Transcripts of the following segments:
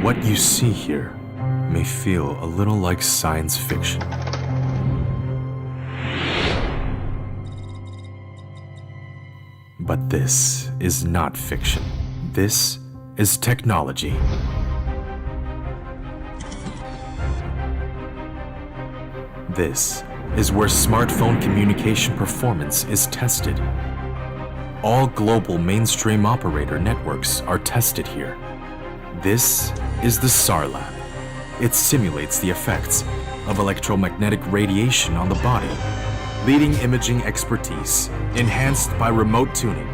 What you see here may feel a little like science fiction. But this is not fiction. This is technology. This is where smartphone communication performance is tested. All global mainstream operator networks are tested here. This is the SAR lab. It simulates the effects of electromagnetic radiation on the body, leading imaging expertise, enhanced by remote tuning.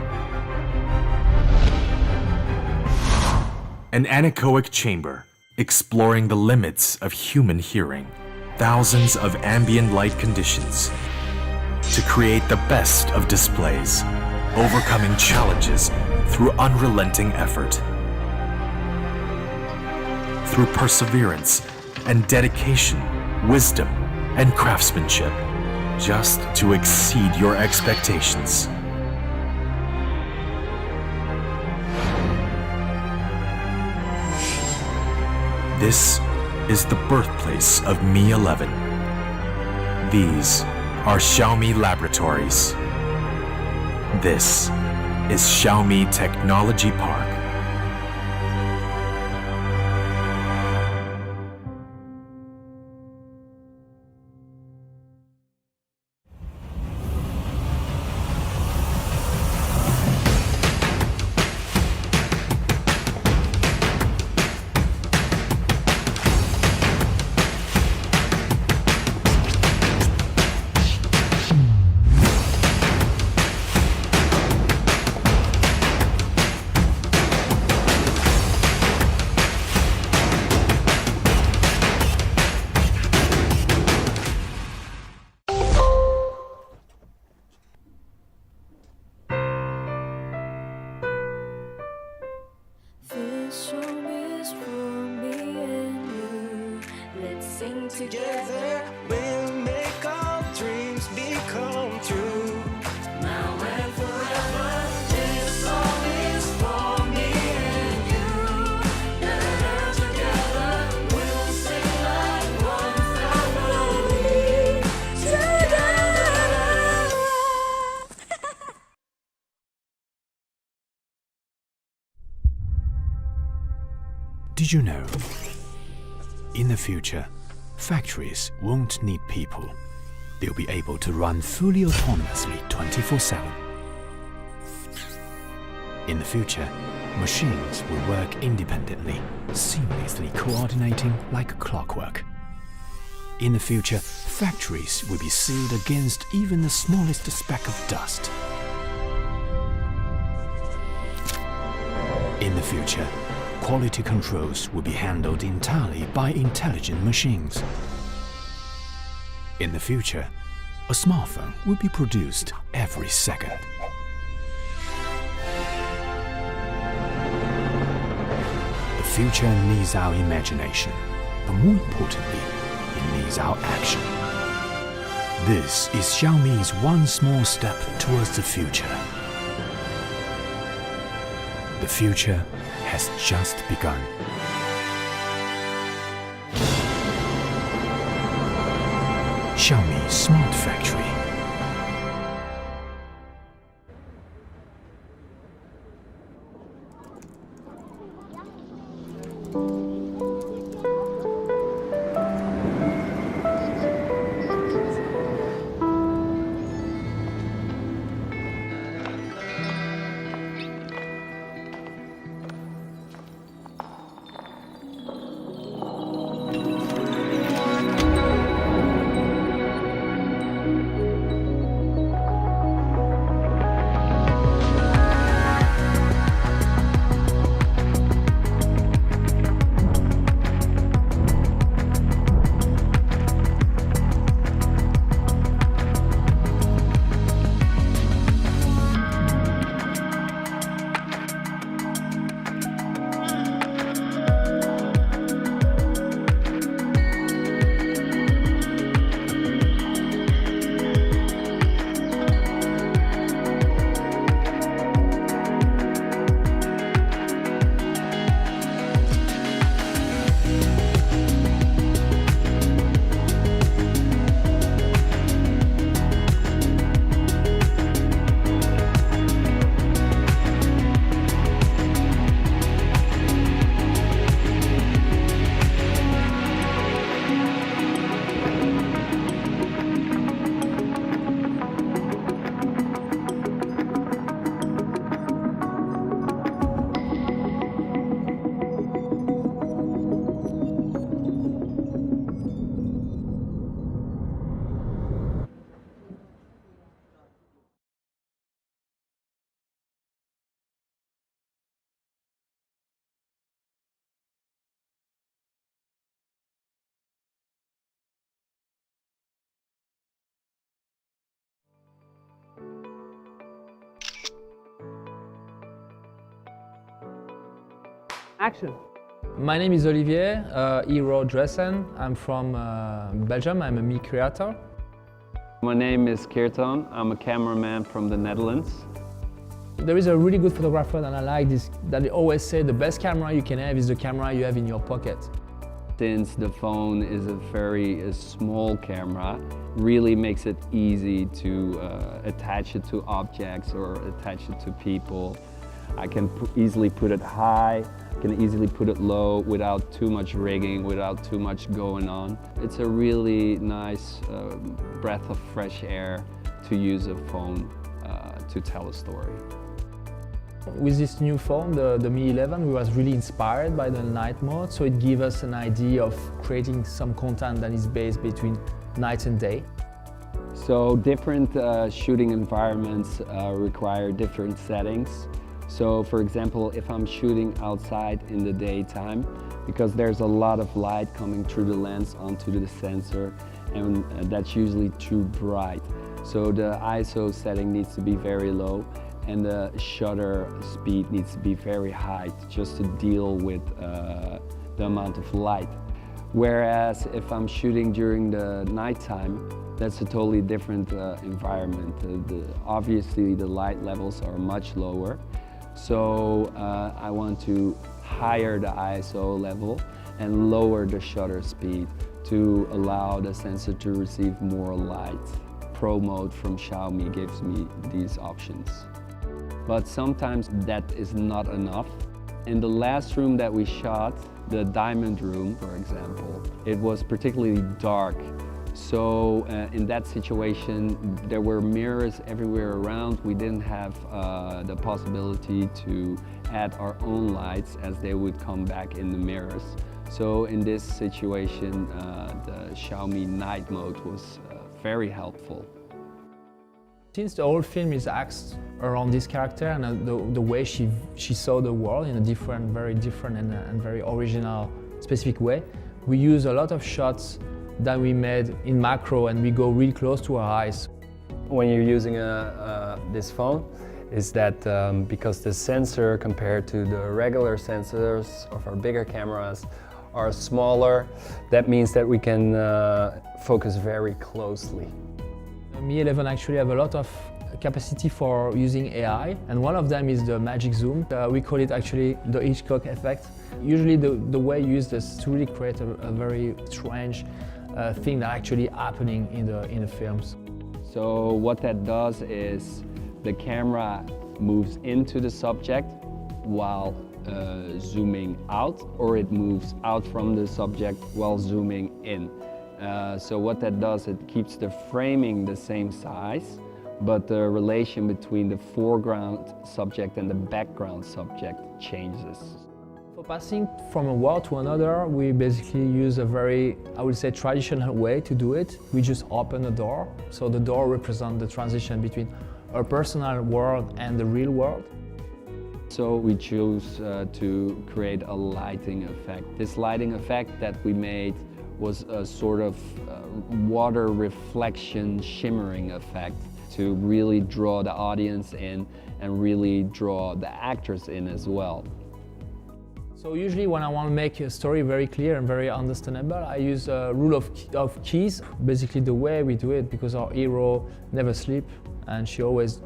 An anechoic chamber, exploring the limits of human hearing. Thousands of ambient light conditions to create the best of displays, overcoming challenges through unrelenting effort. Through perseverance and dedication, wisdom and craftsmanship, just to exceed your expectations. This is the birthplace of Mi 11. These are Xiaomi laboratories. This is Xiaomi Technology Park. Together we'll make our dreams become true. Now and forever, this song is for me and you. Together we'll sing like one family. Together. Did you know? In the future, factories won't need people. They'll be able to run fully autonomously 24/7. In the future, machines will work independently, seamlessly coordinating like clockwork. In the future, factories will be sealed against even the smallest speck of dust. In the future, quality controls will be handled entirely by intelligent machines. In the future, a smartphone will be produced every second. The future needs our imagination, but more importantly, it needs our action. This is Xiaomi's one small step towards the future. The future has just begun. Xiaomi Smart Factory. Action. My name is Olivier, Hero Dressen. I'm from Belgium. I'm a me creator. My name is Kirtan. I'm a cameraman from the Netherlands. There is a really good photographer that I like this, that they always say the best camera you can have is the camera you have in your pocket. Since the phone is a very small camera, really makes it easy to attach it to objects or attach it to people. I can easily put it high, can easily put it low without too much rigging, without too much going on. It's a really nice breath of fresh air to use a phone to tell a story. With this new phone, the Mi 11, we was really inspired by the night mode, so it gave us an idea of creating some content that is based between night and day. So different shooting environments require different settings. So for example, if I'm shooting outside in the daytime, because there's a lot of light coming through the lens onto the sensor, and that's usually too bright. So the ISO setting needs to be very low, and the shutter speed needs to be very high just to deal with the amount of light. Whereas if I'm shooting during the nighttime, that's a totally different environment. Obviously the light levels are much lower, so I want to higher the ISO level and lower the shutter speed to allow the sensor to receive more light. Pro mode from Xiaomi gives me these options. But sometimes that is not enough. In the last room that we shot, the diamond room, for example, it was particularly dark. So in that situation, there were mirrors everywhere around. We didn't have the possibility to add our own lights as they would come back in the mirrors. So in this situation, the Xiaomi night mode was very helpful. Since the whole film is axed around this character and the way she saw the world in a very different and very original, specific way, we use a lot of shots that we made in macro and we go really close to her eyes. When you're using this phone, is that because the sensor compared to the regular sensors of our bigger cameras are smaller, that means that we can focus very closely. Mi 11 actually have a lot of capacity for using AI, and one of them is the magic zoom. We call it actually the Hitchcock effect. Usually the way you use this to really create a very strange thing that actually happening in the films. So what that does is the camera moves into the subject while zooming out, or it moves out from the subject while zooming in. So what that does, it keeps the framing the same size, but the relation between the foreground subject and the background subject changes. For passing from a world to another, we basically use a very, I would say, traditional way to do it. We just open a door, so the door represents the transition between our personal world and the real world. So we choose to create a lighting effect. This lighting effect that we made was a sort of water reflection shimmering effect to really draw the audience in and really draw the actors in as well. So usually when I want to make a story very clear and very understandable, I use a rule of keys. Basically the way we do it, because our hero never sleeps and she always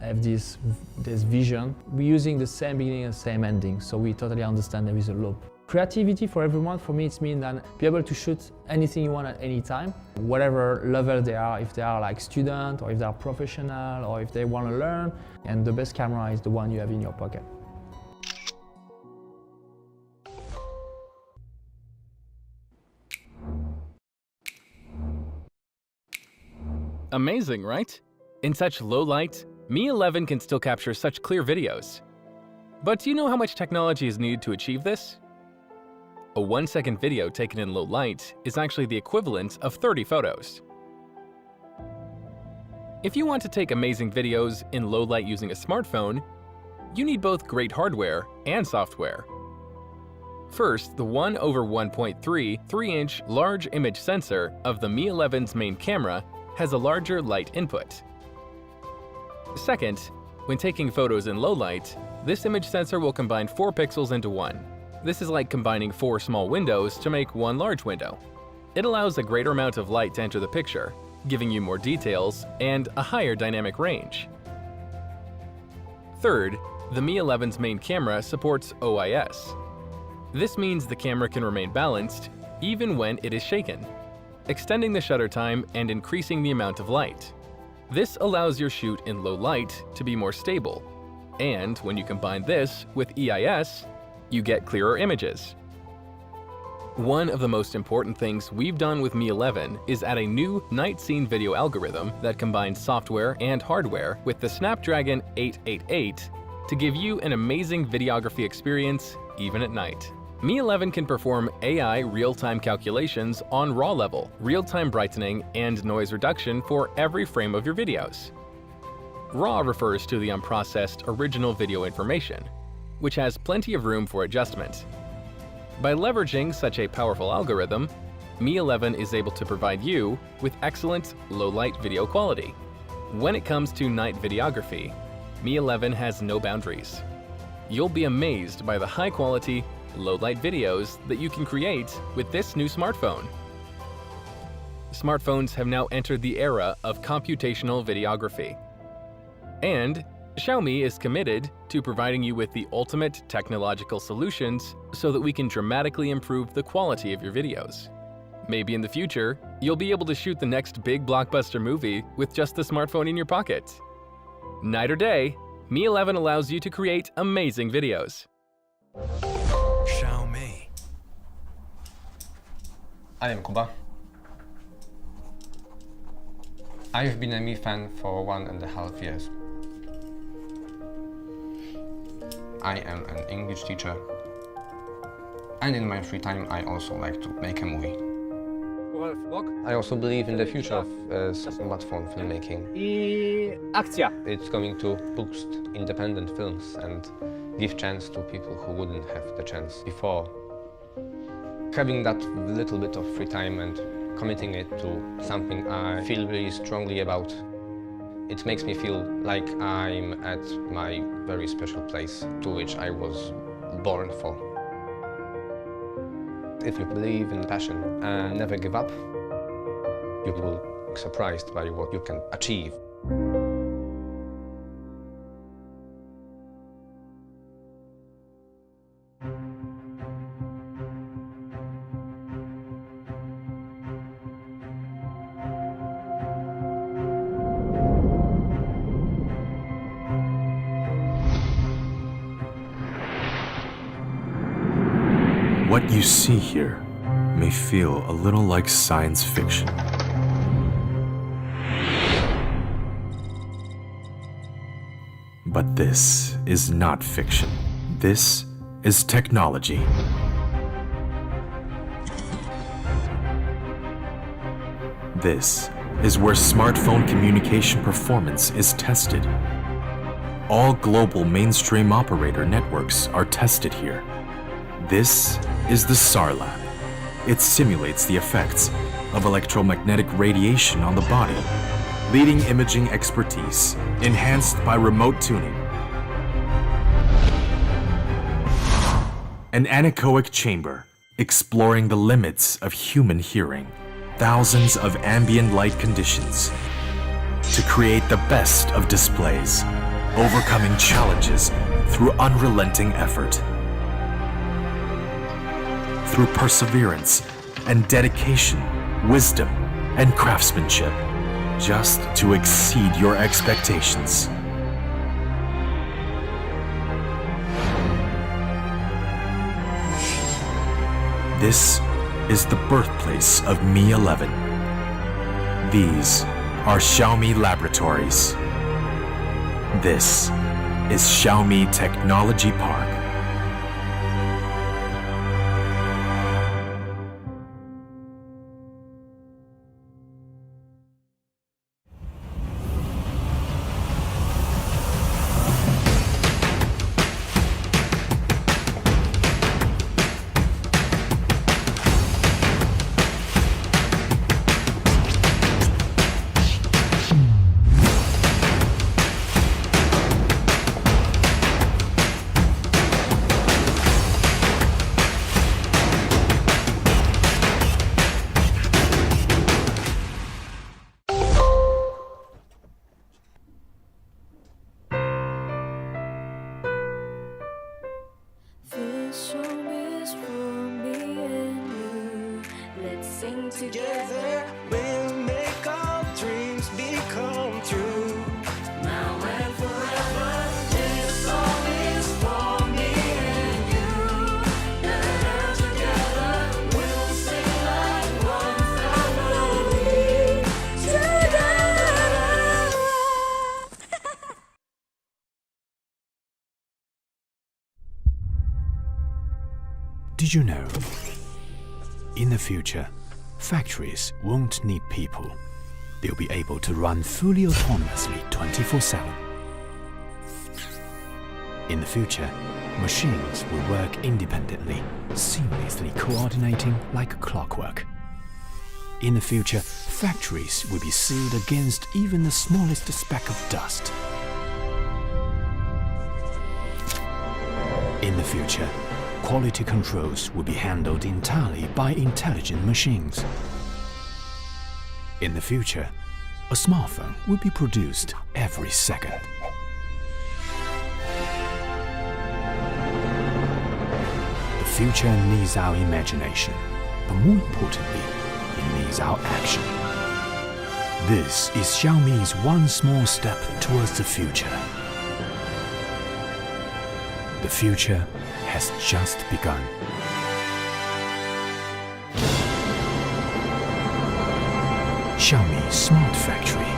have this vision. We're using the same beginning and same ending, so we totally understand there is a loop. Creativity for everyone, for me, it means that be able to shoot anything you want at any time, whatever level they are, if they are like student or if they are professional or if they want to learn. And the best camera is the one you have in your pocket. Amazing, right? In such low light, Mi 11 can still capture such clear videos. But do you know how much technology is needed to achieve this? A 1-second video taken in low light is actually the equivalent of 30 photos. If you want to take amazing videos in low light using a smartphone, you need both great hardware and software. First, the 1/1.3 3-inch large image sensor of the Mi 11's main camera has a larger light input. Second, when taking photos in low light, this image sensor will combine 4 pixels into one. This is like combining 4 small windows to make one large window. It allows a greater amount of light to enter the picture, giving you more details and a higher dynamic range. Third, the Mi 11's main camera supports OIS. This means the camera can remain balanced even when it is shaken, extending the shutter time and increasing the amount of light. This allows your shoot in low light to be more stable, and when you combine this with EIS, you get clearer images. One of the most important things we've done with Mi 11 is add a new night scene video algorithm that combines software and hardware with the Snapdragon 888 to give you an amazing videography experience even at night. Mi 11 can perform AI real-time calculations on RAW level, real-time brightening, and noise reduction for every frame of your videos. RAW refers to the unprocessed original video information, which has plenty of room for adjustment. By leveraging such a powerful algorithm, Mi 11 is able to provide you with excellent low-light video quality. When it comes to night videography, Mi 11 has no boundaries. You'll be amazed by the high-quality, low-light videos that you can create with this new smartphone. Smartphones have now entered the era of computational videography. And Xiaomi is committed to providing you with the ultimate technological solutions so that we can dramatically improve the quality of your videos. Maybe in the future, you'll be able to shoot the next big blockbuster movie with just the smartphone in your pocket. Night or day, Mi 11 allows you to create amazing videos. Xiaomi. I am Kuba. I've been a Mi fan for 1.5 years. I am an English teacher, and in my free time I also like to make a movie. I also believe in the future of smartphone filmmaking. Akcja! It's going to boost independent films and give chance to people who wouldn't have the chance before. Having that little bit of free time and committing it to something I feel really strongly about, it makes me feel like I'm at my very special place to which I was born for. If you believe in passion and never give up, you will be surprised by what you can achieve. What you see here may feel a little like science fiction. But this is not fiction. This is technology. This is where smartphone communication performance is tested. All global mainstream operator networks are tested here. This is the SAR lab. It simulates the effects of electromagnetic radiation on the body, leading imaging expertise enhanced by remote tuning. An anechoic chamber exploring the limits of human hearing, thousands of ambient light conditions to create the best of displays, overcoming challenges through unrelenting effort. Through perseverance and dedication, wisdom and craftsmanship, just to exceed your expectations. This is the birthplace of Mi 11. These are Xiaomi laboratories. This is Xiaomi Technology Park. together, we'll make our dreams become true. Now and forever, this song is for me and you. Together, we'll sing like one family. Together. Did you know? In the future, factories won't need people. They'll be able to run fully autonomously 24/7. In the future, machines will work independently, seamlessly coordinating like clockwork. In the future, factories will be sealed against even the smallest speck of dust. In the future, quality controls will be handled entirely by intelligent machines. In the future, a smartphone will be produced every second. The future needs our imagination, but more importantly, it needs our action. This is Xiaomi's one small step towards the future. The future has just begun. Xiaomi Smart Factory.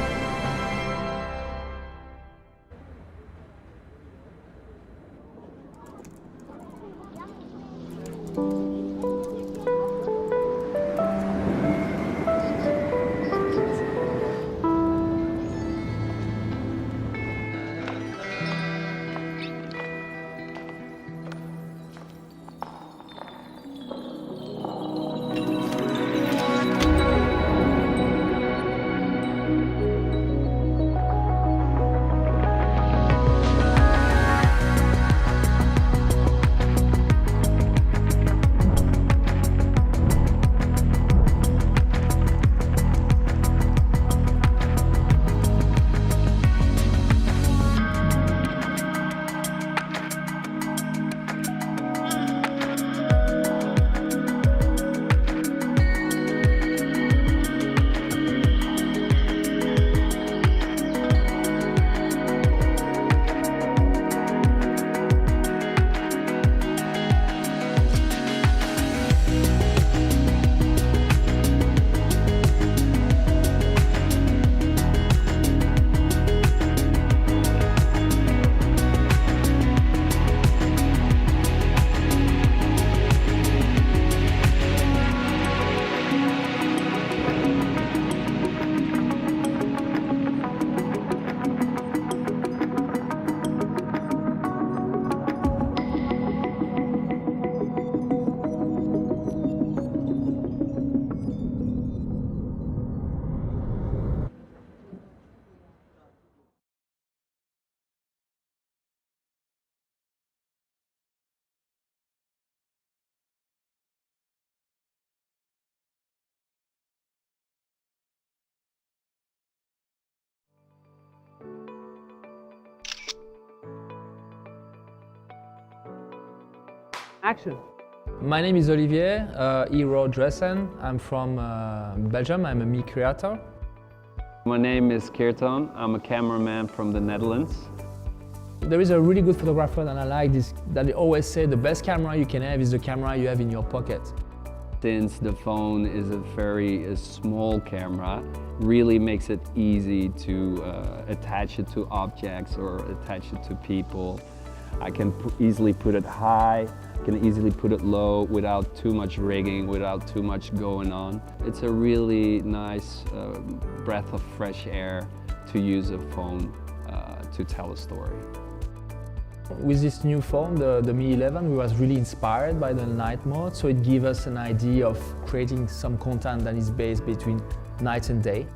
Action. My name is Olivier, Hero Dressen. I'm from Belgium. I'm a me creator. My name is Kirtan. I'm a cameraman from the Netherlands. There is a really good photographer that I like this, that they always say the best camera you can have is the camera you have in your pocket. Since the phone is a very small camera, really makes it easy to attach it to objects or attach it to people. I can easily put it high, can easily put it low without too much rigging, without too much going on. It's a really nice breath of fresh air to use a phone to tell a story. With this new phone, the Mi 11, we was really inspired by the night mode, so it gives us an idea of creating some content that is based between night and day.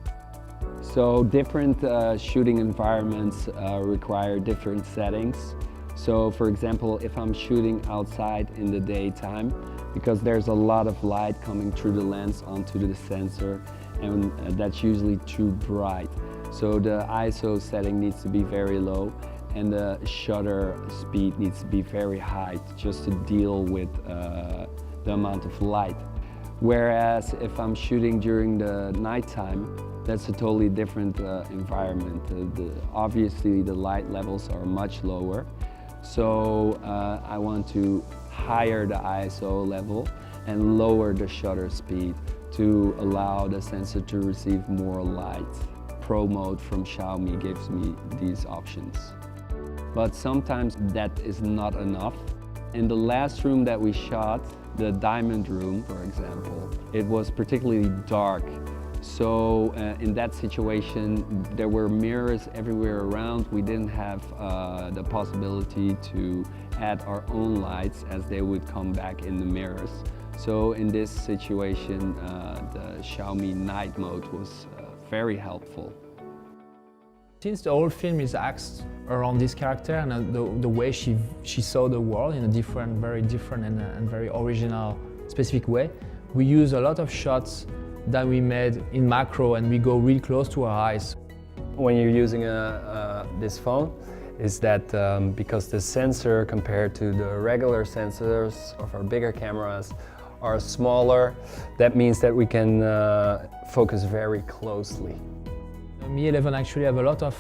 So different shooting environments require different settings. So for example, if I'm shooting outside in the daytime, because there's a lot of light coming through the lens onto the sensor, and that's usually too bright. So the ISO setting needs to be very low, and the shutter speed needs to be very high just to deal with the amount of light. Whereas if I'm shooting during the nighttime, that's a totally different environment. Obviously the light levels are much lower, so I want to higher the ISO level and lower the shutter speed to allow the sensor to receive more light. Pro mode from Xiaomi gives me these options. But sometimes that is not enough. In the last room that we shot, the diamond room, for example, it was particularly dark. So in that situation, there were mirrors everywhere around. We didn't have the possibility to add our own lights as they would come back in the mirrors. So in this situation, the Xiaomi night mode was very helpful. Since the whole film is axed around this character and the way she saw the world in a different, very different and very original, specific way, we use a lot of shots that we made in macro and we go really close to her eyes. When you're using this phone, is that because the sensor compared to the regular sensors of our bigger cameras are smaller, that means that we can focus very closely. Mi 11 actually have a lot of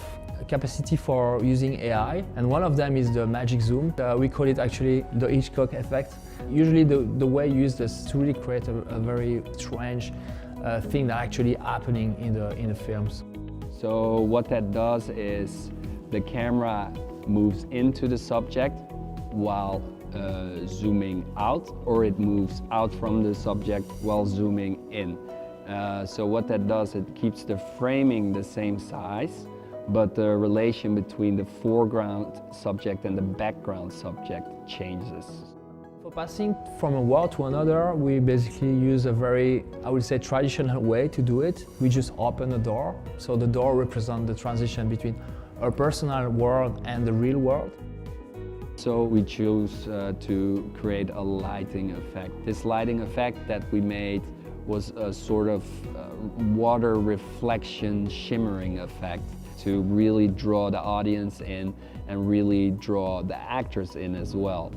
capacity for using AI, and one of them is the magic zoom. We call it actually the Hitchcock effect. Usually the way you use this to really create a very strange thing that actually happening in the films. So what that does is the camera moves into the subject while zooming out, or it moves out from the subject while zooming in. So what that does, it keeps the framing the same size, but the relation between the foreground subject and the background subject changes. For passing from a world to another, we basically use a very, I would say, traditional way to do it. We just open a door, so the door represents the transition between our personal world and the real world. So we choose to create a lighting effect. This lighting effect that we made was a sort of water reflection shimmering effect to really draw the audience in and really draw the actors in as well.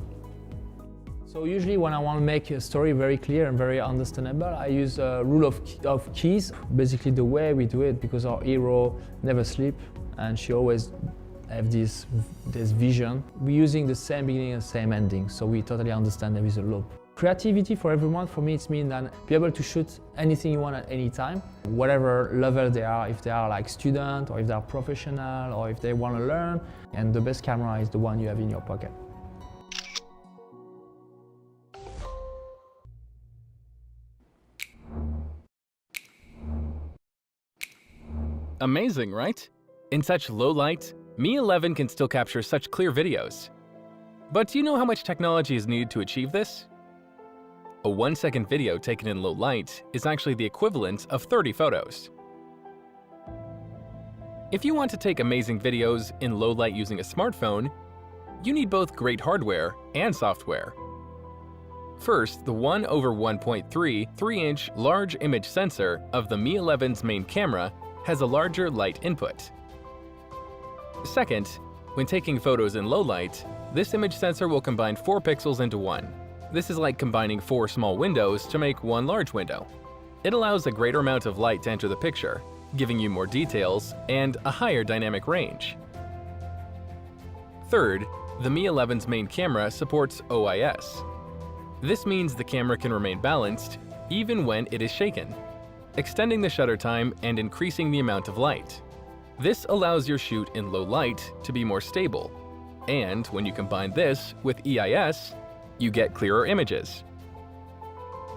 So usually when I want to make a story very clear and very understandable, I use a rule of keys, basically the way we do it, because our hero never sleeps and she always have this vision. We're using the same beginning and same ending, so we totally understand there is a loop. Creativity for everyone, for me, it means that be able to shoot anything you want at any time, whatever level they are, if they are like student or if they are professional or if they want to learn, and the best camera is the one you have in your pocket. Amazing, right? In such low light, Mi 11 can still capture such clear videos. But do you know how much technology is needed to achieve this? A 1-second video taken in low light is actually the equivalent of 30 photos. If you want to take amazing videos in low light using a smartphone, you need both great hardware and software. First, the 1/1.3 3-inch large image sensor of the Mi 11's main camera has a larger light input. Second, when taking photos in low light, this image sensor will combine 4 pixels into one. This is like combining 4 small windows to make one large window. It allows a greater amount of light to enter the picture, giving you more details and a higher dynamic range. Third, the Mi 11's main camera supports OIS. This means the camera can remain balanced even when it is shaken, extending the shutter time and increasing the amount of light. This allows your shoot in low light to be more stable, and when you combine this with EIS, you get clearer images.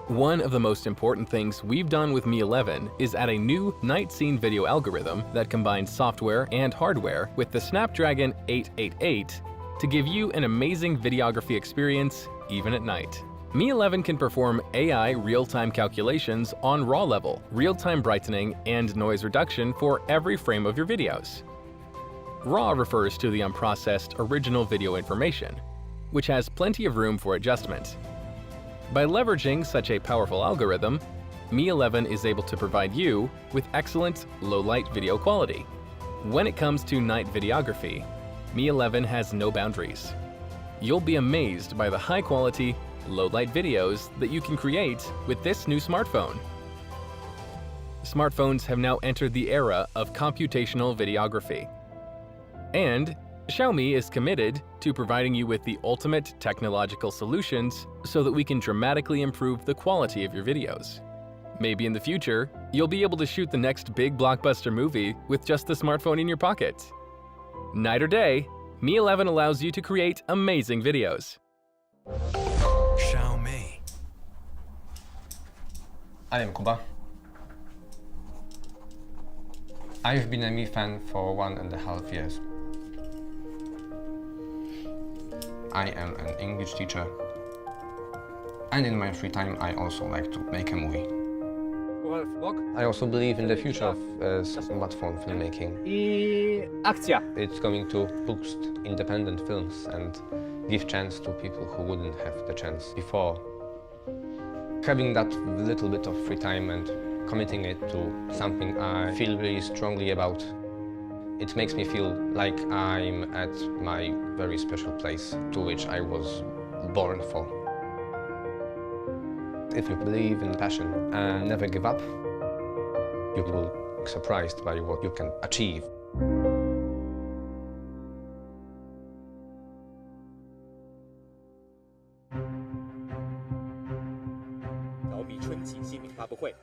One of the most important things we've done with Mi 11 is add a new night scene video algorithm that combines software and hardware with the Snapdragon 888 to give you an amazing videography experience even at night. Mi 11 can perform AI real-time calculations on RAW level, real-time brightening and noise reduction for every frame of your videos. RAW refers to the unprocessed original video information, which has plenty of room for adjustment. By leveraging such a powerful algorithm, Mi 11 is able to provide you with excellent low-light video quality. When it comes to night videography, Mi 11 has no boundaries. You'll be amazed by the high-quality, low-light videos that you can create with this new smartphone. Smartphones have now entered the era of computational videography. And Xiaomi is committed to providing you with the ultimate technological solutions so that we can dramatically improve the quality of your videos. Maybe in the future, you'll be able to shoot the next big blockbuster movie with just the smartphone in your pocket. Night or day, Mi 11 allows you to create amazing videos. Xiaomi. I am Kuba. I've been a Mi fan for 1.5 years. I am an English teacher, and in my free time I also like to make a movie. I also believe in the future of smartphone filmmaking. Akcja! It's going to boost independent films and give chance to people who wouldn't have the chance before. Having that little bit of free time and committing it to something I feel really strongly about, it makes me feel like I'm at my very special place to which I was born for. If you believe in passion and never give up, you will be surprised by what you can achieve. 小米春季新品发布会，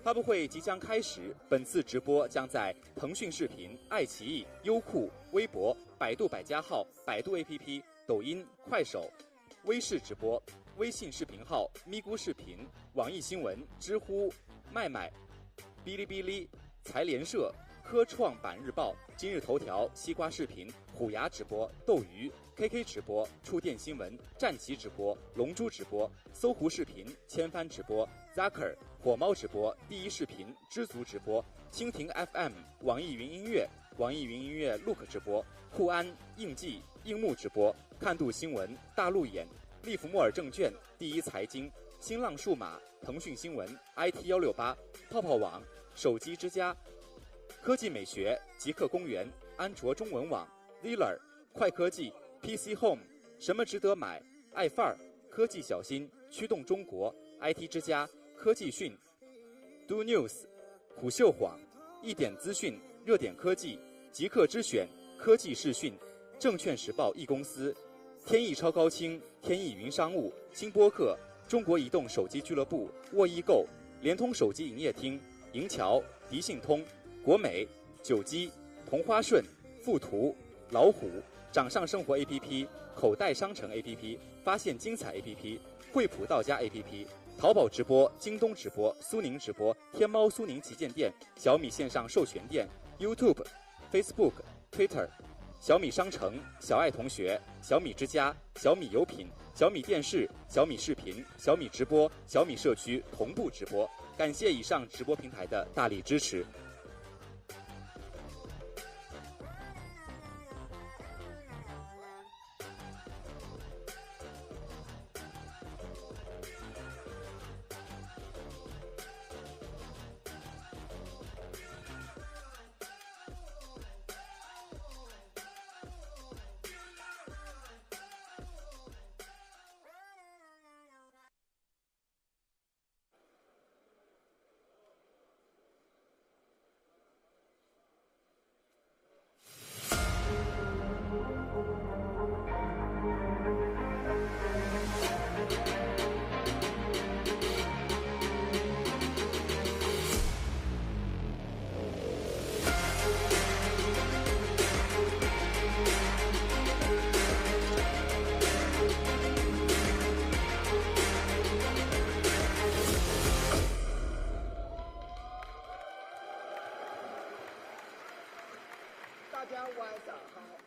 发布会即将开始。本次直播将在腾讯视频、爱奇艺、优酷、微博、百度百家号、百度 APP、抖音、快手、微视直播、微信视频号、咪咕视频、网易新闻、知乎、麦麦、哔哩哔哩、财联社、科创板日报、今日头条、西瓜视频、虎牙直播、斗鱼、KK 直播、触电新闻、战旗直播、龙珠直播、搜狐视频、千帆直播、Zaker、火猫直播、第一视频、知足直播、蜻蜓 FM、网易云音乐、网易云音乐 Look 直播、酷安、应记、应木直播、看度新闻、大陆眼、利弗莫尔证券、第一财经、新浪数码、腾讯新闻、IT168、泡泡网、手机之家、科技美学、极客公园、安卓中文网、Dealer、快科技、PC Home、什么值得买、爱范儿、科技小新、驱动中国、IT 之家、科技讯、Do News、虎嗅晃、一点资讯、热点科技、极客之选、科技视讯、证券时报 E 公司、天翼超高清、天翼云商务、新播客、中国移动手机俱乐部、沃易购、联通手机营业厅、银桥、迪信通、国美、九机、同花顺、富途、老虎、掌上生活 APP、口袋商城 APP、发现精彩 APP、惠普到家 APP、淘宝直播、京东直播、苏宁直播、天猫苏宁旗舰店、小米线上授权店、YouTube、Facebook、Twitter、小米商城、小爱同学、小米之家、小米有品、小米电视、小米视频、小米直播、小米社区同步直播。感谢以上直播平台的大力支持。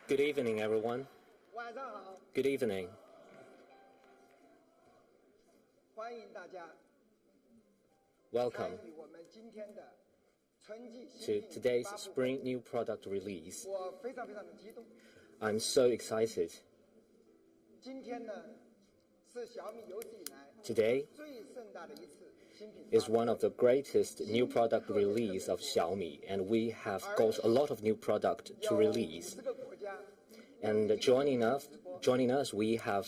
Good evening, everyone. Good evening. Welcome to today's spring new product release. I'm so excited. Today is one of the greatest new product release of Xiaomi, and we have got a lot of new product to release. And joining us, we have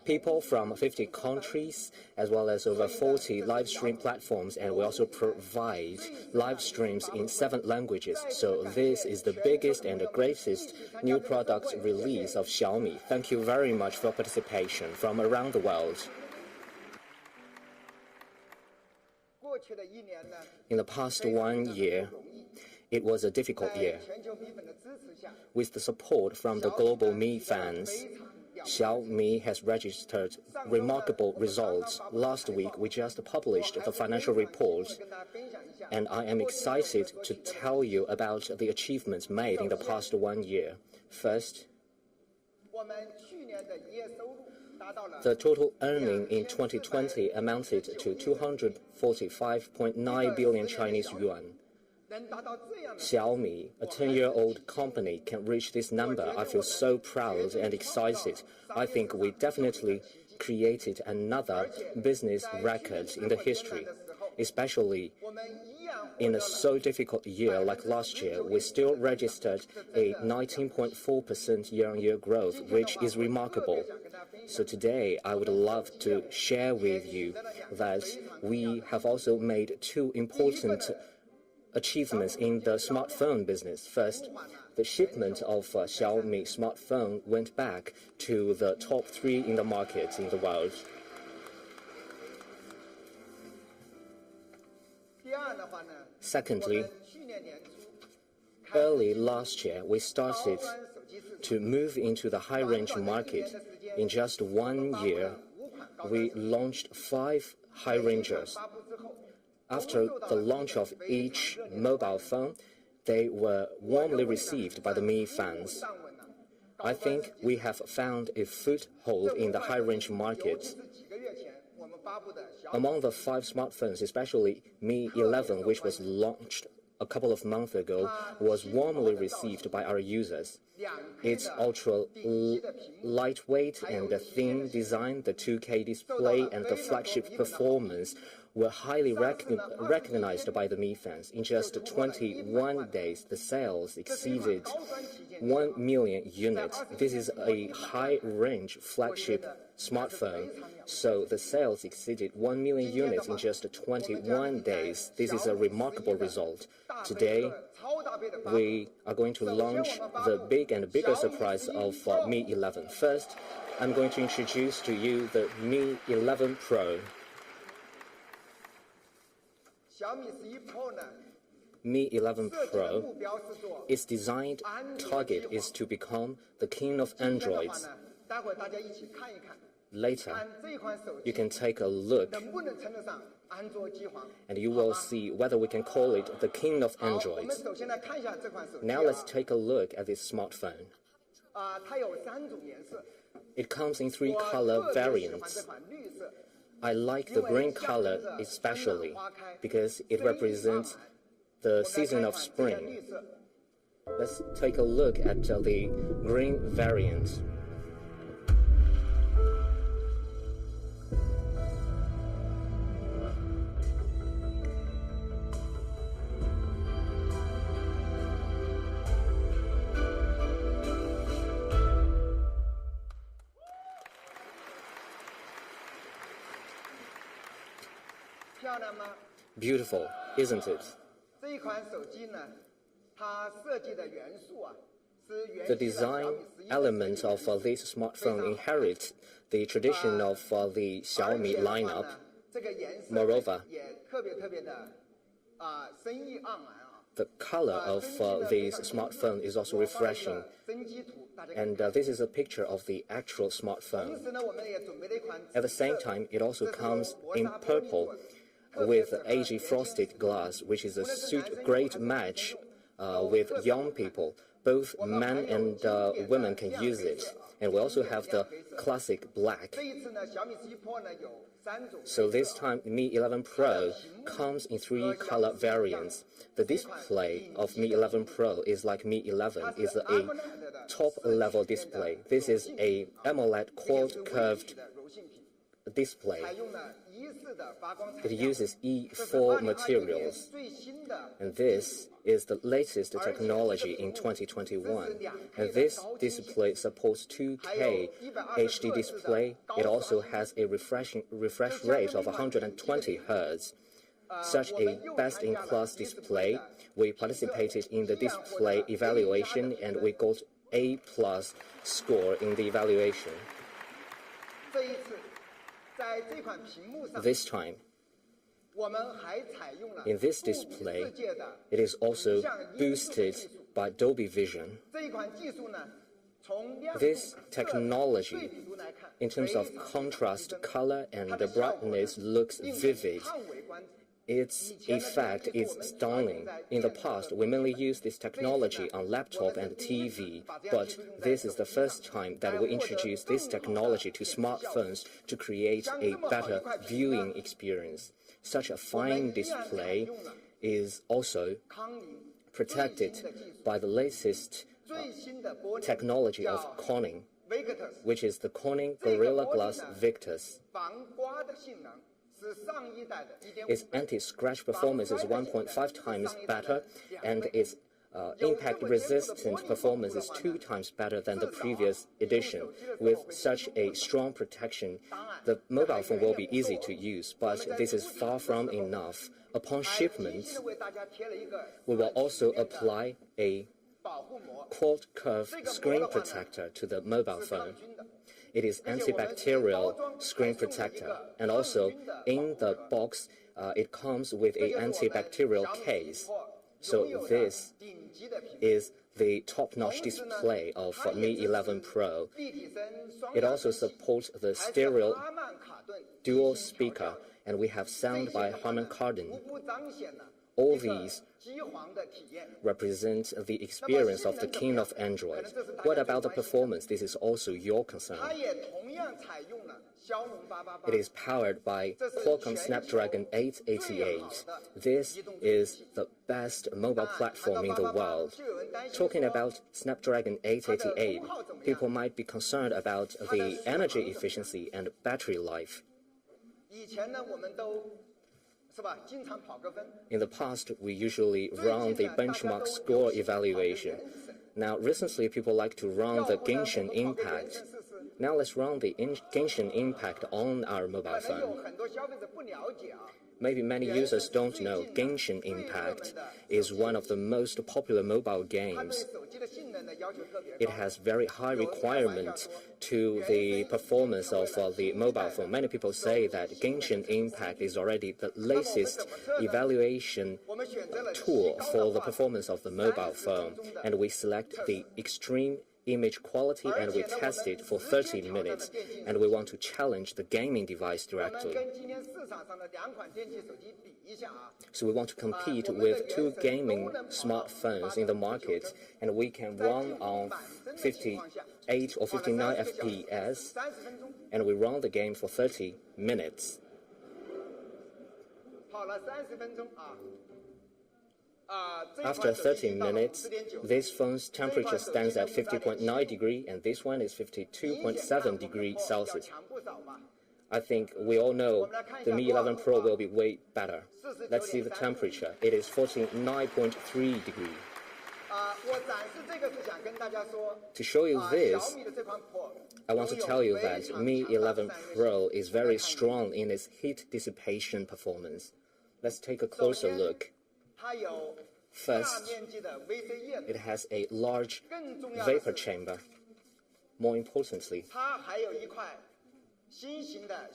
people from 50 countries, as well as over 40 live stream platforms, and we also provide live streams in 7 languages. So this is the biggest and the greatest new product release of Xiaomi. Thank you very much for participation from around the world. In the past 1 year, it was a difficult year. With the support from the global Mi fans, Xiaomi has registered remarkable results. Last week, we just published the financial report, and I am excited to tell you about the achievements made in the past 1 year. First, the total earning in 2020 amounted to 245.9 billion Chinese yuan. Xiaomi, a 10-year-old company, can reach this number. I feel so proud and excited. I think we definitely created another business record in the history, especially in a so difficult year like last year. We still registered a 19.4% year-on-year growth, which is remarkable. So today, I would love to share with you that we have also made 2 important achievements in the smartphone business. First, the shipment of Xiaomi smartphone went back to the top 3 in the market in the world. Secondly, early last year, we started to move into the high-range market. In just 1 year, we launched 5 high-rangers. After the launch of each mobile phone, they were warmly received by the Mi fans. I think we have found a foothold in the high-range market. Among the 5 smartphones, especially Mi 11, which was launched a couple of months ago, was warmly received by our users. Its lightweight and thin design, the 2K display, and the flagship performance were highly recognized by the Mi fans. In just 21 days, the sales exceeded 1 million units. This is a high-range flagship smartphone, so the sales exceeded 1 million units in just 21 days. This is a remarkable result. Today, we are going to launch the big and bigger surprise of Mi 11. First, I'm going to introduce to you the Mi 11 Pro. Mi 11 Pro, its designed target is to become the king of Androids. Later, you can take a look and you will see whether we can call it the king of Androids. Now let's take a look at this smartphone. It comes in 3 color variants. I like the green color especially because it represents the season of spring. Let's take a look at the green variant. Beautiful, isn't it? The design elements of this smartphone inherit the tradition of the Xiaomi lineup. Moreover, the color of this smartphone is also refreshing. And this is a picture of the actual smartphone. At the same time, it also comes in purple with AG frosted glass, which is a great match with young people. Both men and women can use it. And we also have the classic black. So this time, Mi 11 Pro comes in 3 color variants. The display of Mi 11 Pro is like Mi 11, is a top-level display. This is a AMOLED quad-curved display. It uses E4 materials, and this is the latest technology in 2021. And this display supports 2K HD display. It also has a refresh rate of 120 Hz. Such a best-in-class display, we participated in the display evaluation and we got A+ score in the evaluation. This time, in this display, it is also boosted by Dolby Vision. This technology, in terms of contrast, color, and the brightness, looks vivid. Its effect is stunning. In the past, we mainly used this technology on laptop and TV, but this is the first time that we introduced this technology to smartphones to create a better viewing experience. Such a fine display is also protected by the latest technology of Corning, which is the Corning Gorilla Glass Victus. Its anti-scratch performance is 1.5 times better, and its impact-resistant performance is 2 times better than the previous edition. With such a strong protection, the mobile phone will be easy to use, but this is far from enough. Upon shipment, we will also apply a quad curve screen protector to the mobile phone. It is antibacterial screen protector, and also in the box it comes with an antibacterial case. So this is the top-notch display of Mi 11 Pro. It also supports the stereo dual speaker, and we have sound by Harman Kardon. All these represent the experience of the king of Android. What about the performance? This is also your concern. It is powered by Qualcomm Snapdragon 888. This is the best mobile platform in the world. Talking about Snapdragon 888, people might be concerned about the energy efficiency and battery life. In the past, we usually run the benchmark score evaluation. Now, recently, people like to run the Genshin Impact. Now, let's run the Genshin Impact on our mobile phone. Maybe many users don't know Genshin Impact is one of the most popular mobile games. It has very high requirements to the performance of the mobile phone. Many people say that Genshin Impact is already the latest evaluation tool for the performance of the mobile phone, and we select the extreme image quality and we test it for 30 minutes, and we want to challenge the gaming device directly. So we want to compete with 2 gaming smartphones in the market, and we can run on 58 or 59 FPS, and we run the game for 30 minutes. After 30 minutes, this phone's temperature stands at 50.9 degrees, and this one is 52.7 degrees Celsius. I think we all know the Mi 11 Pro will be way better. Let's see the temperature. It is 49.3 degrees. To show you this, I want to tell you that Mi 11 Pro is very strong in its heat dissipation performance. Let's take a closer look. First, it has a large vapor chamber. More importantly,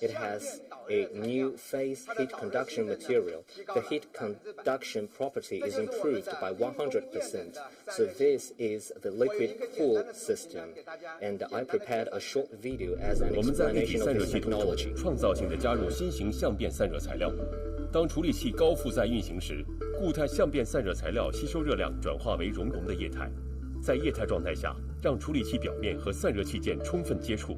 it has a new phase heat conduction material. The heat conduction property is improved by 100%. So this is the liquid cool system, and I prepared a short video as an explanation of this technology. 创造性地加入新型相变散热材料。当处理器高负载运行时，固态相变散热材料吸收热量转化为熔融的液态，在液态状态下，让处理器表面和散热器件充分接触，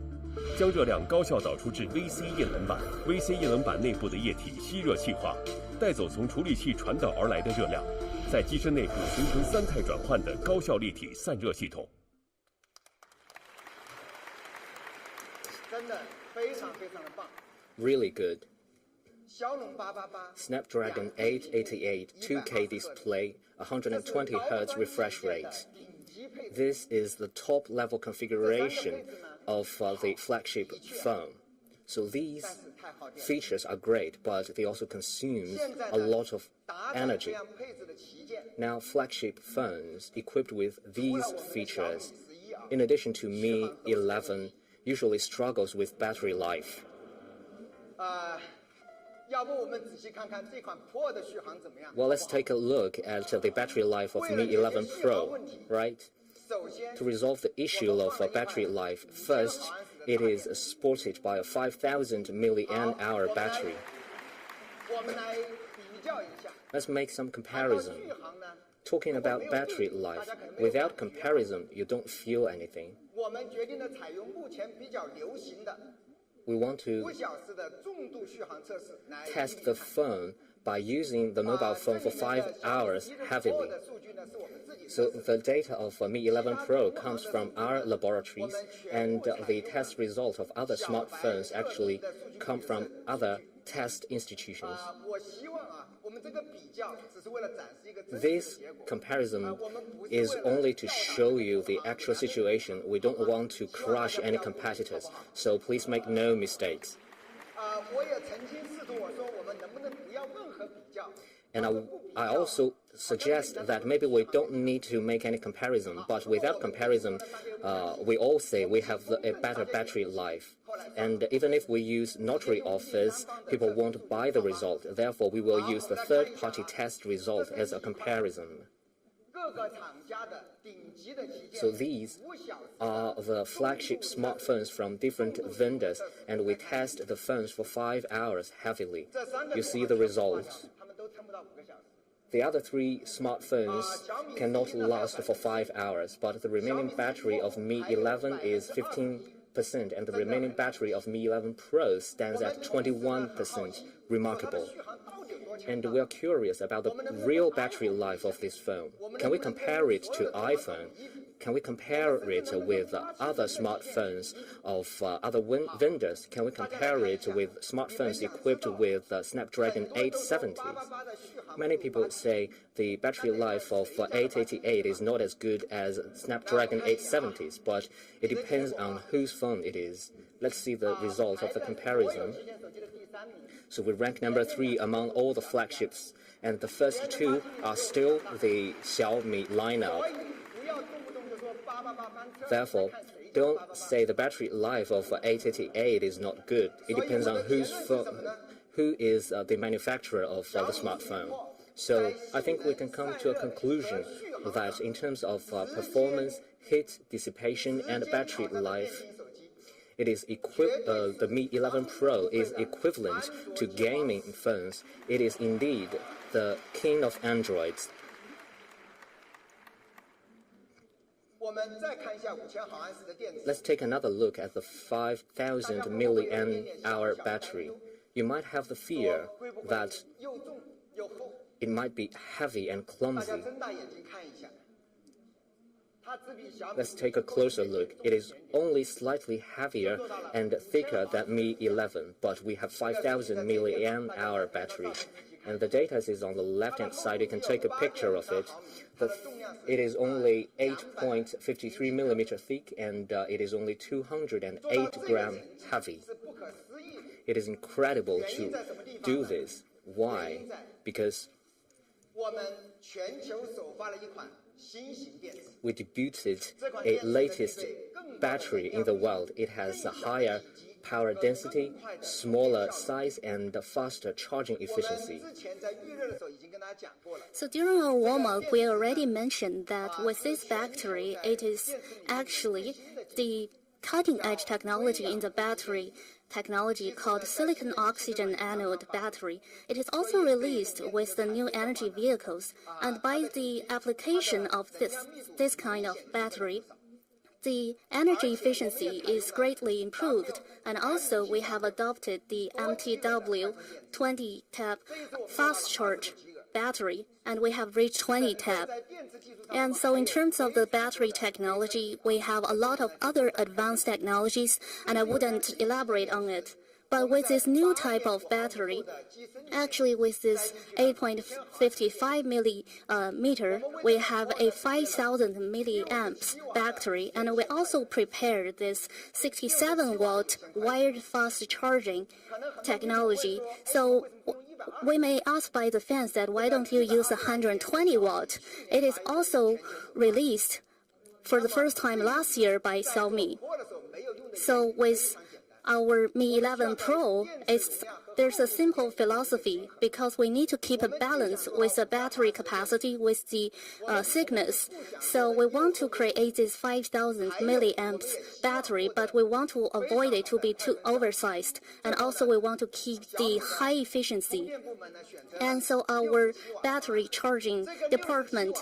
将热量高效导出至 VC 液冷板。VC 液冷板内部的液体吸热气化，带走从处理器传导而来的热量，在机身内部形成3态转换的高效立体散热系统。Really good. Snapdragon 888 2K display, 120 Hz refresh rate. This is the top level configuration of the flagship phone. So these features are great, but they also consume a lot of energy. Now, flagship phones equipped with these features, in addition to Mi 11, usually struggles with battery life. Well, let's take a look at the battery life of Mi 11 Pro, right? To resolve the issue of battery life, first, it is supported by a 5,000 mAh battery. Let's make some comparison. Talking about battery life, without comparison, you don't feel anything. We want to test the phone by using the mobile phone for 5 hours heavily. So the data of Mi 11 Pro comes from our laboratories, and the test result of other smartphones actually come from other test institutions. This comparison is only to show you the actual situation. We don't want to crush any competitors, so please make no mistakes. And I also suggest that maybe we don't need to make any comparison, but without comparison, we all say we have a better battery life. And even if we use notary offers, people won't buy the result. Therefore, we will use the third-party test result as a comparison. So these are the flagship smartphones from different vendors, and we test the phones for 5 hours heavily. You see the results. The other three smartphones cannot last for 5 hours, but the remaining battery of Mi 11 is 15%, and the remaining battery of Mi 11 Pro stands at 21%. Remarkable. And we are curious about the real battery life of this phone. Can we compare it to iPhone? Can we compare it with other smartphones of other vendors? Can we compare it with smartphones equipped with Snapdragon 870s? Many people say the battery life of 888 is not as good as Snapdragon 870s, but it depends on whose phone it is. Let's see the result of the comparison. So we rank number 3 among all the flagships, and the first two are still the Xiaomi lineup. Therefore, don't say the battery life of 888 is not good. It depends on who is the manufacturer of the smartphone. So I think we can come to a conclusion that in terms of performance, heat dissipation, and battery life, it is the Mi 11 Pro is equivalent to gaming phones. It is indeed the king of Androids. Let's take another look at the 5,000 mAh battery. You might have the fear that it might be heavy and clumsy. Let's take a closer look. It is only slightly heavier and thicker than Mi 11, but we have 5,000 mAh battery. And the data is on the left-hand side. You can take a picture of it. It is only 8.53 millimeter thick, and it is only 208 grams heavy. It is incredible to do this. Why? Because we debuted a latest battery in the world. It has a higher power density, smaller size, and faster charging efficiency. So during our warm-up, we already mentioned that with this battery, it is actually the cutting-edge technology in the battery technology called silicon oxygen anode battery. It is also released with the new energy vehicles, and by the application of this kind of battery, the energy efficiency is greatly improved, and also we have adopted the MTW 20-tab fast charge battery, and we have reached 20 tab. And so in terms of the battery technology, we have a lot of other advanced technologies, and I wouldn't elaborate on it. But with this new type of battery, actually with this 8.55 millimeter, we have a 5,000 milliamps battery, and we also prepared this 67-watt wired fast charging technology. So we may ask by the fans that why don't you use 120 watt? It is also released for the first time last year by Xiaomi. So with our Mi 11 Pro, there's a simple philosophy because we need to keep a balance with the battery capacity, with the thickness. So we want to create this 5,000 milliamps battery, but we want to avoid it to be too oversized. And also we want to keep the high efficiency. And so our battery charging department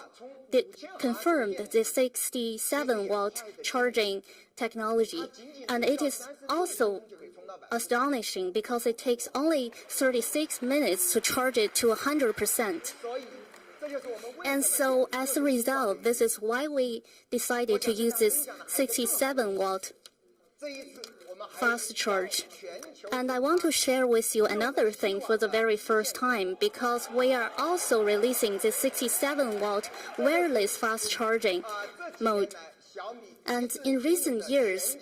confirmed the 67-watt charging technology. And it is also astonishing because it takes only 36 minutes to charge it to 100%. And so as a result, this is why we decided to use this 67-watt fast charge. And I want to share with you another thing for the very first time, because we are also releasing the 67-watt wireless fast charging mode. And in recent years,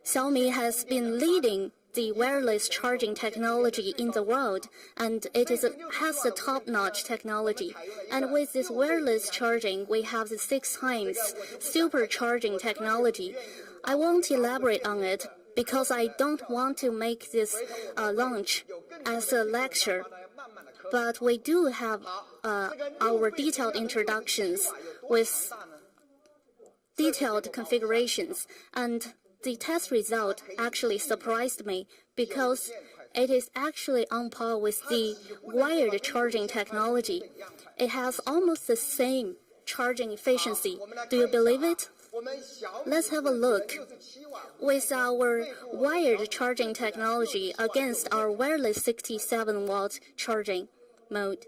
Xiaomi has been leading the wireless charging technology in the world, and has the top-notch technology. And with this wireless charging, we have the 6 times supercharging technology. I won't elaborate on it because I don't want to make this launch as a lecture. But we do have our detailed introductions with detailed configurations, and the test result actually surprised me because it is actually on par with the wired charging technology. It has almost the same charging efficiency. Do you believe it? Let's have a look. With our wired charging technology against our wireless 67-watt charging mode.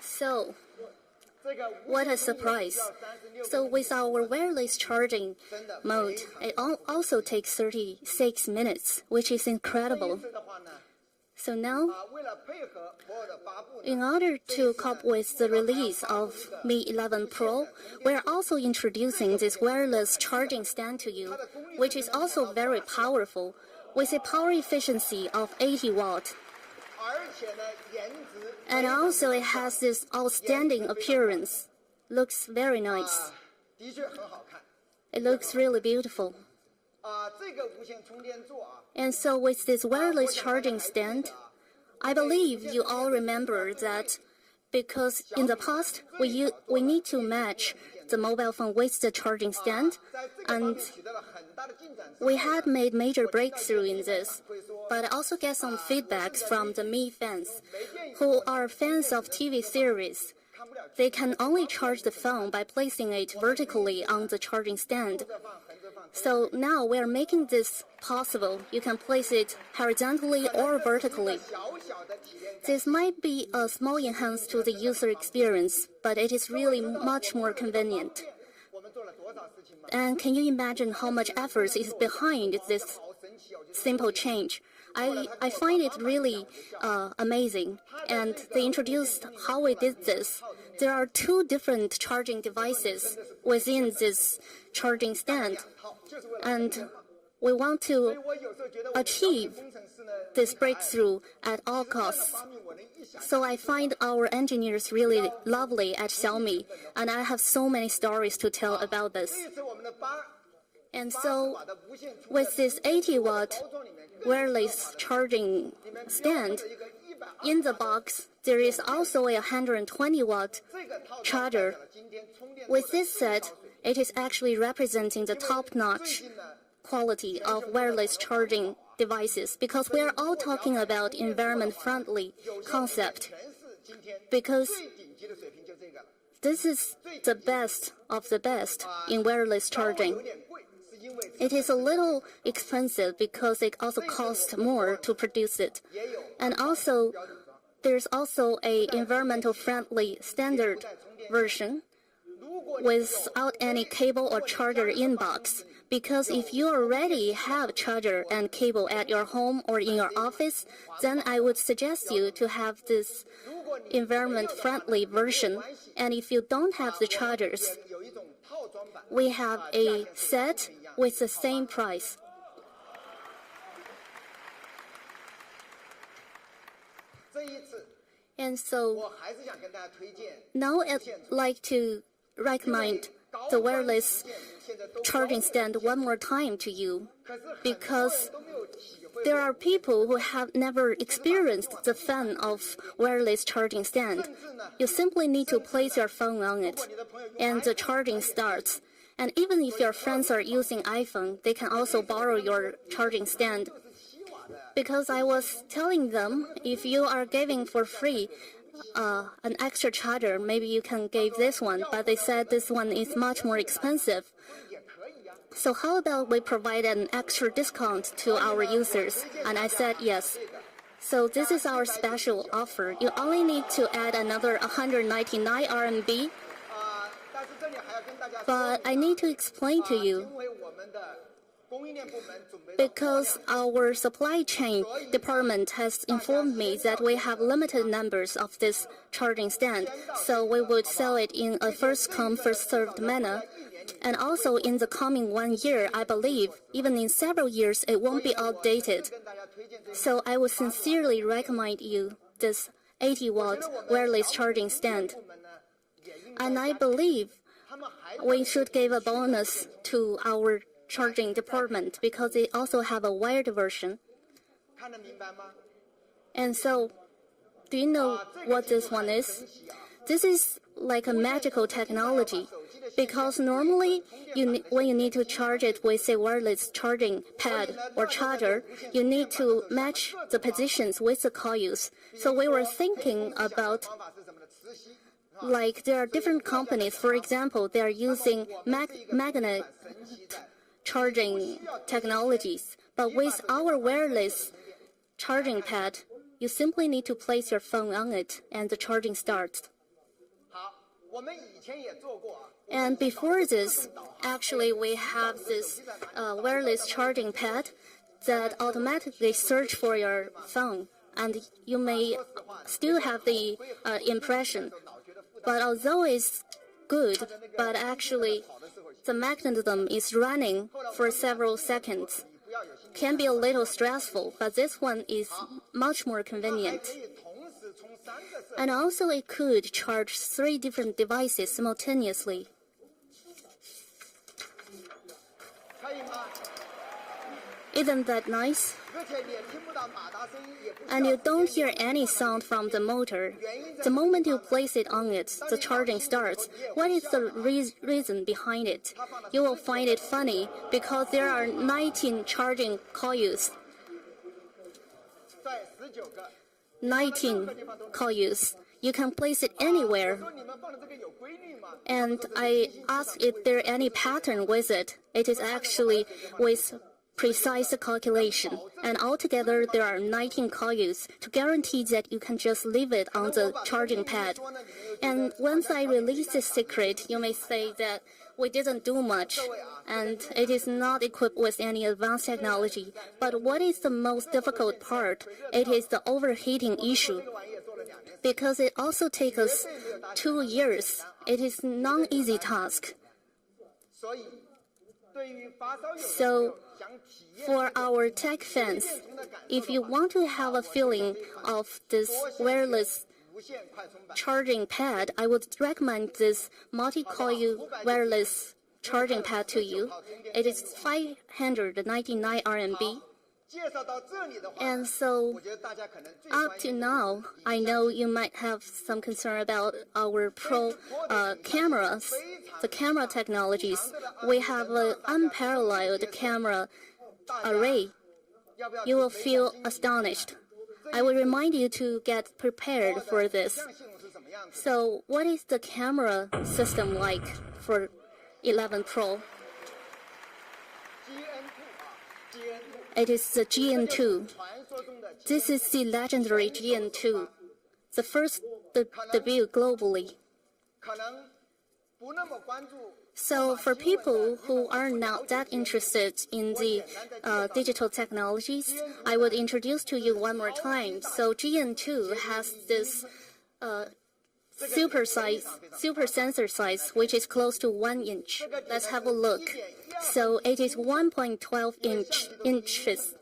So, what a surprise. So with our wireless charging mode, it also takes 36 minutes, which is incredible. So now, in order to cope with the release of Mi 11 Pro, we're also introducing this wireless charging stand to you, which is also very powerful, with a power efficiency of 80 watt. And also it has this outstanding appearance. Looks very nice. It looks really beautiful. And so with this wireless charging stand, I believe you all remember that because in the past we need to match the mobile phone with the charging stand, and we had made major breakthrough in this. But I also get some feedbacks from the Mi fans who are fans of TV series. They can only charge the phone by placing it vertically on the charging stand. So now we are making this possible. You can place it horizontally or vertically. This might be a small enhance to the user experience, but it is really much more convenient. And can you imagine how much effort is behind this simple change? I find it really amazing. And they introduced how we did this. There are 2 different charging devices within this charging stand. And we want to achieve this breakthrough at all costs. So I find our engineers really lovely at Xiaomi, and I have so many stories to tell about this. And so with this 80-watt wireless charging stand, in the box there is also a 120-watt charger. With this set, it is actually representing the top-notch quality of wireless charging devices because we are all talking about environment-friendly concept. Because this is the best of the best in wireless charging. It is a little expensive because it also costs more to produce it. And also, there's also a environmental-friendly standard version without any cable or charger in-box. Because if you already have charger and cable at your home or in your office, then I would suggest you to have this environment-friendly version. And if you don't have the chargers, we have a set with the same price. And so now I'd like to recommend the wireless charging stand one more time to you, because there are people who have never experienced the fun of wireless charging stand. You simply need to place your phone on it, and the charging starts. And even if your friends are using iPhone, they can also borrow your charging stand. Because I was telling them, if you are giving for free an extra charger, maybe you can give this one, but they said this one is much more expensive. So how about we provide an extra discount to our users? And I said yes. So this is our special offer. You only need to add another 199 RMB. But I need to explain to you, because our supply chain department has informed me that we have limited numbers of this charging stand, so we would sell it in a first-come, first-served manner. And also in the coming 1 year, I believe, even in several years, it won't be outdated. So I would sincerely recommend you this 80-watt wireless charging stand. And I believe we should give a bonus to our charging department because they also have a wired version. And so, do you know what this one is? This is like a magical technology, because normally when you need to charge it with a wireless charging pad or charger, you need to match the positions with the coils. So we were thinking about, like, there are different companies. For example, they are using magnet charging technologies. But with our wireless charging pad, you simply need to place your phone on it and the charging starts. And before this, actually we have this wireless charging pad that automatically search for your phone. And you may still have the impression. But although it's good, but actually the mechanism is running for several seconds. Can be a little stressful, but this one is much more convenient. And also it could charge 3 different devices simultaneously. Isn't that nice? And you don't hear any sound from the motor. The moment you place it on it, the charging starts. What is the reason behind it? You will find it funny because there are 19 charging coils. 19 coils. You can place it anywhere. And I asked if there any pattern with it. It is actually with precise calculation, and altogether there are 19 coils to guarantee that you can just leave it on the charging pad. And once I release this secret, you may say that we didn't do much, and it is not equipped with any advanced technology. But what is the most difficult part? It is the overheating issue, because it also takes us 2 years. It is not an easy task. So, for our tech fans, if you want to have a feeling of this wireless charging pad, I would recommend this multi-coil wireless charging pad to you. It is 599 RMB. And so, up to now, I know you might have some concern about our pro cameras, the camera technologies. We have an unparalleled camera array. you will feel astonished. I will remind you to get prepared for this. So what is the camera system like for 11 Pro? It is the GN2. This is the legendary GN2, the first debut globally. So for people who are not that interested in the digital technologies, I would introduce to you one more time. So GN2 has this super sensor size, which is close to 1 inch. Let's have a look. So it is 1.12 inches.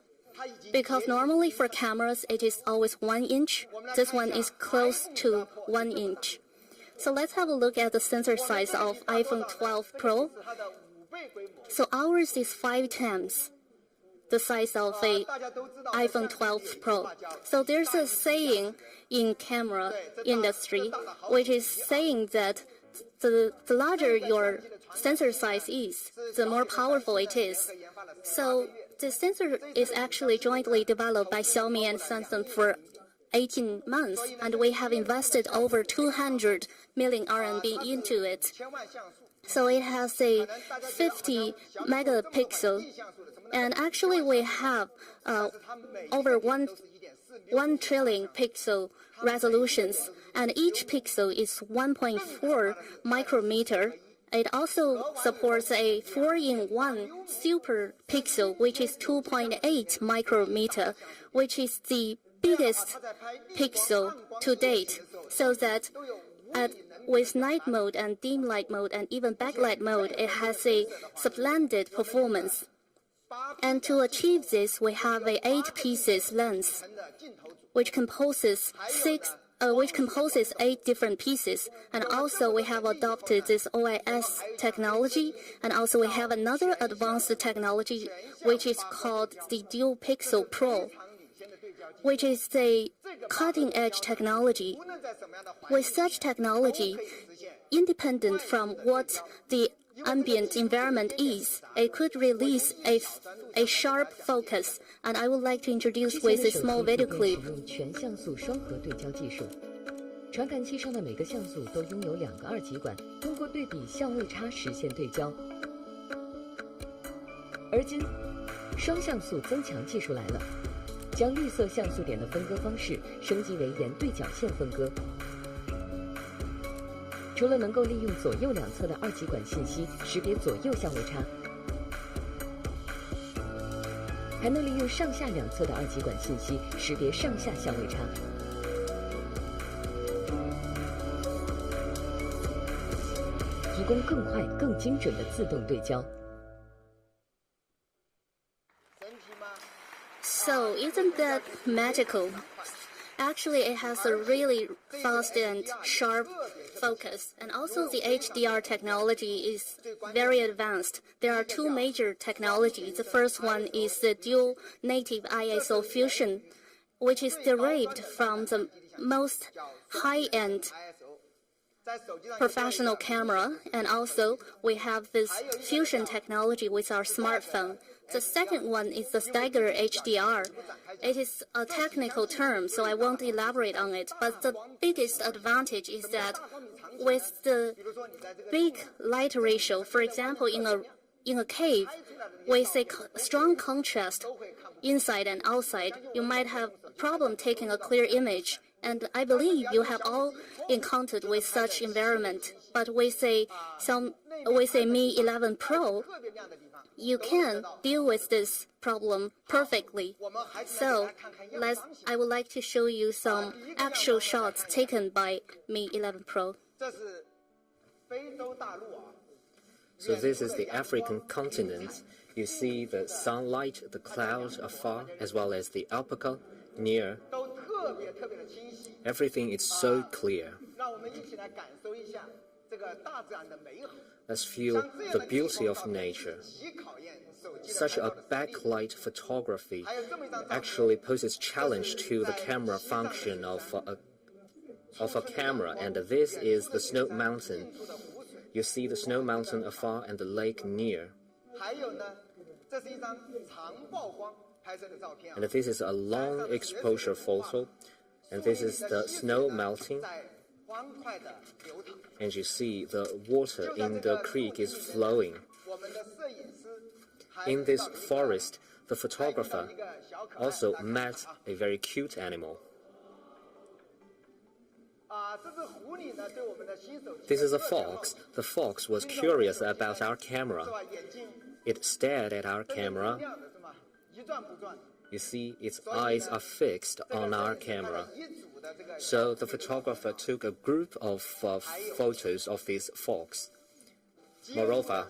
Because normally for cameras, it is always 1 inch. This one is close to 1 inch. So let's have a look at the sensor size of iPhone 12 Pro. So ours is 5 times the size of a iPhone 12 Pro. So there's a saying in camera industry, which is saying that the larger your sensor size is, the more powerful it is. So the sensor is actually jointly developed by Xiaomi and Samsung for 18 months, and we have invested over 200 million RMB into it. So it has a 50 megapixel, and actually we have over 1 trillion pixel resolutions, and each pixel is 1.4 micrometer. It also supports a 4-in-1 super pixel, which is 2.8 micrometer, which is the biggest pixel to date, so that with night mode and dim light mode and even backlight mode, it has a splendid performance. And to achieve this, we have a 8-pieces lens, which composes 8 different pieces. And also we have adopted this OIS technology, and also we have another advanced technology which is called the Dual Pixel Pro, which is the cutting-edge technology. With such technology, independent from what the ambient environment is, it could release a sharp focus. And I would like to introduce with a small video clip. 全像素双核对焦技术，传感器上的每个像素都拥有2个二极管，通过对比相位差实现对焦。而今，双像素增强技术来了。 将绿色像素点的分割方式升级为沿对角线分割。除了能够利用左右两侧的二极管信息识别左右相位差，还能利用上下两侧的二极管信息识别上下相位差，提供更快、更精准的自动对焦。 So isn't that magical? Actually, it has a really fast and sharp focus, and also the HDR technology is very advanced. There are 2 major technologies. The first one is the dual native ISO fusion, which is derived from the most high-end professional camera, and also we have this fusion technology with our smartphone. The second one is the stagger HDR. It is a technical term, so I won't elaborate on it, but the biggest advantage is that with the big light ratio, for example, in a cave, with a strong contrast inside and outside, you might have a problem taking a clear image. And I believe you have all encountered with such environment. But with a Mi 11 Pro, you can deal with this problem perfectly. So I would like to show you some actual shots taken by Mi 11 Pro. So this is the African continent. You see the sunlight, the clouds afar, as well as the alpaca near. Everything is so clear. Let's feel the beauty of nature. Such a backlight photography actually poses challenge to the camera function of a camera, and this is the snow mountain. You see the snow mountain afar and the lake near. And this is a long exposure photo, and this is the snow melting. And you see the water in the creek is flowing. In this forest, the photographer also met a very cute animal. This is a fox. The fox was curious about our camera. It stared at our camera. You see, its eyes are fixed on our camera. So the photographer took a group of photos of this fox. Moreover,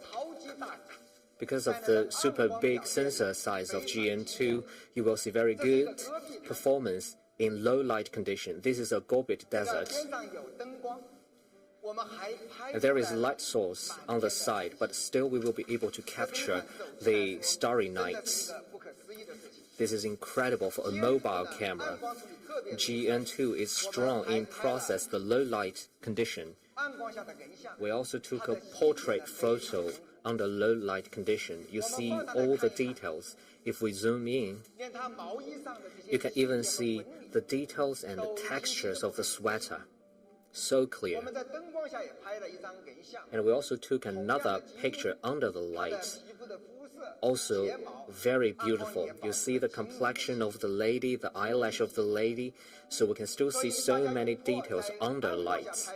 because of the super big sensor size of GN2, you will see very good performance in low light condition. This is a Gorbit desert. There is light source on the side, but still we will be able to capture the starry nights. This is incredible for a mobile camera. GN2 is strong in process the low light condition. We also took a portrait photo under low light condition. You see all the details. If we zoom in, you can even see the details and the textures of the sweater. So clear. And we also took another picture under the light. Also very beautiful. You see the complexion of the lady, the eyelash of the lady, so we can still see so many details under lights.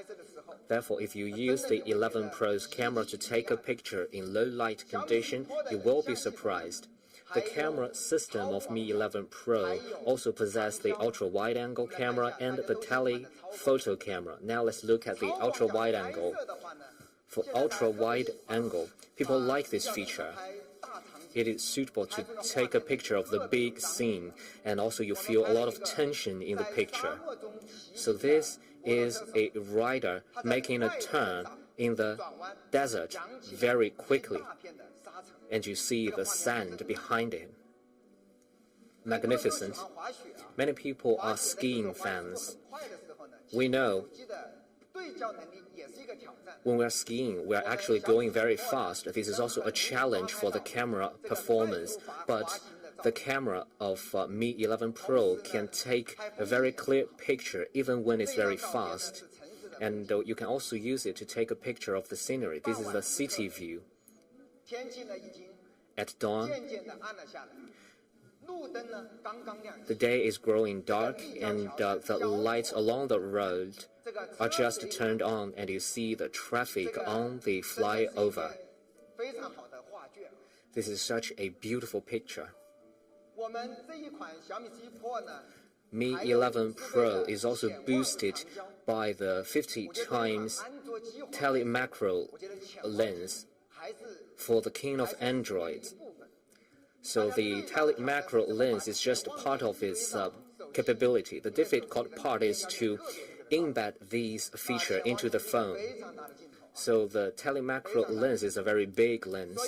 Therefore, if you use the 11 Pro's camera to take a picture in low light condition, you will be surprised. The camera system of Mi 11 Pro also possesses the ultra-wide-angle camera and the telephoto camera. Now let's look at the ultra-wide-angle. For ultra-wide-angle, people like this feature. It is suitable to take a picture of the big scene, and also you feel a lot of tension in the picture. So this is a rider making a turn in the desert very quickly, and you see the sand behind him. Magnificent. Many people are skiing fans. We know when we're skiing, we're actually going very fast. This is also a challenge for the camera performance, but the camera of Mi 11 Pro can take a very clear picture even when it's very fast. And you can also use it to take a picture of the scenery. This is the city view. At dawn, the day is growing dark, and the lights along the road are just turned on, and you see the traffic on the flyover. This is such a beautiful picture. Mi 11 Pro is also boosted by the 50 times telemacro lens for the king of Android. So the telemacro lens is just part of its capability. The difficult part is to embed these features into the phone. So the telemacro lens is a very big lens.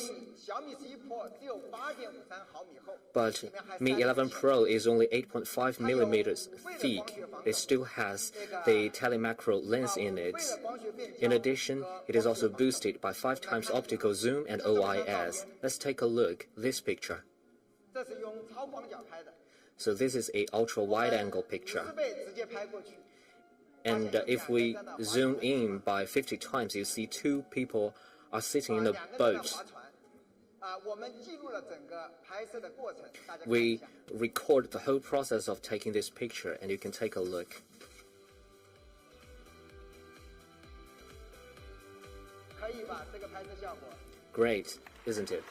But Mi 11 Pro is only 8.5 millimeters thick. It still has the telemacro lens in it. In addition, it is also boosted by 5 times optical zoom and OIS. Let's take a look at this picture. So this is an ultra-wide-angle picture. And if we zoom in by 50 times, you see 2 people are sitting in a boat. We record the whole process of taking this picture, and you can take a look. Great, isn't it?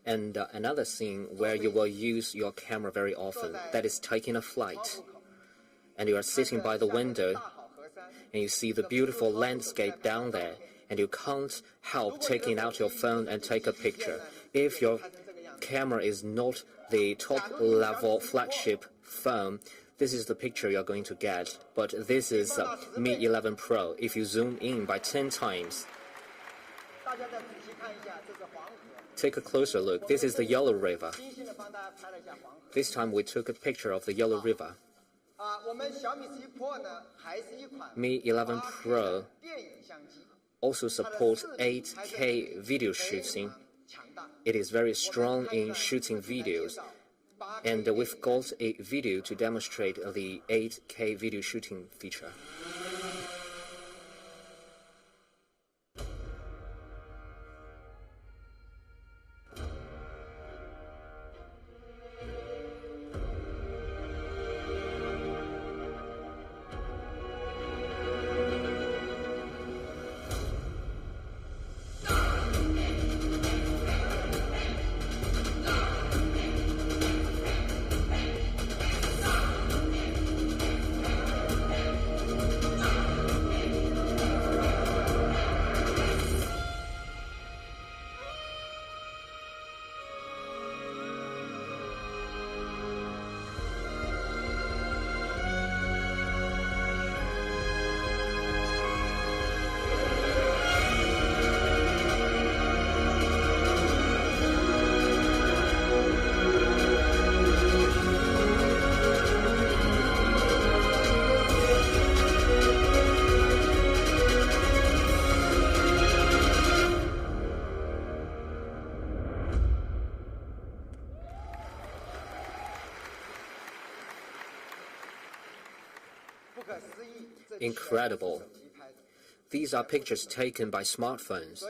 And another scene where you will use your camera very often, that is taking a flight. And you are sitting by the window, and you see the beautiful landscape down there, and you can't help taking out your phone and take a picture. If your camera is not the top-level flagship phone, this is the picture you're going to get. But this is Mi 11 Pro. If you zoom in by 10 times, take a closer look. This is the Yellow River. This time we took a picture of the Yellow River. Mi 11 Pro also supports 8K video shooting. It is very strong in shooting videos, and we've got a video to demonstrate the 8K video shooting feature. Incredible. These are pictures taken by smartphones.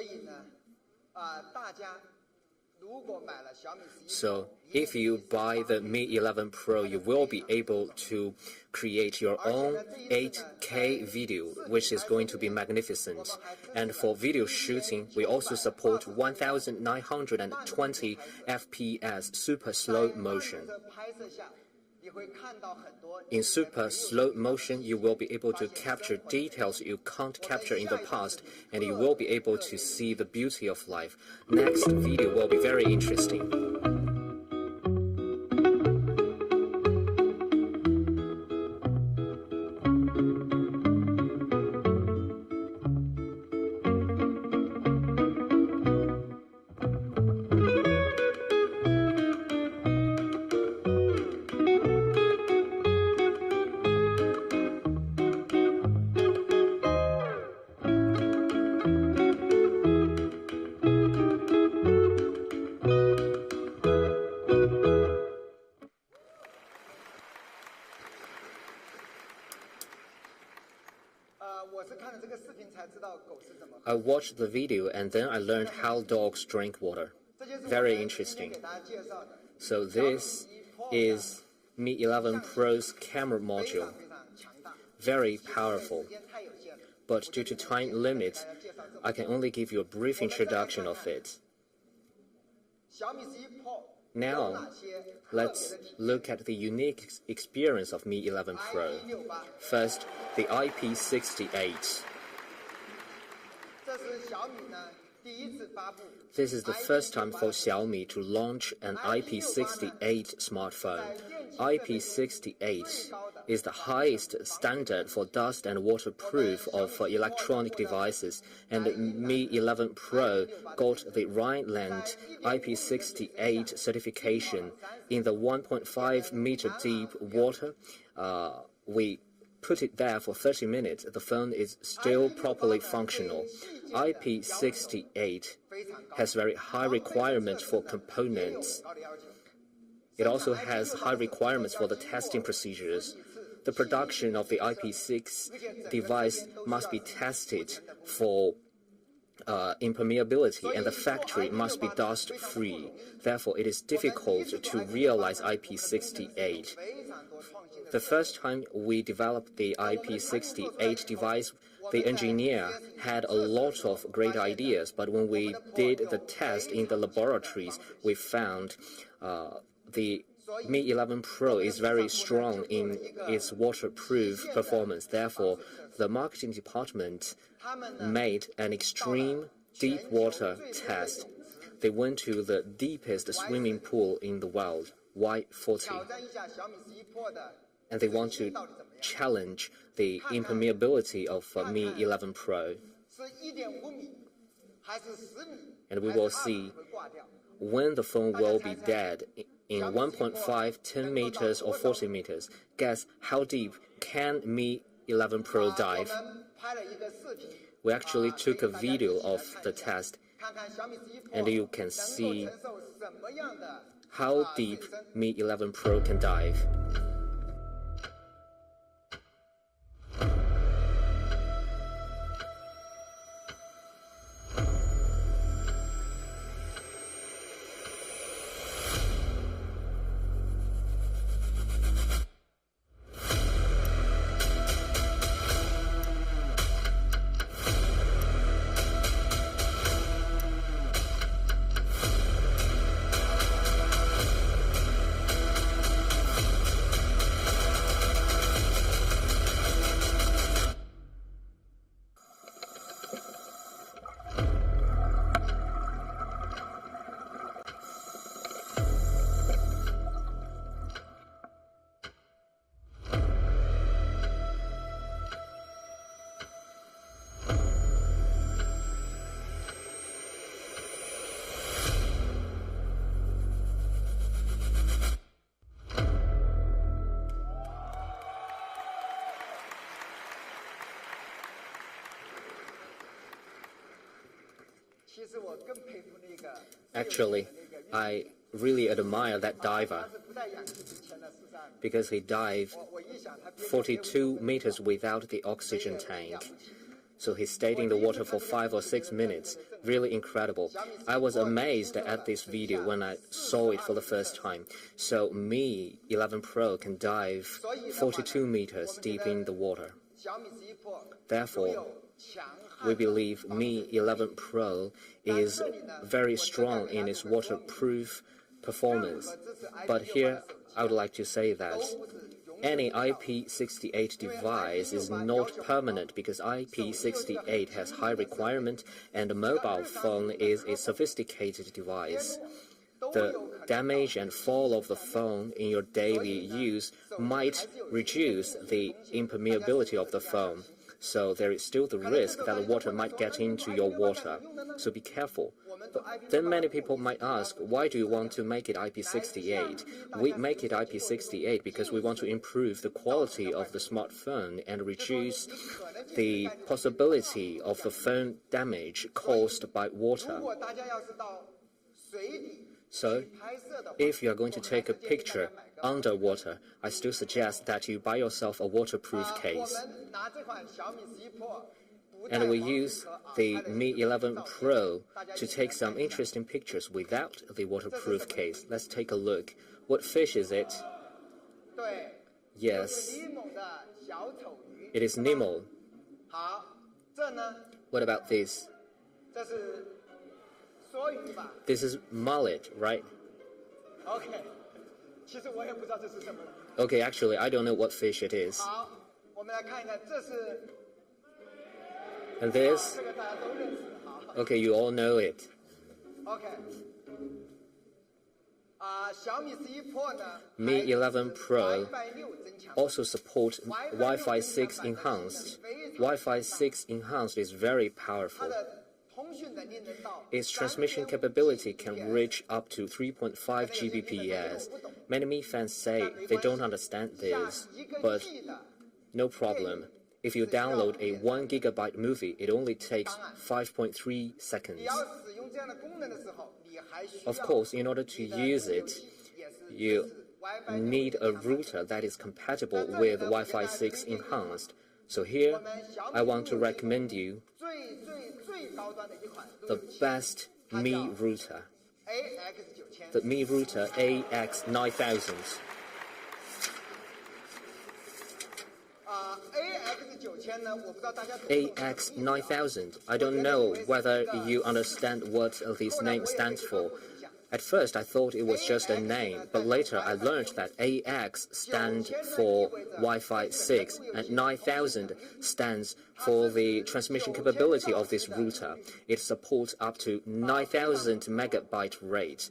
So, if you buy the Mi 11 Pro, you will be able to create your own 8K video, which is going to be magnificent. And for video shooting, we also support 1920 FPS super slow motion. In super slow motion, you will be able to capture details you can't capture in the past, and you will be able to see the beauty of life. Next video will be very interesting. I watched the video and then I learned how dogs drink water. Very interesting. So this is Mi 11 Pro's camera module. Very powerful. But due to time limit, I can only give you a brief introduction of it. Now, let's look at the unique experience of Mi 11 Pro. First, the IP68. This is the first time for Xiaomi to launch an IP68 smartphone. IP68 is the highest standard for dust and waterproof of electronic devices, and Mi 11 Pro got the Rhineland IP68 certification. In the 1.5 meter deep water, we put it there for 30 minutes. The phone is still properly functional. IP68 has very high requirements for components. It also has high requirements for the testing procedures. The production of the IP6 device must be tested for impermeability, and the factory must be dust-free. Therefore, it is difficult to realize IP68. The first time we developed the IP68 device, the engineer had a lot of great ideas, but when we did the test in the laboratories, we found the Mi 11 Pro is very strong in its waterproof performance. Therefore, the marketing department made an extreme deep water test. They went to the deepest swimming pool in the world, Y40. And they want to challenge the impermeability of Mi 11 Pro. And we will see when the phone will be dead in 1.5, 10 meters or 40 meters. Guess how deep can Mi 11 Pro dive? We actually took a video of the test, and you can see how deep Mi 11 Pro can dive. Actually, I really admire that diver because he dived 42 meters without the oxygen tank. So he stayed in the water for 5 or 6 minutes. Really incredible. I was amazed at this video when I saw it for the first time. So Mi 11 Pro can dive 42 meters deep in the water. Therefore, we believe Mi 11 Pro is very strong in its waterproof performance. But here, I would like to say that any IP68 device is not permanent because IP68 has high requirement and a mobile phone is a sophisticated device. The damage and fall of the phone in your daily use might reduce the impermeability of the phone. So there is still the risk that the water might get into your water. So be careful. But then many people might ask, why do you want to make it IP68? We make it IP68 because we want to improve the quality of the smartphone and reduce the possibility of the phone damage caused by water. So, if you are going to take a picture underwater, I still suggest that you buy yourself a waterproof case. And we use the Mi 11 Pro to take some interesting pictures without the waterproof case. Let's take a look. What fish is it? Yes, it is Nemo. What about this? This is mullet, right? Okay, actually, I don't know what fish it is. And this? Okay, you all know it. Mi 11 Pro also supports Wi-Fi 6 Enhanced. Wi-Fi 6 Enhanced is very powerful. Its transmission capability can reach up to 3.5 Gbps. Many Mi fans say they don't understand this, but no problem. If you download a 1 GB movie, it only takes 5.3 seconds. Of course, in order to use it, you need a router that is compatible with Wi-Fi 6 Enhanced. So here, I want to recommend you the best Mi router, the Mi router AX9000. AX9000. I don't know whether you understand what this name stands for. At first, I thought it was just a name, but later I learned that AX stands for Wi-Fi 6 and 9000 stands for the transmission capability of this router. It supports up to 9000 megabyte rate.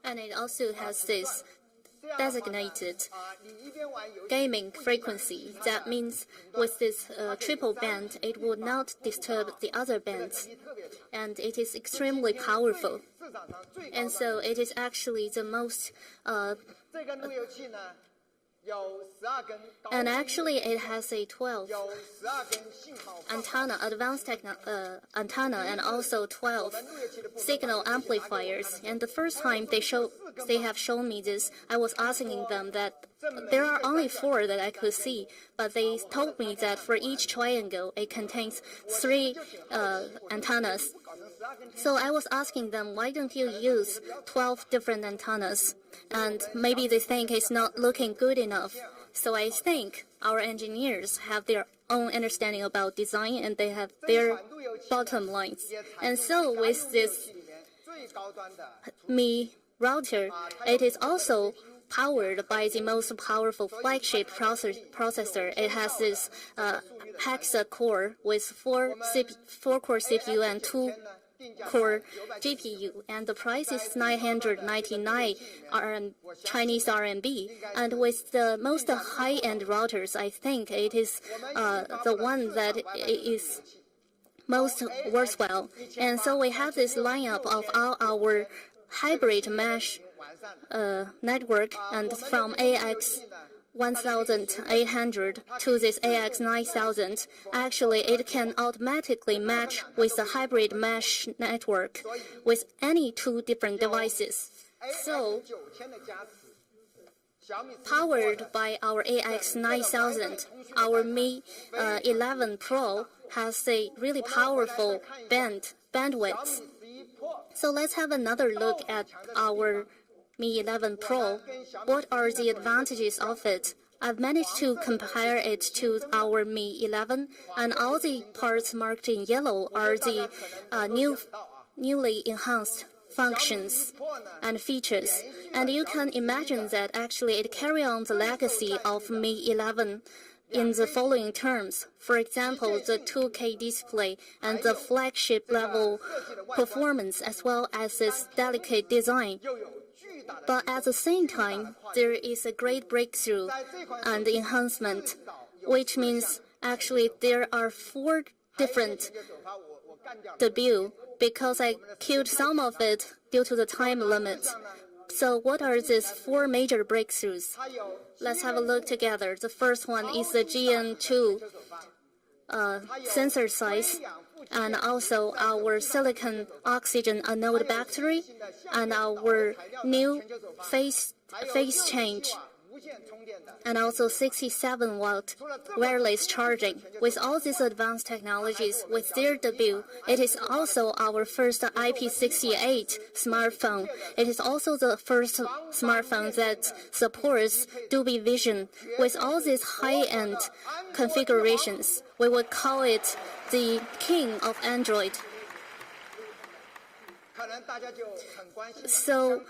And it also has this designated gaming frequency. That means with this triple band, it would not disturb the other bands. And it is extremely powerful. And so it is actually the most And actually, it has a 12 antenna, advanced antenna, and also 12 signal amplifiers. And the first time they have shown me this, I was asking them that there are only 4 that I could see, but they told me that for each triangle, it contains 3 antennas. So I was asking them, why don't you use 12 different antennas? And maybe they think it's not looking good enough. So I think our engineers have their own understanding about design, and they have their bottom lines. And so with this Mi router, it is also powered by the most powerful flagship processor. It has this hexa core with 4-core CPU and 2-core GPU, and the price is 999 Chinese RMB. And with the most high-end routers, I think it is the one that is most worthwhile. And so we have this lineup of all our hybrid mesh network, and from AX 1800 to this AX 9000, actually it can automatically match with the hybrid mesh network with any 2 different devices. So, powered by our AX 9000, our Mi 11 Pro has a really powerful bandwidth. So let's have another look at our Mi 11 Pro. What are the advantages of it? I've managed to compare it to our Mi 11, and all the parts marked in yellow are the newly enhanced functions and features. And you can imagine that actually it carries on the legacy of Mi 11 in the following terms. For example, the 2K display and the flagship level performance, as well as its delicate design. But at the same time, there is a great breakthrough and enhancement, which means actually there are 4 different debuts, because I killed some of it due to the time limit. So what are these 4 major breakthroughs? Let's have a look together. The first one is the GN2 sensor size, and also our silicon oxygen anode battery, and our new phase change, and also 67-watt wireless charging. With all these advanced technologies, with their debut, it is also our first IP68 smartphone. It is also the first smartphone that supports Dolby Vision. With all these high-end configurations, we would call it the king of Android. So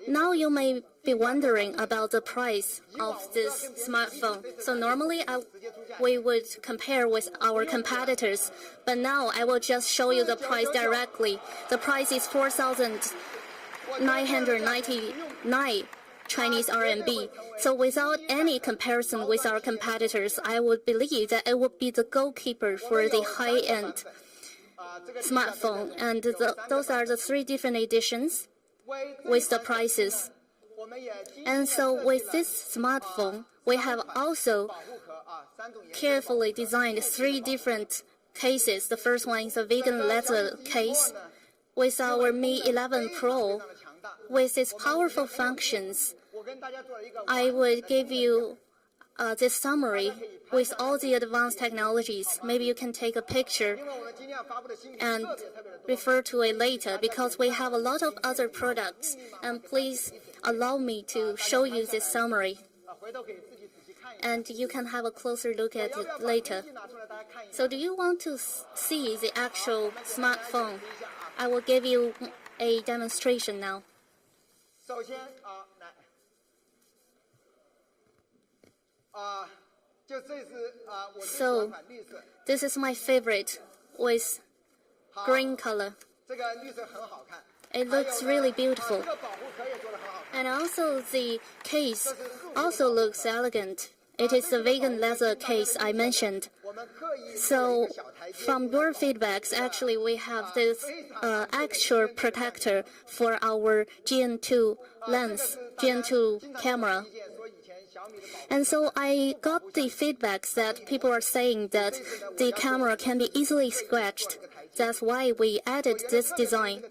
now you may be wondering about the price of this smartphone. So normally we would compare with our competitors, but now I will just show you the price directly. The price is 4,999 Chinese RMB. So without any comparison with our competitors, I would believe that it would be the goalkeeper for the high-end smartphone. And those are the 3 different editions with the prices. And so with this smartphone, we have also carefully designed 3 different cases. The first one is a vegan leather case. With our Mi 11 Pro, with its powerful functions, I would give you this summary with all the advanced technologies. Maybe you can take a picture and refer to it later, because we have a lot of other products. And please allow me to show you this summary, and you can have a closer look at it later. So do you want to see the actual smartphone? I will give you a demonstration now. So this is my favorite with green color. It looks really beautiful. And also the case also looks elegant. It is the vegan leather case I mentioned. So from your feedbacks, actually we have this extra protector for our GN2 lens, GN2 camera. And so I got the feedbacks that people are saying that the camera can be easily scratched. That's why we added this design.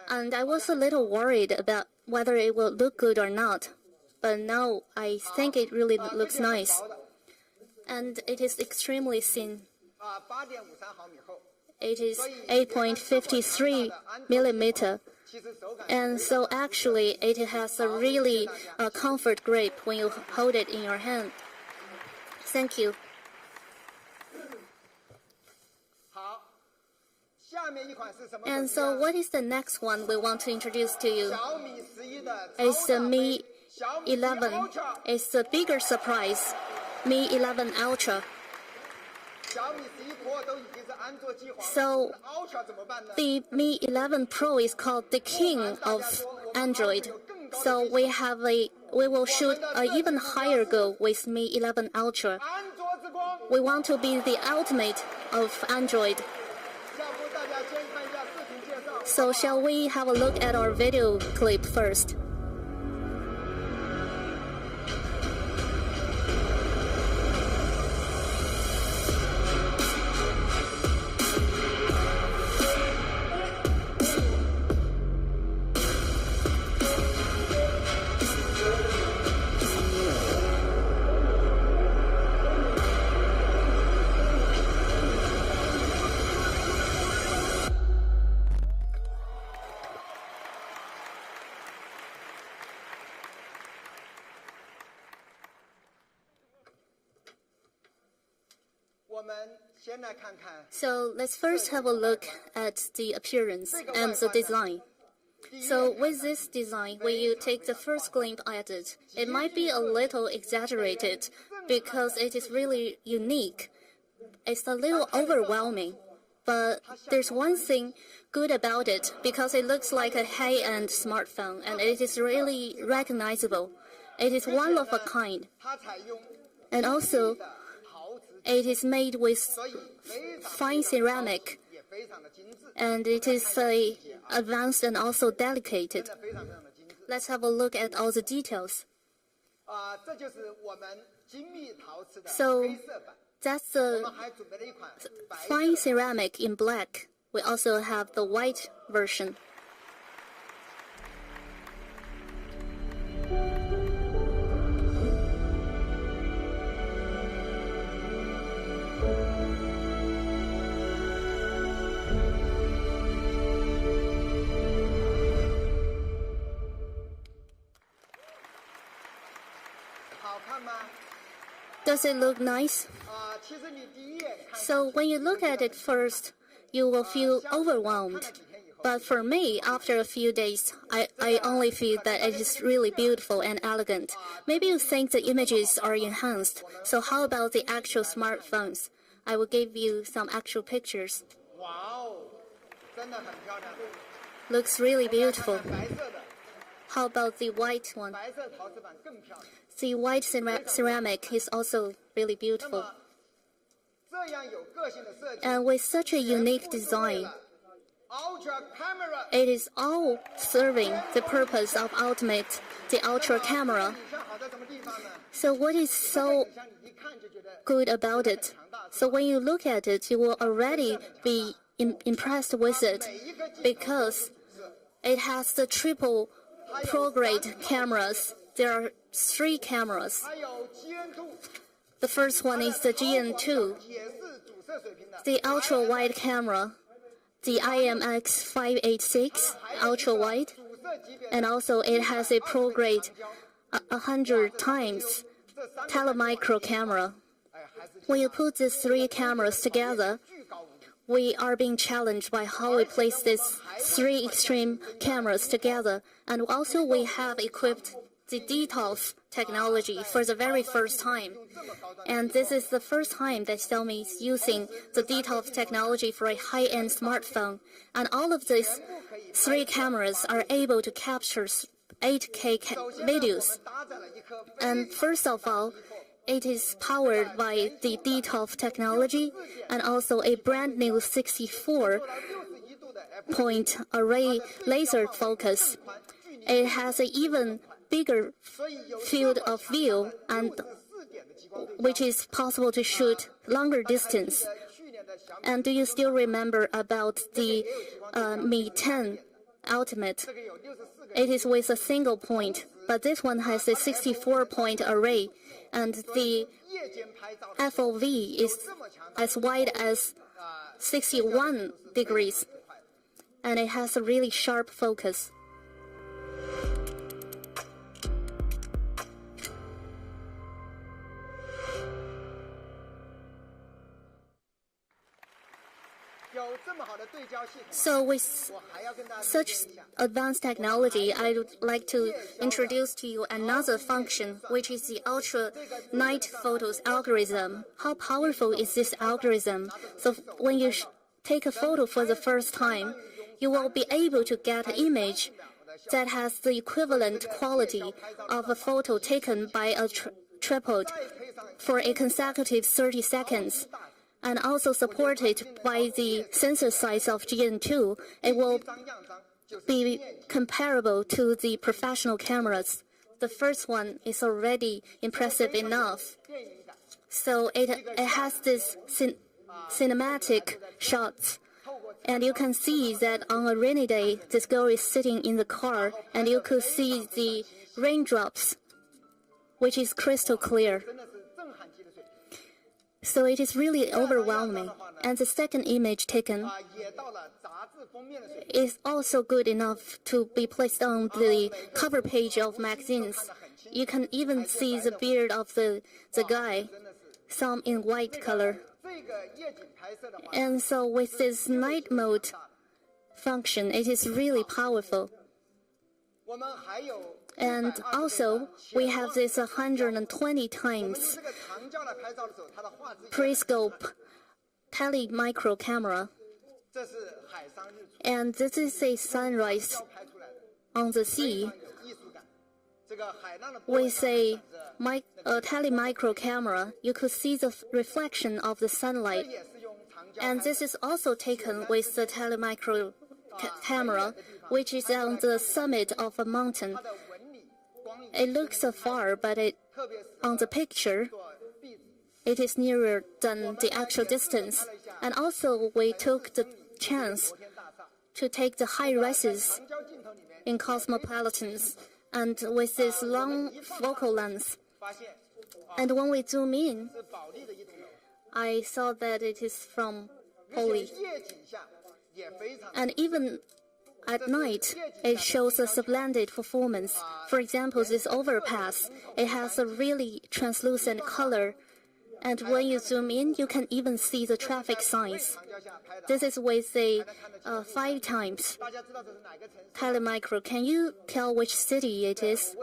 And I was a little worried about whether it will look good or not. But now I think it really looks nice. And it is extremely thin. It is 8.53 millimeter. And so actually it has a really comfort grip when you hold it in your hand. Thank you. And so what is the next one we want to introduce to you? It's the Mi 11. It's the bigger surprise, Mi 11 Ultra. So the Mi 11 Pro is called the king of Android. So we will shoot an even higher goal with Mi 11 Ultra. We want to be the ultimate of Android. So shall we have a look at our video clip first? So let's first have a look at the appearance and the design. So with this design, when you take the first glimpse at it, it might be a little exaggerated because it is really unique. It's a little overwhelming. But there's one thing good about it because it looks like a high-end smartphone and it is really recognizable. It is one of a kind. And also, it is made with fine ceramic, and it is advanced and also delicate. Let's have a look at all the details. So that's the fine ceramic in black. We also have the white version. Does it look nice? So when you look at it first, you will feel overwhelmed. But for me, after a few days, I only feel that it is really beautiful and elegant. Maybe you think the images are enhanced. So how about the actual smartphones? I will give you some actual pictures. Looks really beautiful. How about the white one? The white ceramic is also really beautiful. And with such a unique design, it is all serving the purpose of ultimate, the ultra camera. So what is so good about it? So when you look at it, you will already be impressed with it because it has the triple pro-grade cameras. There are 3 cameras. The first one is the GN2, the ultra-wide camera, the IMX586 ultra-wide, and also it has a pro-grade 100 times telemicro camera. When you put these 3 cameras together, we are being challenged by how we place these 3 extreme cameras together. And also we have equipped the DToF technology for the very first time. And this is the first time that Xiaomi is using the DToF technology for a high-end smartphone. And all of these 3 cameras are able to capture 8K videos. And first of all, it is powered by the DToF technology and also a brand new 64-point array laser focus. It has an even bigger field of view, and which is possible to shoot longer distance. And do you still remember about the Mi 10 Ultimate? It is with a single point, but this one has a 64-point array, and the FOV is as wide as 61 degrees, and it has a really sharp focus. So with such advanced technology, I would like to introduce to you another function, which is the ultra night photos algorithm. How powerful is this algorithm? So when you take a photo for the first time, you will be able to get an image that has the equivalent quality of a photo taken by a tripod for a consecutive 30 seconds. And also supported by the sensor size of GN2, it will be comparable to the professional cameras. The first one is already impressive enough. So it has this cinematic shots. And you can see that on a rainy day, this girl is sitting in the car, and you could see the raindrops, which is crystal clear. So it is really overwhelming. And the second image taken is also good enough to be placed on the cover page of magazines. You can even see the beard of the guy, some in white color. And so with this night mode function, it is really powerful. And also, we have this 120 times periscope tele-micro camera. And this is a sunrise on the sea. With a tele-micro camera, you could see the reflection of the sunlight. And this is also taken with the tele-micro camera, which is on the summit of a mountain. It looks afar, but on the picture, it is nearer than the actual distance. And also, we took the chance to take the high rises in cosmopolitans, and with this long focal length. And when we zoom in, I saw that it is from poly. And even at night, it shows a splendid performance. For example, this overpass, it has a really translucent color. And when you zoom in, you can even see the traffic signs. This is with a 5 times telemicro. Can you tell which city it is?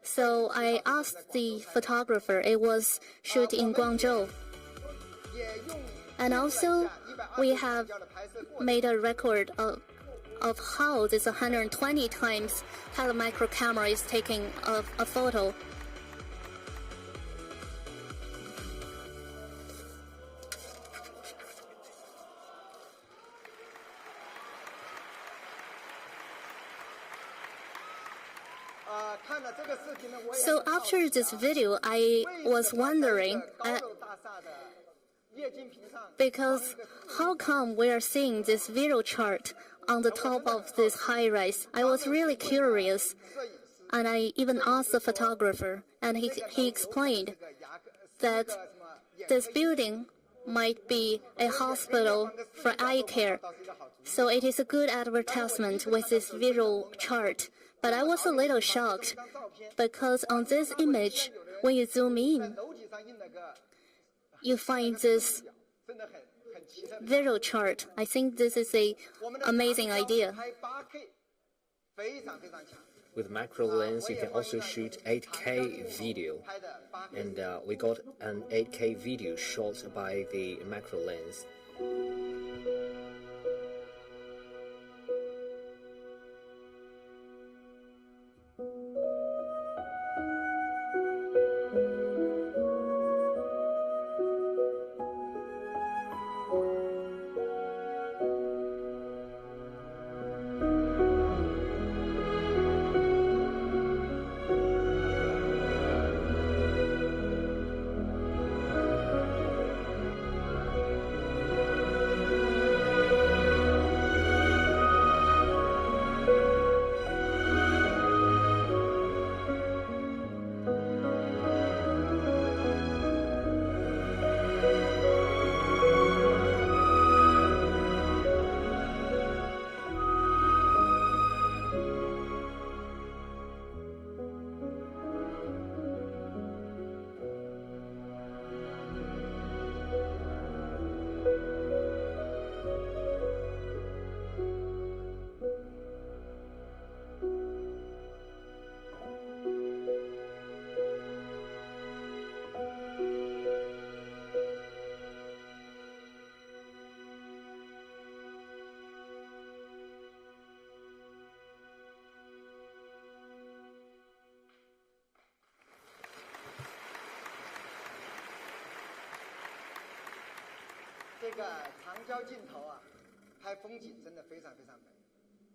So I asked the photographer. It was shot in Guangzhou. And also, we have made a record of how this 120 times telemicro camera is taking a photo. So after this video, I was wondering, because how come we are seeing this video chart on the top of this high-rise? I was really curious, and I even asked the photographer, and he explained that this building might be a hospital for eye care, so it is a good advertisement with this visual chart. But I was a little shocked, because on this image, when you zoom in, you find this visual chart. I think this is an amazing idea. With macro lens, you can also shoot 8K video, and we got an 8K video shot by the macro lens.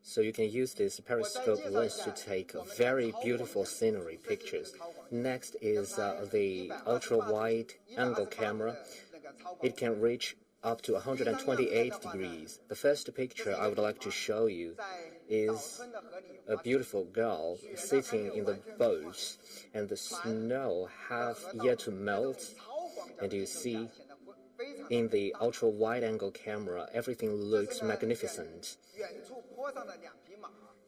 So you can use this periscope lens to take very beautiful scenery pictures. Next is the ultra-wide angle camera. It can reach up to 128 degrees. The first picture I would like to show you is a beautiful girl sitting in the boat, and the snow have yet to melt, and you see in the ultra-wide angle camera everything looks magnificent.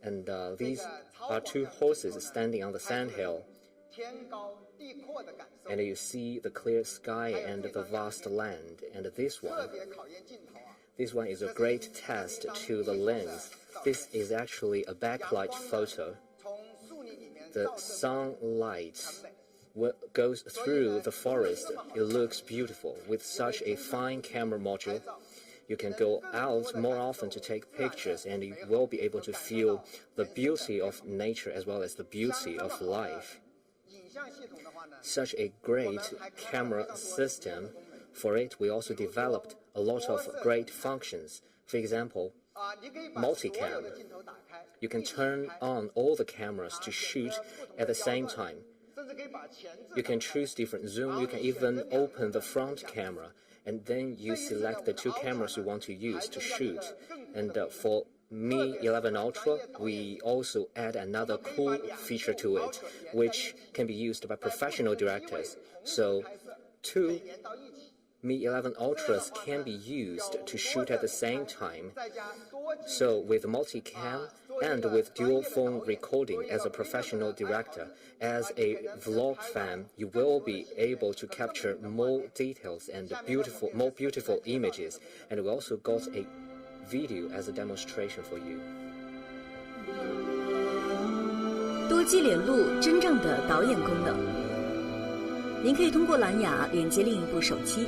And these are two horses standing on the sandhill, and you see the clear sky and the vast land. And this one is a great test to the lens. This is actually a backlight photo. The sunlight goes through the forest. It looks beautiful. With such a fine camera module, you can go out more often to take pictures, and you will be able to feel the beauty of nature as well as the beauty of life. Such a great camera system. For it, we also developed a lot of great functions. For example, multicam. You can turn on all the cameras to shoot at the same time. You can choose different zoom. You can even open the front camera, and then you select the two cameras you want to use to shoot. And for Mi 11 Ultra, we also add another cool feature to it, which can be used by professional directors. So, two Mi 11 Ultras can be used to shoot at the same time. So, with multicam and with dual phone recording as a professional director, as a vlog fan, you will be able to capture more details and more beautiful images. And we also got a video as a demonstration for you. 多机连录真正的导演功能，您可以通过蓝牙连接另一部手机，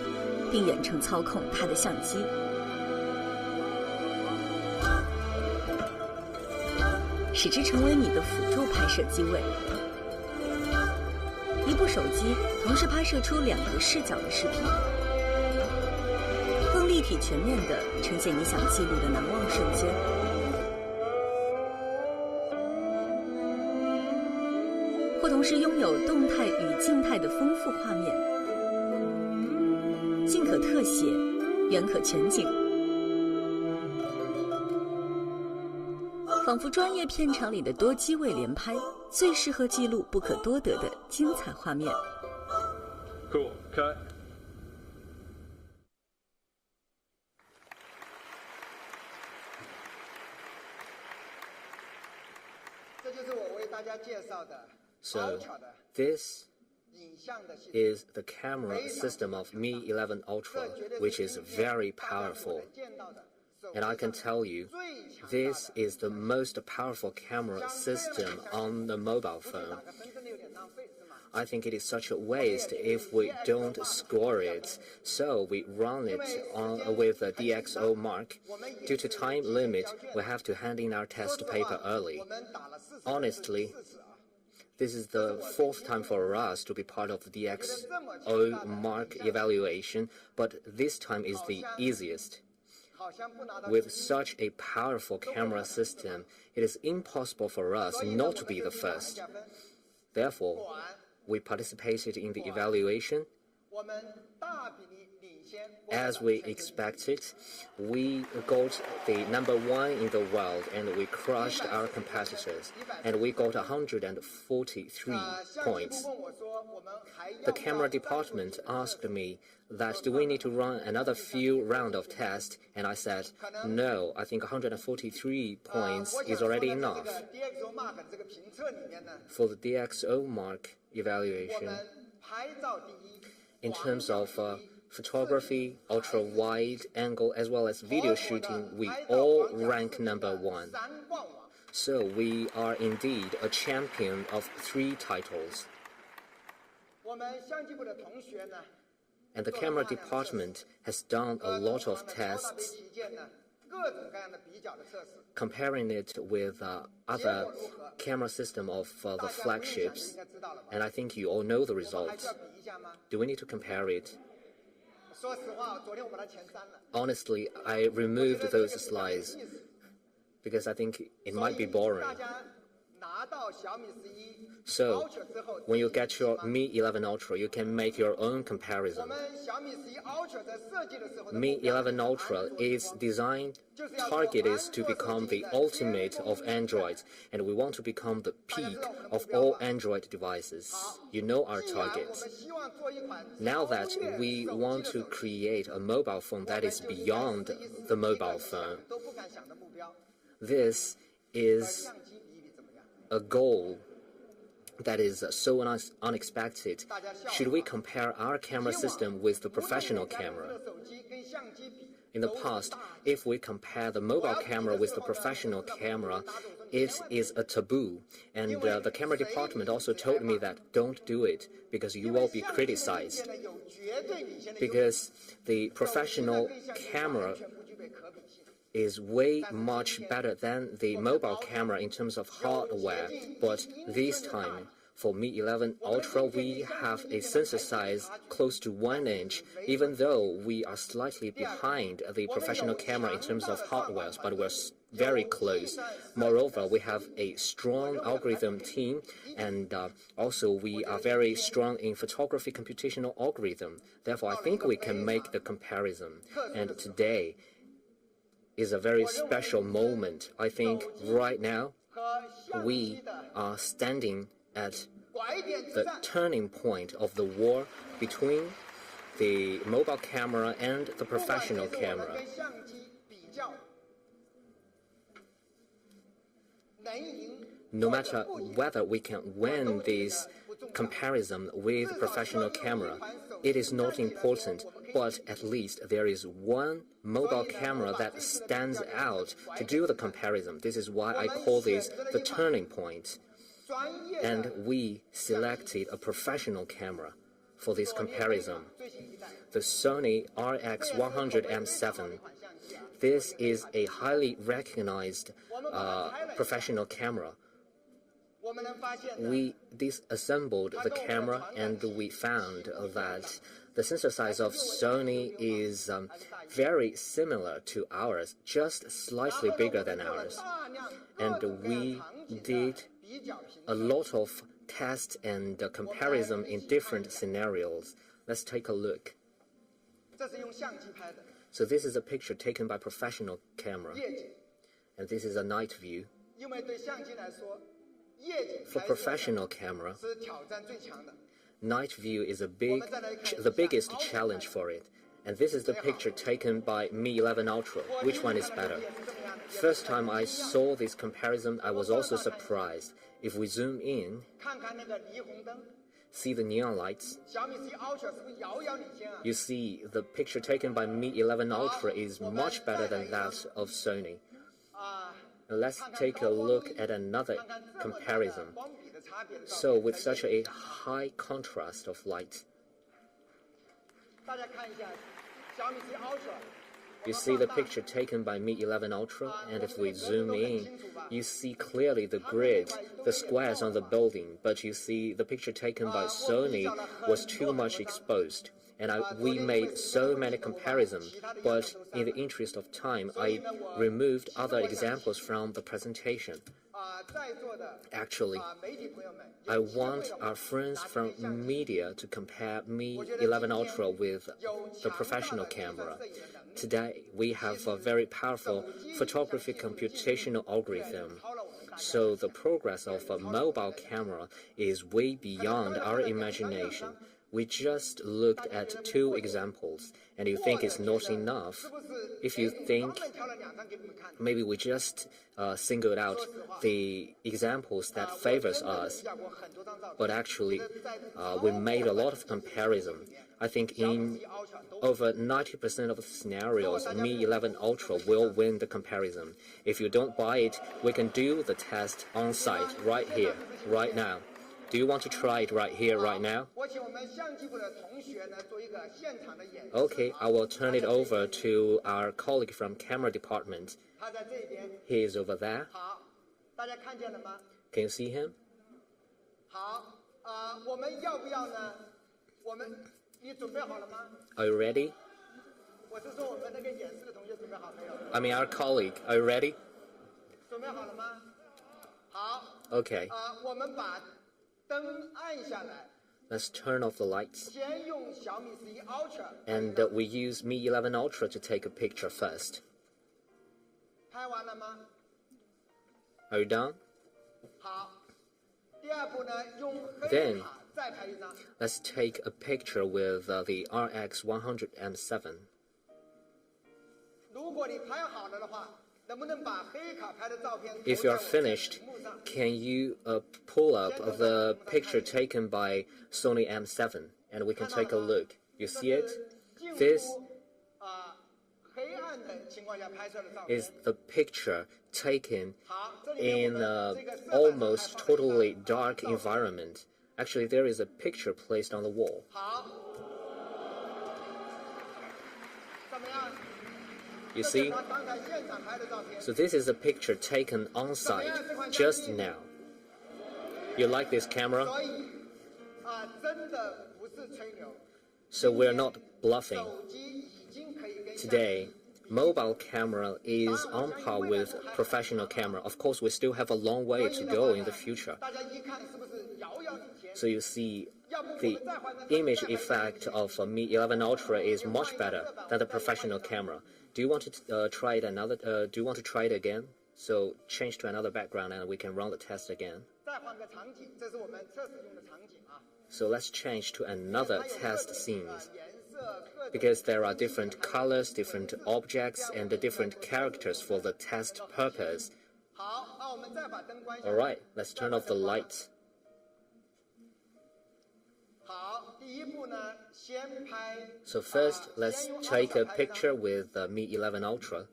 并远程操控它的相机。使之成为你的辅助拍摄机位。一部手机同时拍摄出2个视角的视频，更立体全面地呈现你想记录的难忘瞬间。或同时拥有动态与静态的丰富画面，静可特写，远可全景。仿佛专业片场里的多机位连拍，最适合记录不可多得的精彩画面。Cool, cut. 这就是我为大家介绍的 So, this is the camera system of Mi 11 Ultra, which is very powerful. And I can tell you, this is the most powerful camera system on the mobile phone. I think it is such a waste if we don't score it, so we run it with a DxO mark. Due to time limit, we have to hand in our test paper early. Honestly, this is the 4th time for us to be part of the DxO mark evaluation, but this time is the easiest. With such a powerful camera system, it is impossible for us not to be the first. Therefore, we participated in the evaluation. As we expected, we got the #1 in the world, and we crushed our competitors, and we got 143 points. The camera department asked me that do we need to run another few rounds of tests, and I said, no, I think 143 points is already enough. For the DxO mark evaluation, in terms of photography, ultra-wide angle, as well as video shooting, we all rank #1. So we are indeed a champion of 3 titles. And the camera department has done a lot of tests, comparing it with other camera system of the flagships, and I think you all know the results. Do we need to compare it? Honestly, I removed those slides because I think it might be boring. So, when you get your Mi 11 Ultra, you can make your own comparison. Mi 11 Ultra is designed, target is to become the ultimate of Android, and we want to become the peak of all Android devices. You know our target. Now that we want to create a mobile phone that is beyond the mobile phone, this is a goal that is so unexpected. Should we compare our camera system with the professional camera? In the past, if we compare the mobile camera with the professional camera, it is a taboo. And the camera department also told me that don't do it because you will be criticized. Because the professional camera is way much better than the mobile camera in terms of hardware. But this time, for Mi 11 Ultra, we have a sensor size close to 1 inch, even though we are slightly behind the professional camera in terms of hardware, but we're very close. Moreover, we have a strong algorithm team, and also we are very strong in photography computational algorithm. Therefore, I think we can make the comparison. And today is a very special moment. I think right now we are standing at the turning point of the war between the mobile camera and the professional camera. No matter whether we can win this comparison with professional camera, it is not important, but at least there is one mobile camera that stands out to do the comparison. This is why I call this the turning point. And we selected a professional camera for this comparison, the Sony RX100M7. This is a highly recognized professional camera. We disassembled the camera and we found that the sensor size of Sony is very similar to ours, just slightly bigger than ours. And we did a lot of tests and comparison in different scenarios. Let's take a look. So this is a picture taken by professional camera, and this is a night view. For professional camera, night view is the biggest challenge for it. And this is the picture taken by Mi 11 Ultra. Which one is better? First time I saw this comparison, I was also surprised. If we zoom in, see the neon lights, you see the picture taken by Mi 11 Ultra is much better than that of Sony. Let's take a look at another comparison. So with such a high contrast of light, you see the picture taken by Mi 11 Ultra, and if we zoom in, you see clearly the grid, the squares on the building, but you see the picture taken by Sony was too much exposed. And we made so many comparisons, but in the interest of time, I removed other examples from the presentation. Actually, I want our friends from media to compare Mi 11 Ultra with the professional camera. Today, we have a very powerful photography computational algorithm. So the progress of a mobile camera is way beyond our imagination. We just looked at 2 examples, and you think it's not enough. If you think maybe we just singled out the examples that favors us, but actually we made a lot of comparison. I think in over 90% of the scenarios, Mi 11 Ultra will win the comparison. If you don't buy it, we can do the test on site right here, right now. Do you want to try it right here, right now? Okay, I will turn it over to our colleague from camera department. He is over there. Can you see him? Are you ready? 我是说我们那个演示的同学准备好没有？ I mean our colleague. Are you ready? 准备好了吗？好。 Okay. 我们把灯按下来。 Let's turn off the lights. 先用小米11 Ultra。 And we use Mi 11 Ultra to take a picture first. 拍完了吗？ Are you done? 好。第二步呢，用黑 Then 卡再拍一张。 let's take a picture with the RX 107. 如果你拍好了的话，能不能把黑卡拍的照片 If you're finished, can you pull up the picture taken by Sony M7 and we can take a look? You see it? This 黑暗的情况下拍摄的照片。 is the picture taken in almost totally dark environment. Actually, there is a picture placed on the wall. 好。怎么样？ You see? 他刚才现场拍的照片。 So this is a picture taken on site just now. You like this camera? 所以真的不是吹牛。 So we're not bluffing. 手机已经可以跟 Today, mobile camera is on par with professional camera. Of course, we still have a long way to go in the future. 大家一看是不是遥遥领先？ So you see, the image effect of a Mi 11 Ultra is much better than the professional camera. Do you want to try it another? Do you want to try it again? So change to another background and we can run the test again. 再换个场景，这是我们测试用的场景啊。 So let's change to another test scenes. 颜色各种 Because there are different colors, different objects, and different characters for the test purpose. 好，那我们再把灯关下。 Alright, let's turn off the lights. 好，第一步呢，先拍。 So first, let's take a picture with the Mi 11 Ultra.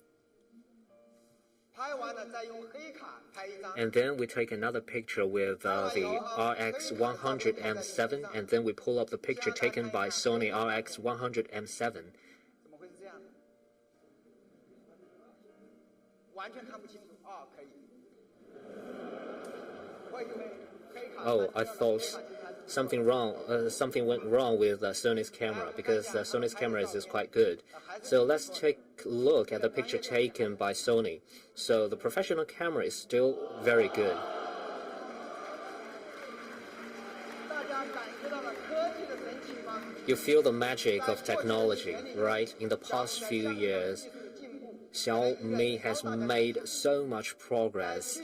拍完了再用黑卡拍一张。 And then we take another picture with the RX 107, and then we pull up the picture taken by Sony RX 107. 怎么会是这样？完全看不清楚。哦，可以。我以为黑卡。 Oh, I thought something went wrong with Sony's camera because Sony's camera is quite good. So let's take a look at the picture taken by Sony. So the professional camera is still very good. 大家感觉到了科技的神奇吗？ You feel the magic of technology, right? In the past few years, Xiaomi has made so much progress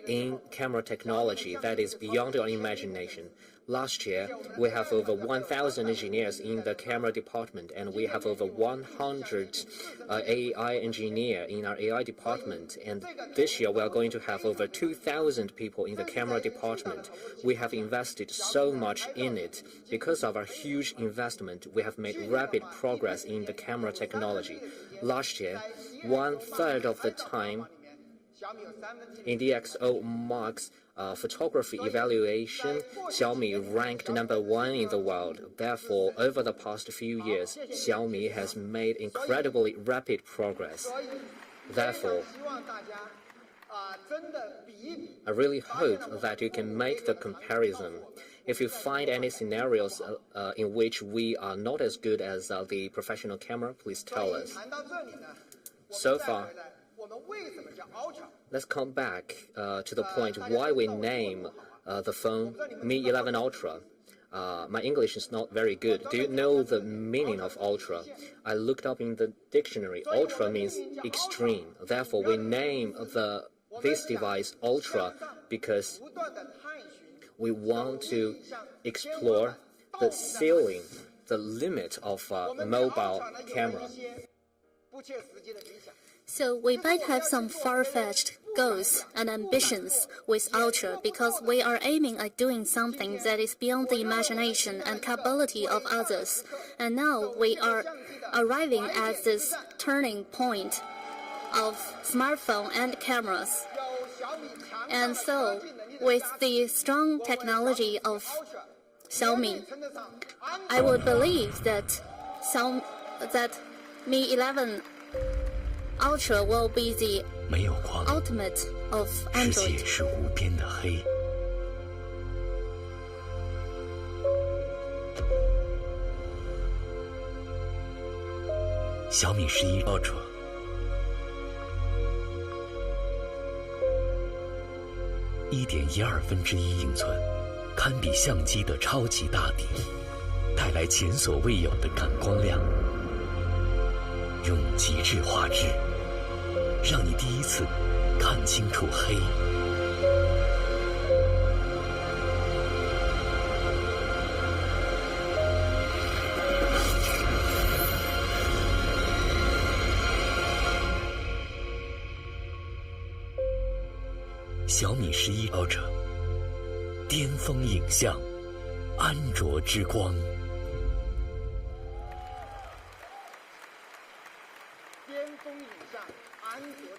in camera technology that is beyond your imagination. Last year, we have over 1,000 engineers in the camera department, and we have over 100 AI engineers in our AI department. And this year, we are going to have over 2,000 people in the camera department. We have invested so much in it. Because of our huge investment, we have made rapid progress in the camera technology. Last year, 1/3 of the time in the XO marks photography evaluation, Xiaomi ranked #1 in the world. Therefore, over the past few years, Xiaomi has made incredibly rapid progress. Therefore, I really hope that you can make the comparison. If you find any scenarios in which we are not as good as the professional camera, please tell us. So far, let's come back to the point why we name the phone Mi 11 Ultra. My English is not very good. Do you know the meaning of ultra? I looked up in the dictionary. Ultra means extreme. Therefore, we name this device Ultra because we want to explore the ceiling, the limit of mobile camera. So we might have some far-fetched goals and ambitions with Ultra because we are aiming at doing something that is beyond the imagination and capability of others. And now we are arriving at this turning point of smartphone and cameras. And so, with the strong technology of Xiaomi, I would believe that Mi 11 Ultra will be the ultimate of Android. 世界是无边的黑。小米11 Ultra。1.12%英寸，堪比相机的超级大底，带来前所未有的感光亮，用极致画质，让你第一次看清楚黑。小米11 Ultra， 巅峰影像，安卓之光。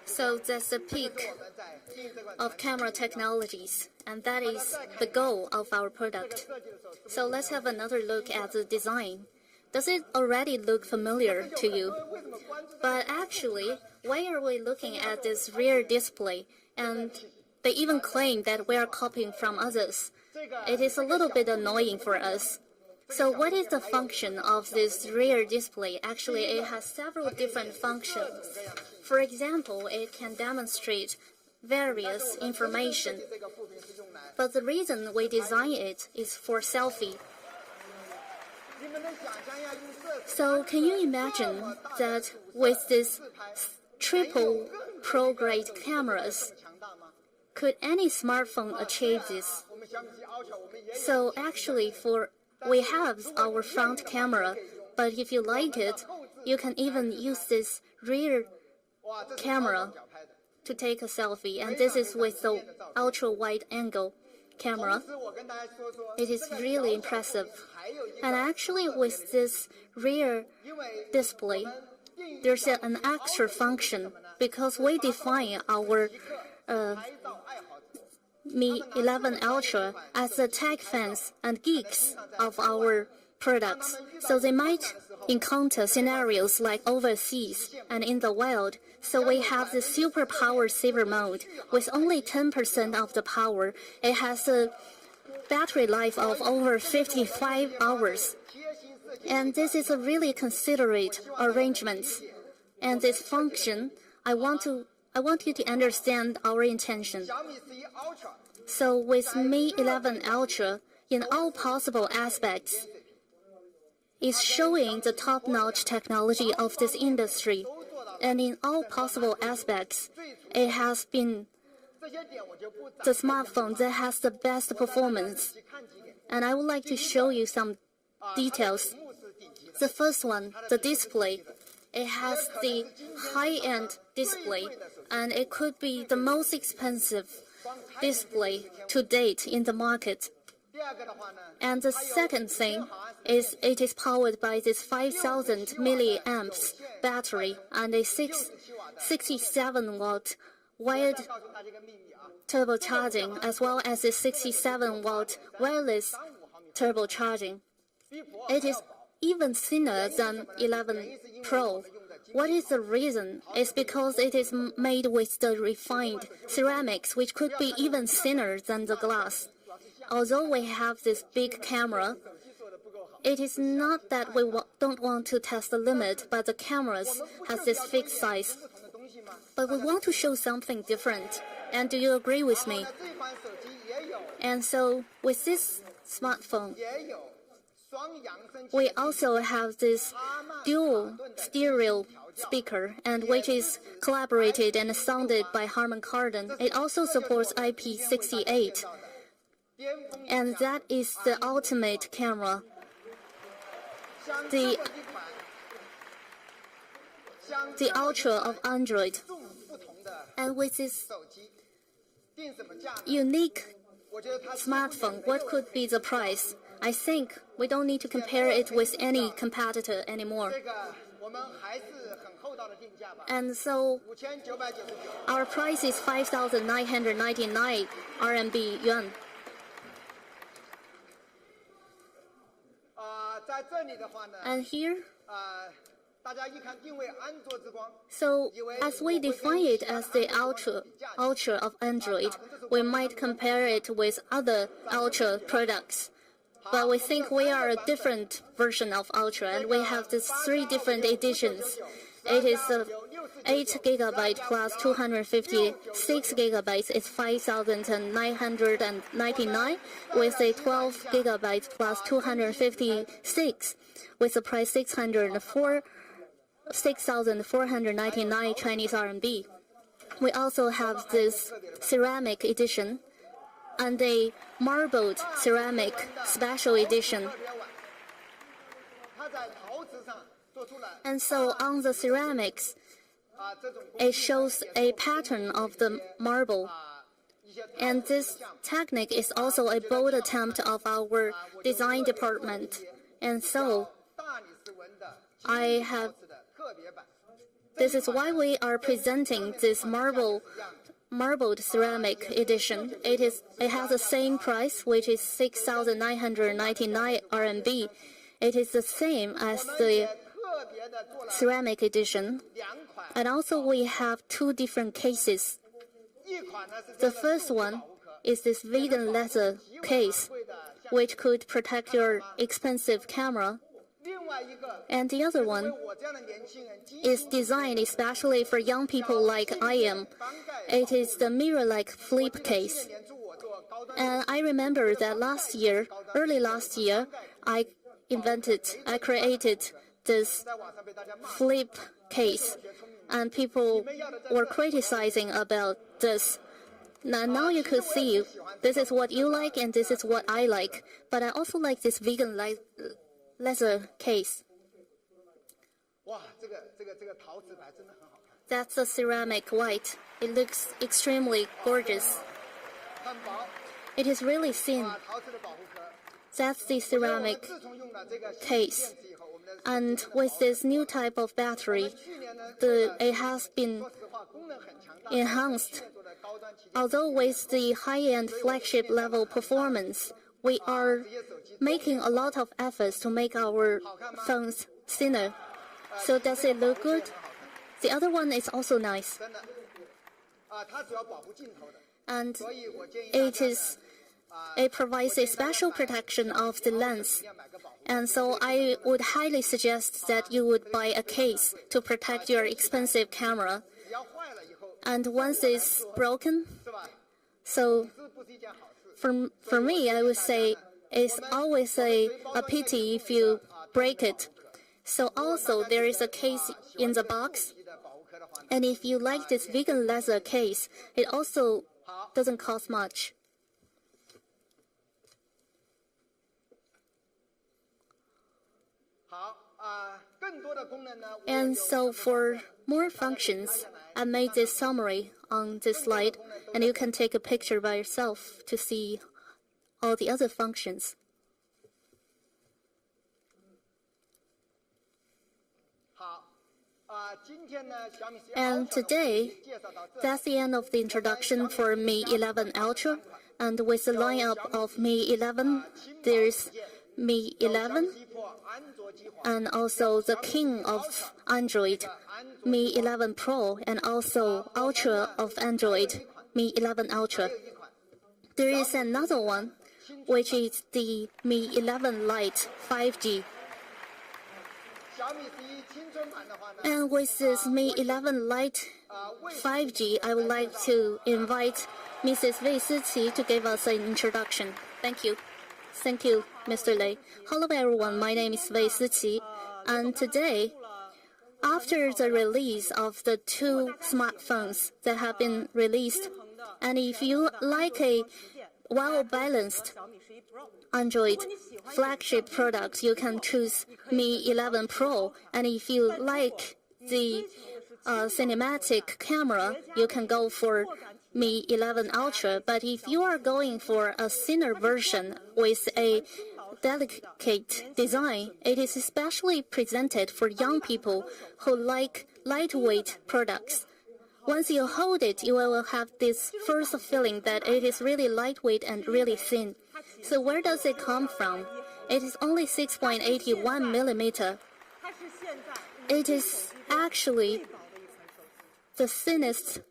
So that's the peak of camera technologies, and that is the goal of our product. So let's have another look at the design. Does it already look familiar to you? But actually, why are we looking at this rear display? And they even claim that we are copying from others. It is a little bit annoying for us. So what is the function of this rear display? Actually, it has several different functions. For example, it can demonstrate various information. But the reason we design it is for selfie. So can you imagine that with this triple pro-grade cameras, could any smartphone achieve this? So actually, we have our front camera, but if you like it, you can even use this rear camera to take a selfie, and this is with the ultra-wide angle camera. It is really impressive. And actually, with this rear display, there's an extra function because we define our Mi 11 Ultra as the tech fans and geeks of our products. So they might encounter scenarios like overseas and in the wild. So we have the super power saver mode with only 10% of the power. It has a battery life of over 55 hours. And this is a really considerate arrangement. And this function, I want you to understand our intention. So with Mi 11 Ultra, in all possible aspects, is showing the top-notch technology of this industry. And in all possible aspects, it has been the smartphone that has the best performance. And I would like to show you some details. The first one, the display. It has the high-end display, and it could be the most expensive display to date in the market. And the second thing is it is powered by this 5,000 milliamps battery and a 67-watt wired turbocharging, as well as a 67-watt wireless turbocharging. It is even thinner than 11 Pro. What is the reason? It's because it is made with the refined ceramics, which could be even thinner than the glass. Although we have this big camera, it is not that we don't want to test the limit, but the cameras has this fixed size. But we want to show something different. And do you agree with me? And so with this smartphone, we also have this dual stereo speaker, and which is collaborated and sounded by Harman Kardon. It also supports IP68, and that is the ultimate camera. The Ultra of Android. And with this unique smartphone, what could be the price? I think we don't need to compare it with any competitor anymore. And so our price is 5,999 RMB yuan. And here, so as we define it as the Ultra of Android, we might compare it with other Ultra products. but we think we are a different version of Ultra, and we have these 3 different editions. It is 8 GB plus 256 GB is 5,999, with a 12 GB plus 256 with the price 6,499 Chinese RMB. We also have this ceramic edition and a marbled ceramic special edition. And so on the ceramics, it shows a pattern of the marble. And this technique is also a bold attempt of our design department. And so this is why we are presenting this marbled ceramic edition. It has the same price, which is 6,999 RMB. It is the same as the ceramic edition. And also we have 2 different cases. The first one is this vegan leather case, which could protect your expensive camera. And the other one is designed especially for young people like I am. It is the mirror-like flip case. And I remember that early last year, I created this flip case, and people were criticizing about this. Now you could see this is what you like and this is what I like. But I also like this vegan leather case. That's a ceramic white. It looks extremely gorgeous. It is really thin. That's the ceramic case. And with this new type of battery, it has been enhanced. Although with the high-end flagship level performance, we are making a lot of efforts to make our phones thinner. So does it look good? The other one is also nice. And it provides a special protection of the lens. And so I would highly suggest that you would buy a case to protect your expensive camera. And once it's broken, so for me, I would say it's always a pity if you break it. So also there is a case in the box. And if you like this vegan leather case, it also doesn't cost much. And so for more functions, I made this summary on this slide, and you can take a picture by yourself to see all the other functions. And today, that's the end of the introduction for Mi 11 Ultra. And with the lineup of Mi 11, there's Mi 11, and also the king of Android, Mi 11 Pro, and also Ultra of Android, Mi 11 Ultra. There is another one, which is the Mi 11 Lite 5G. And with this Mi 11 Lite 5G, I would like to invite Mrs. Wei Siqi to give us an introduction. Thank you. Thank you, Mr. Lei. Hello everyone, my name is Wei Siqi, and today, after the release of the 2 smartphones that have been released, and if you like a well-balanced Android flagship product, you can choose Mi 11 Pro, and if you like the cinematic camera, you can go for Mi 11 Ultra. But if you are going for a thinner version with a delicate design, it is especially presented for young people who like lightweight products. Once you hold it, you will have this first feeling that it is really lightweight and really thin. So where does it come from? It is only 6.81 millimeter. It is actually the thinnest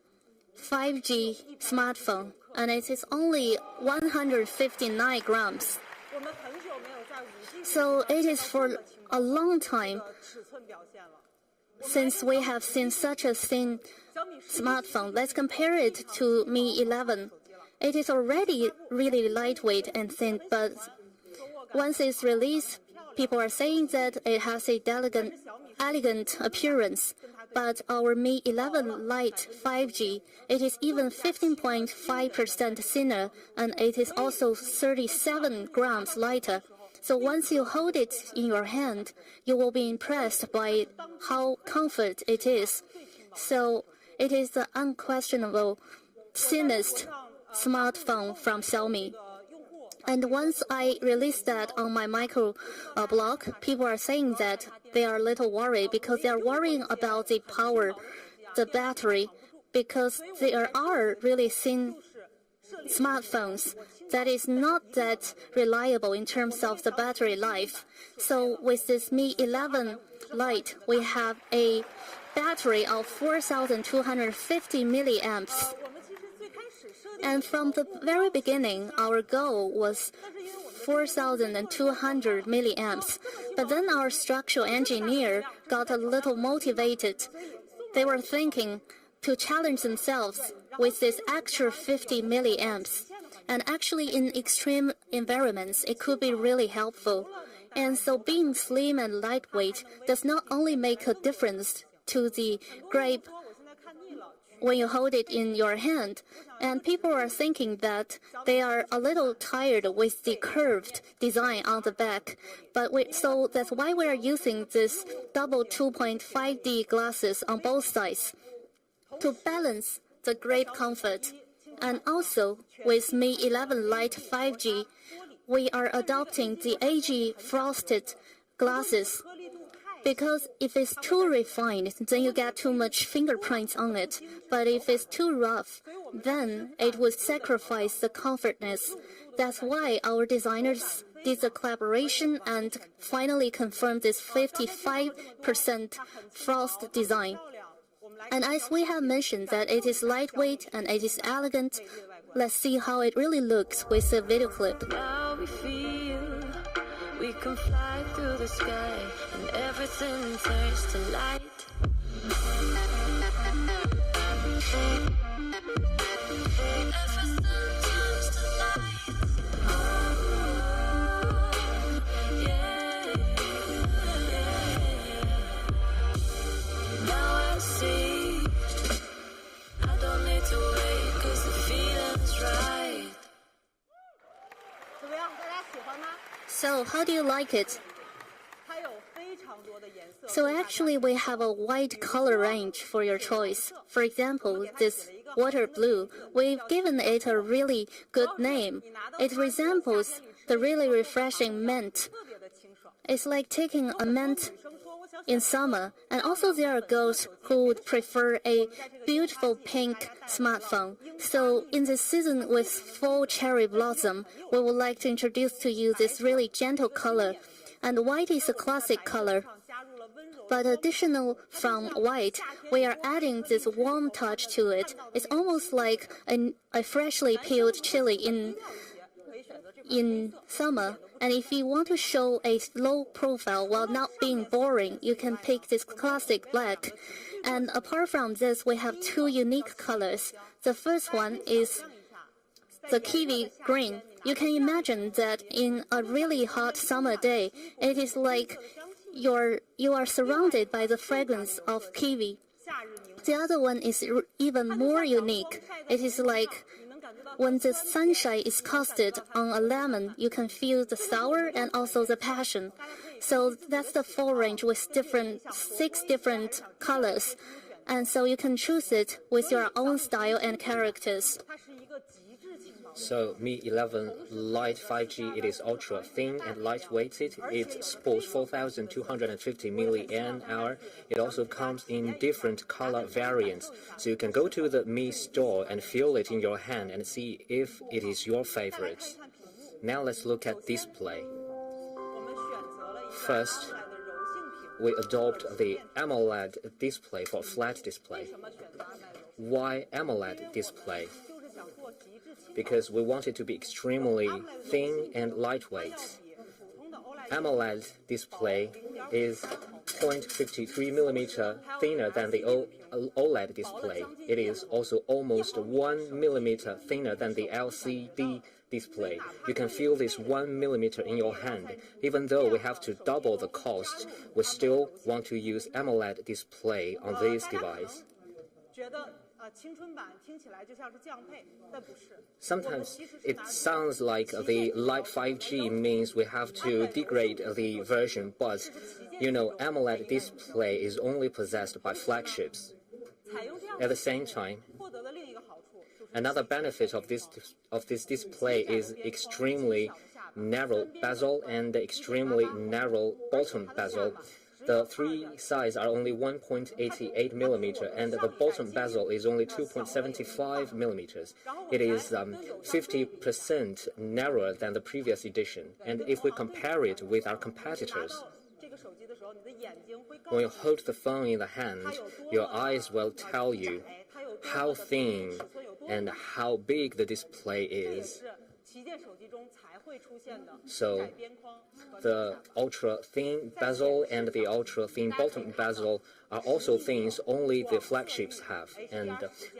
5G smartphone, and it is only 159 grams. So it is for a long time since we have seen such a thin smartphone. Let's compare it to Mi 11. It is already really lightweight and thin, but once it's released, people are saying that it has a elegant appearance. But our Mi 11 Lite 5G, it is even 15.5% thinner, and it is also 37 grams lighter. So once you hold it in your hand, you will be impressed by how comfort it is. So it is the unquestionable thinnest smartphone from Xiaomi. And once I released that on my micro blog, people are saying that they are a little worried because they are worrying about the power, the battery, because there are really thin smartphones that is not that reliable in terms of the battery life. So with this Mi 11 Lite, we have a battery of 4,250 milliamps. And from the very beginning, our goal was 4,200 milliamps. But then our structural engineer got a little motivated. They were thinking to challenge themselves with this extra 50 milliamps. And actually, in extreme environments, it could be really helpful. And so being slim and lightweight does not only make a difference to the grip when you hold it in your hand, and people are thinking that they are a little tired with the curved design on the back. So that's why we are using this double 2.5D glasses on both sides to balance the grip comfort. And also, with Mi 11 Lite 5G, we are adopting the AG frosted glasses. Because if it's too refined, then you get too much fingerprints on it. But if it's too rough, then it would sacrifice the comfortness. That's why our designers did the collaboration and finally confirmed this 55% frost design. And as we have mentioned that it is lightweight and it is elegant, let's see how it really looks with the video clip. Now we feel we can fly through the sky and everything turns to light. So how do you like it? So actually we have a wide color range for your choice. For example, this water blue, we've given it a really good name. It resembles the really refreshing mint. It's like taking a mint in summer. And also there are girls who would prefer a beautiful pink smartphone. So in this season with fall cherry blossom, we would like to introduce to you this really gentle color. And white is a classic color. But additional from white, we are adding this warm touch to it. It's almost like a freshly peeled chili in summer. And if you want to show a low profile while not being boring, you can pick this classic black. And apart from this, we have two unique colors. The first one is the kiwi green. You can imagine that in a really hot summer day, it is like you are surrounded by the fragrance of kiwi. The other one is even more unique. It is like when the sunshine is casted on a lemon, you can feel the sour and also the passion. So that's the full range with 6 different colors. And so you can choose it with your own style and characters. So Mi 11 Lite 5G, it is ultra thin and lightweighted. It sports 4,250 mAh. It also comes in different color variants. So you can go to the Mi store and feel it in your hand and see if it is your favorite. Now let's look at display. First, we adopt the AMOLED display for flat display. Why AMOLED display? Because we want it to be extremely thin and lightweight. AMOLED display is 0.53 millimeter thinner than the OLED display. It is also almost 1 millimeter thinner than the LCD display. You can feel this 1 millimeter in your hand. Even though we have to double the cost, we still want to use AMOLED display on this device. Sometimes it sounds like the light 5G means we have to degrade the version, but you know, AMOLED display is only possessed by flagships. At the same time, another benefit of this display is extremely narrow bezel and extremely narrow bottom bezel. The three sides are only 1.88 millimeter, and the bottom bezel is only 2.75 millimeters. It is 50% narrower than the previous edition. And if we compare it with our competitors, when you hold the phone in the hand, your eyes will tell you how thin and how big the display is. So the ultra-thin bezel and the ultra-thin bottom bezel are also things only the flagships have. And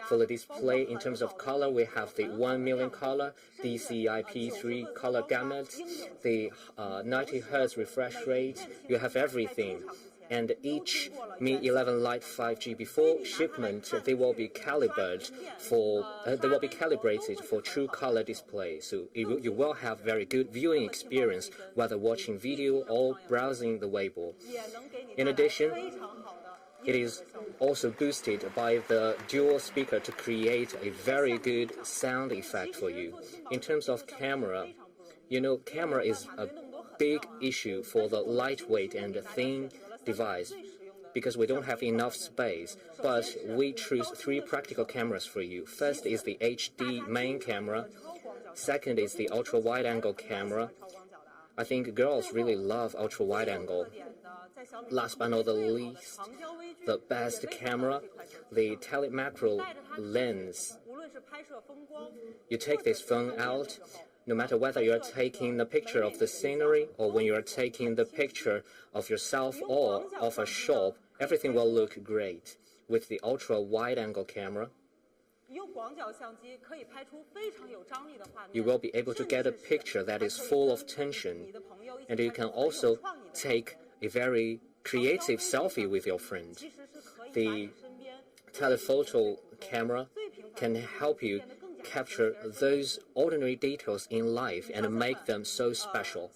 for the display, in terms of color, we have the 1 million color, DCI-P3 color gamut, the 90 Hz refresh rate. You have everything. And each Mi 11 Lite 5G before shipment, they will be calibrated for true color display. So you will have very good viewing experience whether watching video or browsing the Weibo. In addition, it is also boosted by the dual speaker to create a very good sound effect for you. In terms of camera, you know, camera is a big issue for the lightweight and thin device because we don't have enough space, but we choose three practical cameras for you. First is the HD main camera. Second is the ultra-wide-angle camera. I think girls really love ultra-wide-angle. Last but not the least, the best camera, the telemacro lens. You take this phone out, no matter whether you're taking the picture of the scenery or when you're taking the picture of yourself or of a shop, everything will look great with the ultra-wide-angle camera. You will be able to get a picture that is full of tension, and you can also take a very creative selfie with your friend. The telephoto camera can help you capture those ordinary details in life and make them so special.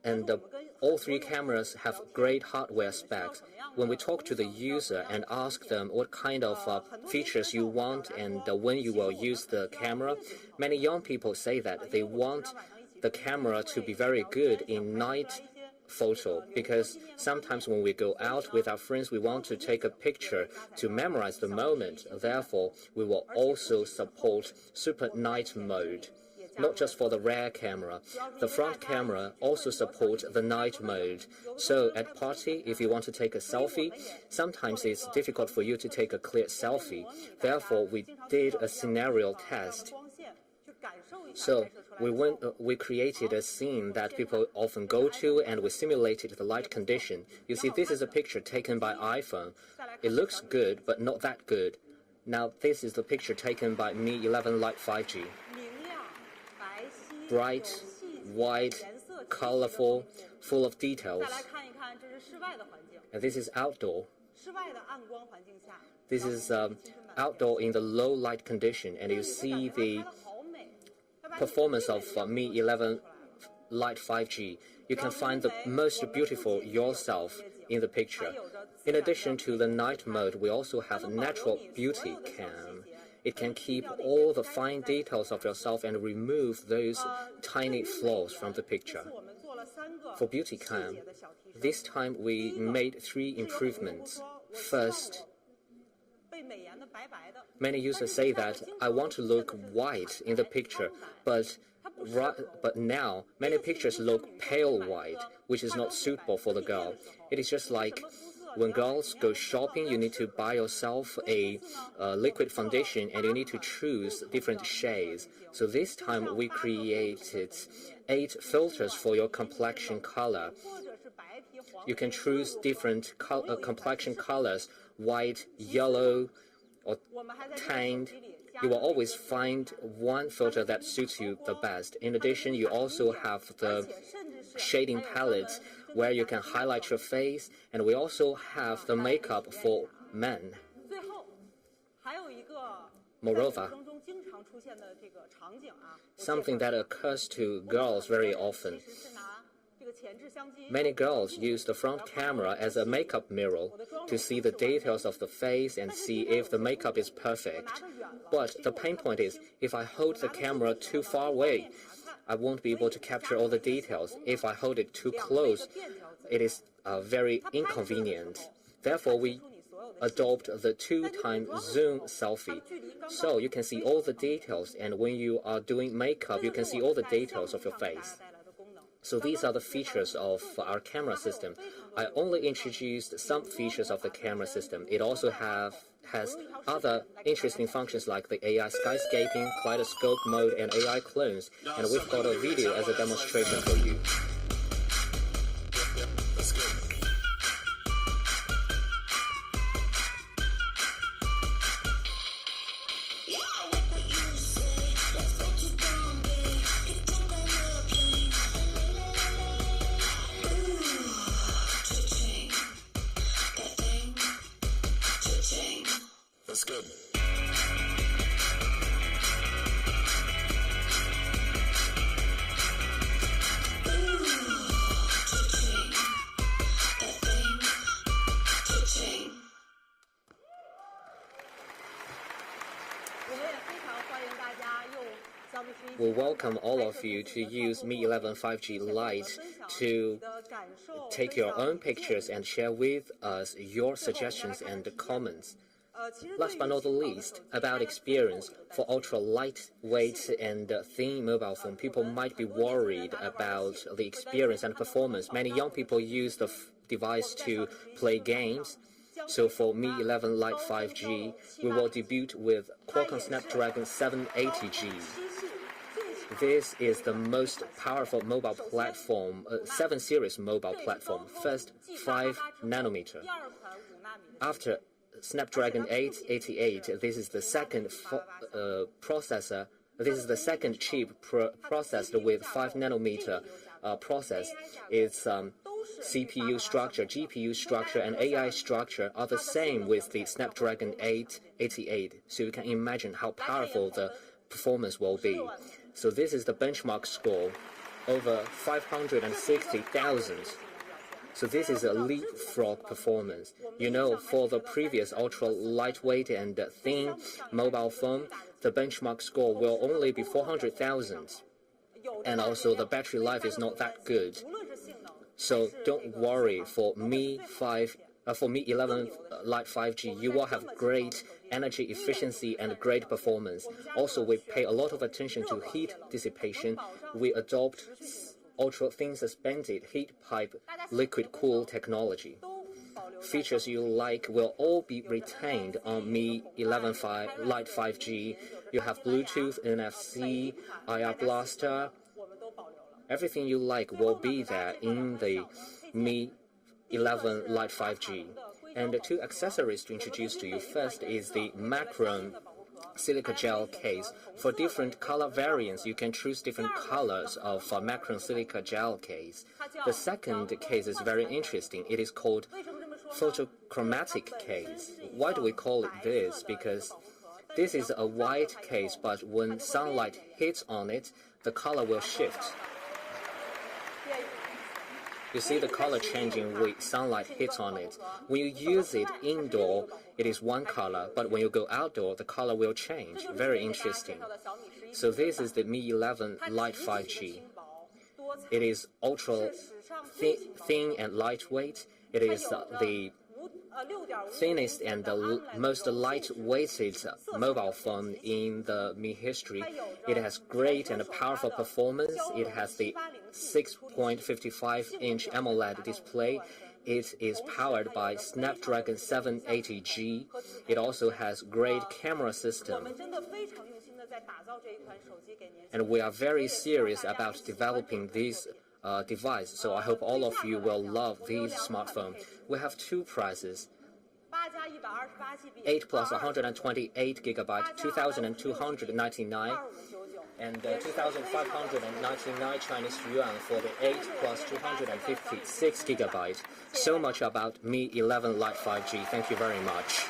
And all three cameras have great hardware specs. When we talk to the user and ask them what kind of features you want and when you will use the camera, many young people say that they want the camera to be very good in night photo, because sometimes when we go out with our friends, we want to take a picture to memorize the moment. Therefore, we will also support super night mode. Not just for the rear camera. The front camera also supports the night mode. So at party, if you want to take a selfie, sometimes it's difficult for you to take a clear selfie. Therefore, we did a scenario test. So we created a scene that people often go to, and we simulated the light condition. You see, this is a picture taken by iPhone. It looks good, but not that good. Now, this is the picture taken by Mi 11 Lite 5G. Bright, wide, colorful, full of details. And this is outdoor. This is outdoor in the low light condition, and you see the performance of Mi 11 Lite 5G. You can find the most beautiful yourself in the picture. In addition to the night mode, we also have natural beauty cam. It can keep all the fine details of yourself and remove those tiny flaws from the picture. For beauty cam, this time we made 3 improvements. First, many users say that I want to look white in the picture, but now many pictures look pale white, which is not suitable for the girl. It is just like When girls go shopping, you need to buy yourself a liquid foundation and you need to choose different shades. So this time we created 8 filters for your complexion color. You can choose different complexion colors, white, yellow, or tanned. You will always find one filter that suits you the best. In addition, you also have the shading palettes where you can highlight your face, and we also have the makeup for men. Moreover, something that occurs to girls very often. Many girls use the front camera as a makeup mirror to see the details of the face and see if the makeup is perfect. But the pain point is, if I hold the camera too far away, I won't be able to capture all the details. If I hold it too close, it is very inconvenient. Therefore, we adopt the 2-time zoom selfie. So you can see all the details, and when you are doing makeup, you can see all the details of your face. So these are the features of our camera system. I only introduced some features of the camera system. It also has other interesting functions like the AI skyscaping, kaleidoscope mode, and AI clones. And we've got a video as a demonstration for you. That's good. We welcome all of you to use Mi 11 5G Lite to take your own pictures and share with us your suggestions and comments. Last but not the least, about experience. For ultra lightweight and thin mobile phone, people might be worried about the experience and performance. Many young people use the device to play games. So for Mi 11 Lite 5G, we will debut with Qualcomm Snapdragon 780G. This is the most powerful mobile platform, 7 series mobile platform. First, 5 nanometer. After Snapdragon 888, this is the second processor. This is the second chip processed with 5 nanometer process. Its CPU structure, GPU structure, and AI structure are the same with the Snapdragon 888. So you can imagine how powerful the performance will be. So this is the benchmark score, over 560,000. So this is a leapfrog performance. You know, for the previous ultra lightweight and thin mobile phone, the benchmark score will only be 400,000. And also the battery life is not that good. So don't worry, for Mi 11 Lite 5G, you will have great energy efficiency and great performance. Also, we pay a lot of attention to heat dissipation. We adopt ultra-thin suspended heat pipe liquid cool technology. Features you like will all be retained on Mi 11 Lite 5G. You have Bluetooth, NFC, IR blaster. Everything you like will be there in the Mi 11 Lite 5G. And 2 accessories to introduce to you. First is the Macron silica gel case. For different color variants, you can choose different colors of Macron silica gel case. The second case is very interesting. It is called photochromatic case. Why do we call it this? Because this is a white case, but when sunlight hits on it, the color will shift. You see the color changing when sunlight hits on it. When you use it indoor, it is one color, but when you go outdoor, the color will change. Very interesting. So this is the Mi 11 Lite 5G. It is ultra thin and lightweight. It is the thinnest and the most lightweighted mobile phone in the Mi history. It has great and powerful performance. It has the 6.55-inch AMOLED display. It is powered by Snapdragon 780G. It also has great camera system. And we are very serious about developing this device, so I hope all of you will love this smartphone. We have two prices. 8 plus 128 gigabyte, 2,299, and 2,599 Chinese yuan for the 8 plus 256 gigabyte. So much about Mi 11 Lite 5G. Thank you very much.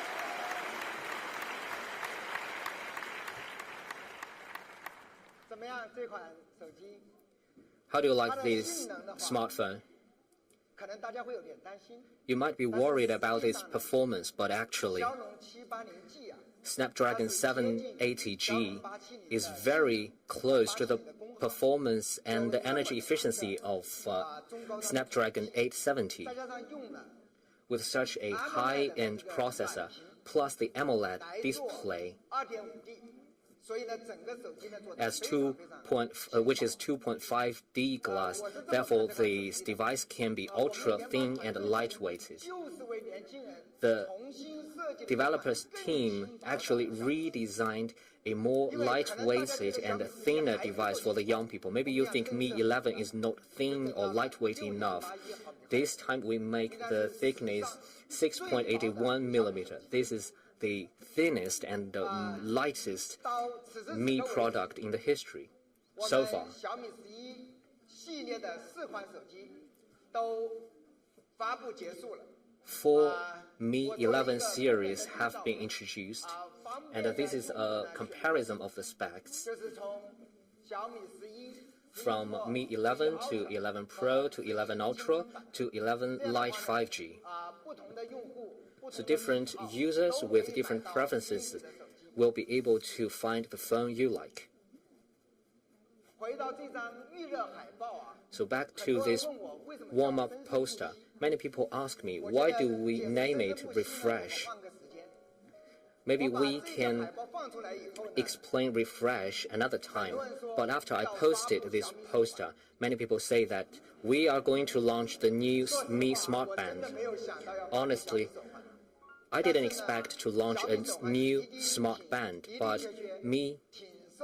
How do you like this smartphone? You might be worried about its performance, but actually, Snapdragon 780G is very close to the performance and the energy efficiency of Snapdragon 870. With such a high-end processor, plus the AMOLED display, which is 2.5D glass. Therefore, this device can be ultra thin and lightweighted. The developers team actually redesigned a more lightweighted and thinner device for the young people. Maybe you think Mi 11 is not thin or lightweight enough. This time we make the thickness 6.81 millimeter. This is the thinnest and the lightest Mi product in the history so far. 4 Mi 11 series have been introduced, and this is a comparison of the specs from Mi 11 to 11 Pro to 11 Ultra to 11 Lite 5G. So different users with different preferences will be able to find the phone you like. So back to this warm-up poster. Many people ask me, why do we name it Refresh? Maybe we can explain Refresh another time. But after I posted this poster, many people say that we are going to launch the new Mi Smart Band. Honestly, I didn't expect to launch a new smart band, but Mi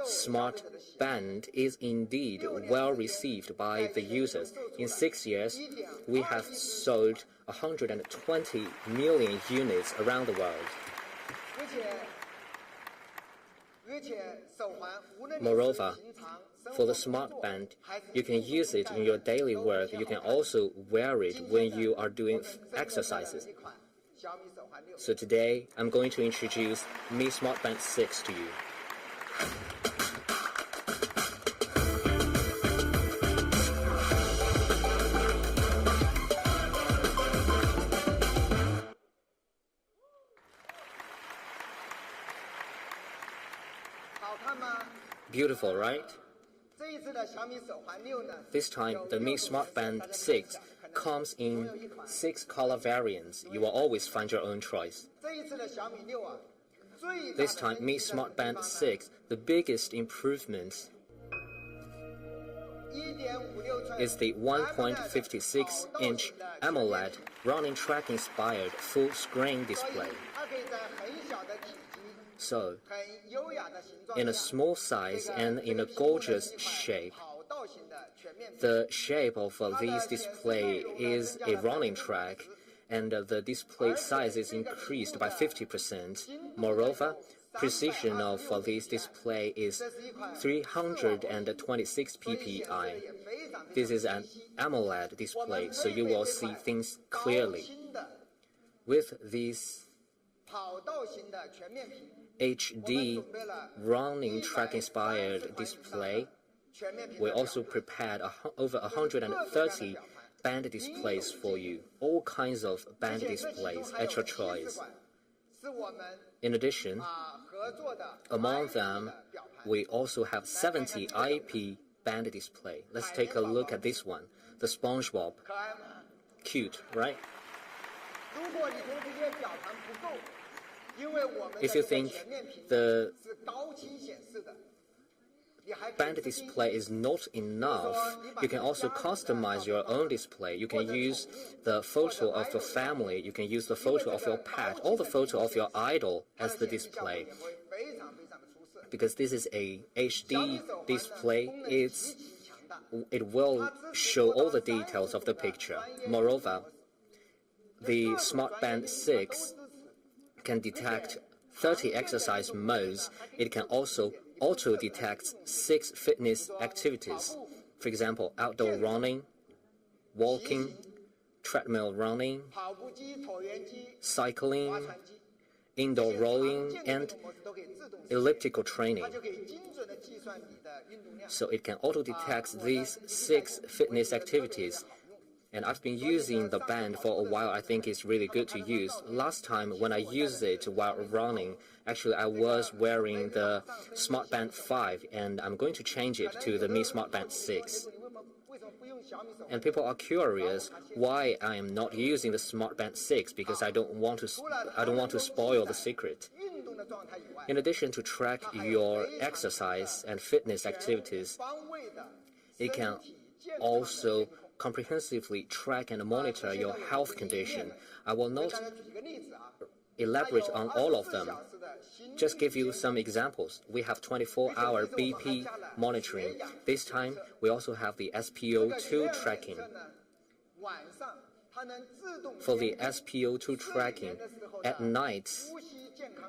Smart Band is indeed well received by the users. In 6 years, we have sold 120 million units around the world. Moreover, for the smart band, you can use it in your daily work. You can also wear it when you are doing exercises. So today, I'm going to introduce Mi Smart Band 6 to you. Beautiful, right? This time, the Mi Smart Band 6 comes in 6 color variants. You will always find your own choice. This time, Mi Smart Band 6, the biggest improvement is the 1.56-inch AMOLED running track-inspired full-screen display. So, in a small size and in a gorgeous shape, the shape of this display is a running track, and the display size is increased by 50%. Moreover, precision of this display is 326 ppi. This is an AMOLED display, so you will see things clearly. With this HD running track-inspired display, we also prepared over 130 band displays for you, all kinds of band displays at your choice. In addition, among them, we also have 70 IP band display. Let's take a look at this one, the SpongeBob. Cute, right? If you think the band display is not enough, you can also customize your own display. You can use the photo of your family, you can use the photo of your pet, or the photo of your idol as the display. Because this is a HD display, it will show all the details of the picture. Moreover, the Smart Band 6 can detect 30 exercise modes. It can also auto-detect 6 fitness activities. For example, outdoor running, walking, treadmill running, cycling, indoor rowing, and elliptical training. So it can auto-detect these 6 fitness activities. And I've been using the band for a while. I think it's really good to use. Last time when I used it while running, actually I was wearing the Smart Band 5, and I'm going to change it to the Mi Smart Band 6. And people are curious why I am not using the Smart Band 6, because I don't want to spoil the secret. In addition to track your exercise and fitness activities, it can also comprehensively track and monitor your health condition. I will not elaborate on all of them. Just give you some examples. We have 24-hour BP monitoring. This time, we also have the SpO2 tracking. For the SpO2 tracking, at night,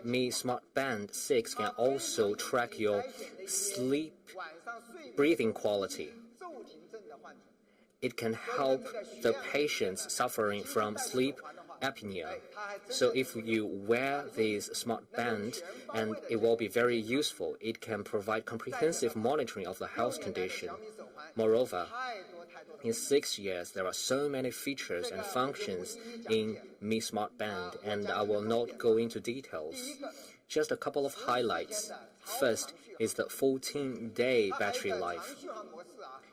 Mi Smart Band 6 can also track your sleep breathing quality. It can help the patients suffering from sleep apnea. So if you wear this smart band, and it will be very useful, it can provide comprehensive monitoring of the health condition. Moreover, in 6 years, there are so many features and functions in Mi Smart Band, and I will not go into details. Just a couple of highlights. First is the 14-day battery life.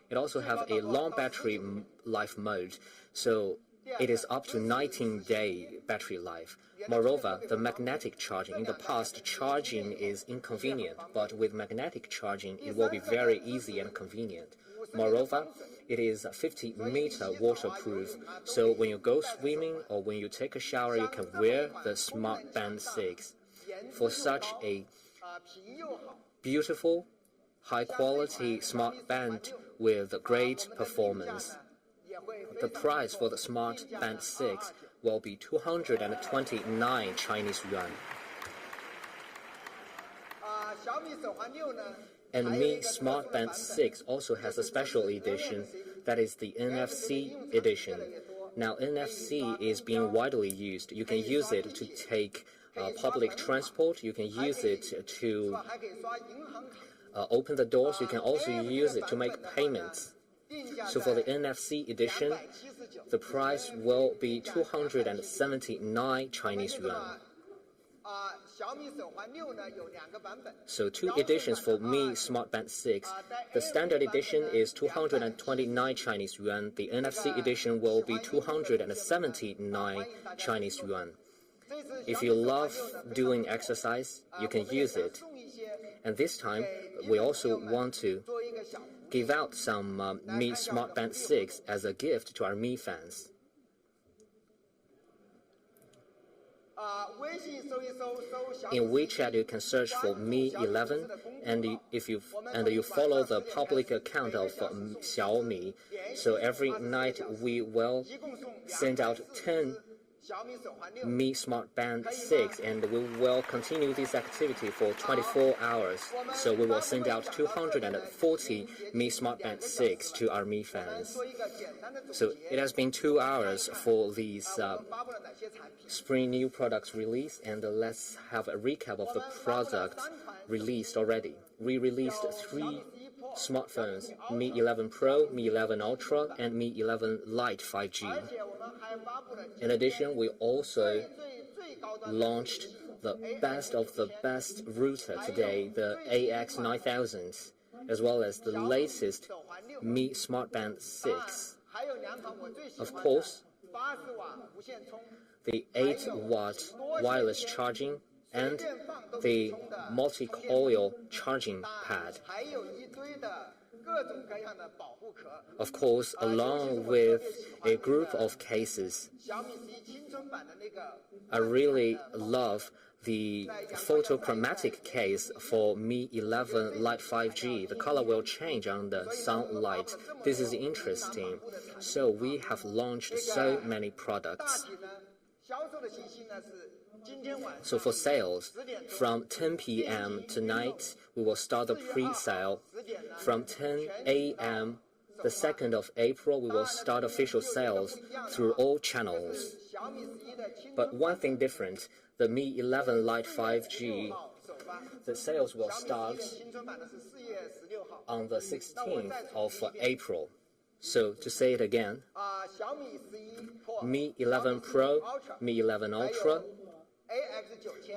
It also has a long battery life mode, so it is up to 19-day battery life. Moreover, the magnetic charging. In the past, charging is inconvenient, but with magnetic charging, it will be very easy and convenient. Moreover, it is 50-meter waterproof, so when you go swimming or when you take a shower, you can wear the Smart Band 6. For such a beautiful, high-quality smart band with great performance, the price for the Smart Band 6 will be 229 Chinese yuan. And Mi Smart Band 6 also has a special edition, that is the NFC edition. Now, NFC is being widely used. You can use it to take public transport, you can use it to open the doors, you can also use it to make payments. So for the NFC edition, the price will be 279 Chinese yuan. So 2 editions for Mi Smart Band 6. The standard edition is 229 Chinese yuan. The NFC edition will be 279 Chinese yuan. If you love doing exercise, you can use it. And this time, we also want to give out some Mi Smart Band 6 as a gift to our Mi fans. In WeChat, you can search for Mi 11, and you follow the public account of Xiaomi. So every night we will send out 10 Mi Smart Band 6, and we will continue this activity for 24 hours. So we will send out 240 Mi Smart Band 6 to our Mi fans. So it has been 2 hours for these spring new products release, and let's have a recap of the product released already. We released 3 smartphones, Mi 11 Pro, Mi 11 Ultra, and Mi 11 Lite 5G. In addition, we also launched the best of the best router today, the AX9000, as well as the latest Mi Smart Band 6. Of course, the 8-watt wireless charging and the multi-coil charging pad. Of course, along with a group of cases, I really love the photochromatic case for Mi 11 Lite 5G. The color will change on the sunlight. This is interesting. So we have launched so many products. So for sales, from 10 p.m. tonight, we will start the pre-sale. From 10 a.m. the 2nd of April, we will start official sales through all channels. But one thing different, the Mi 11 Lite 5G, the sales will start on the 16th of April. So to say it again, Mi 11 Pro, Mi 11 Ultra,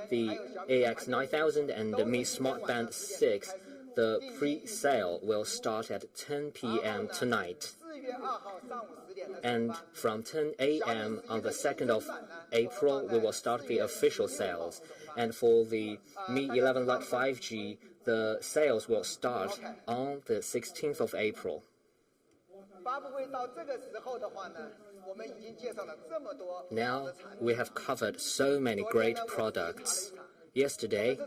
the AX9000 and the Mi Smart Band 6, the pre-sale will start at 10 p.m. tonight. And from 10 a.m. on the 2nd of April, we will start the official sales. And for the Mi 11 Lite 5G, the sales will start on the 16th of April. Now we have covered so many great products. Yesterday,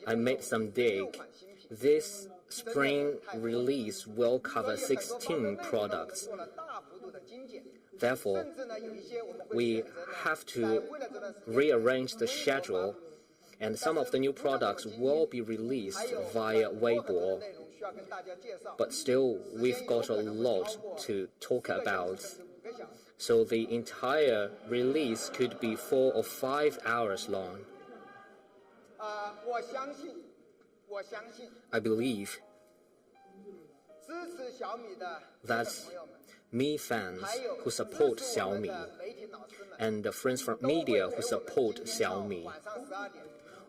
I made some dig. This spring release will cover 16 products. Therefore, we have to rearrange the schedule, and some of the new products will be released via Weibo. But still, we've got a lot to talk about. So the entire release could be 4 or 5 hours long. I believe that Mi fans who support Xiaomi and the friends from media who support Xiaomi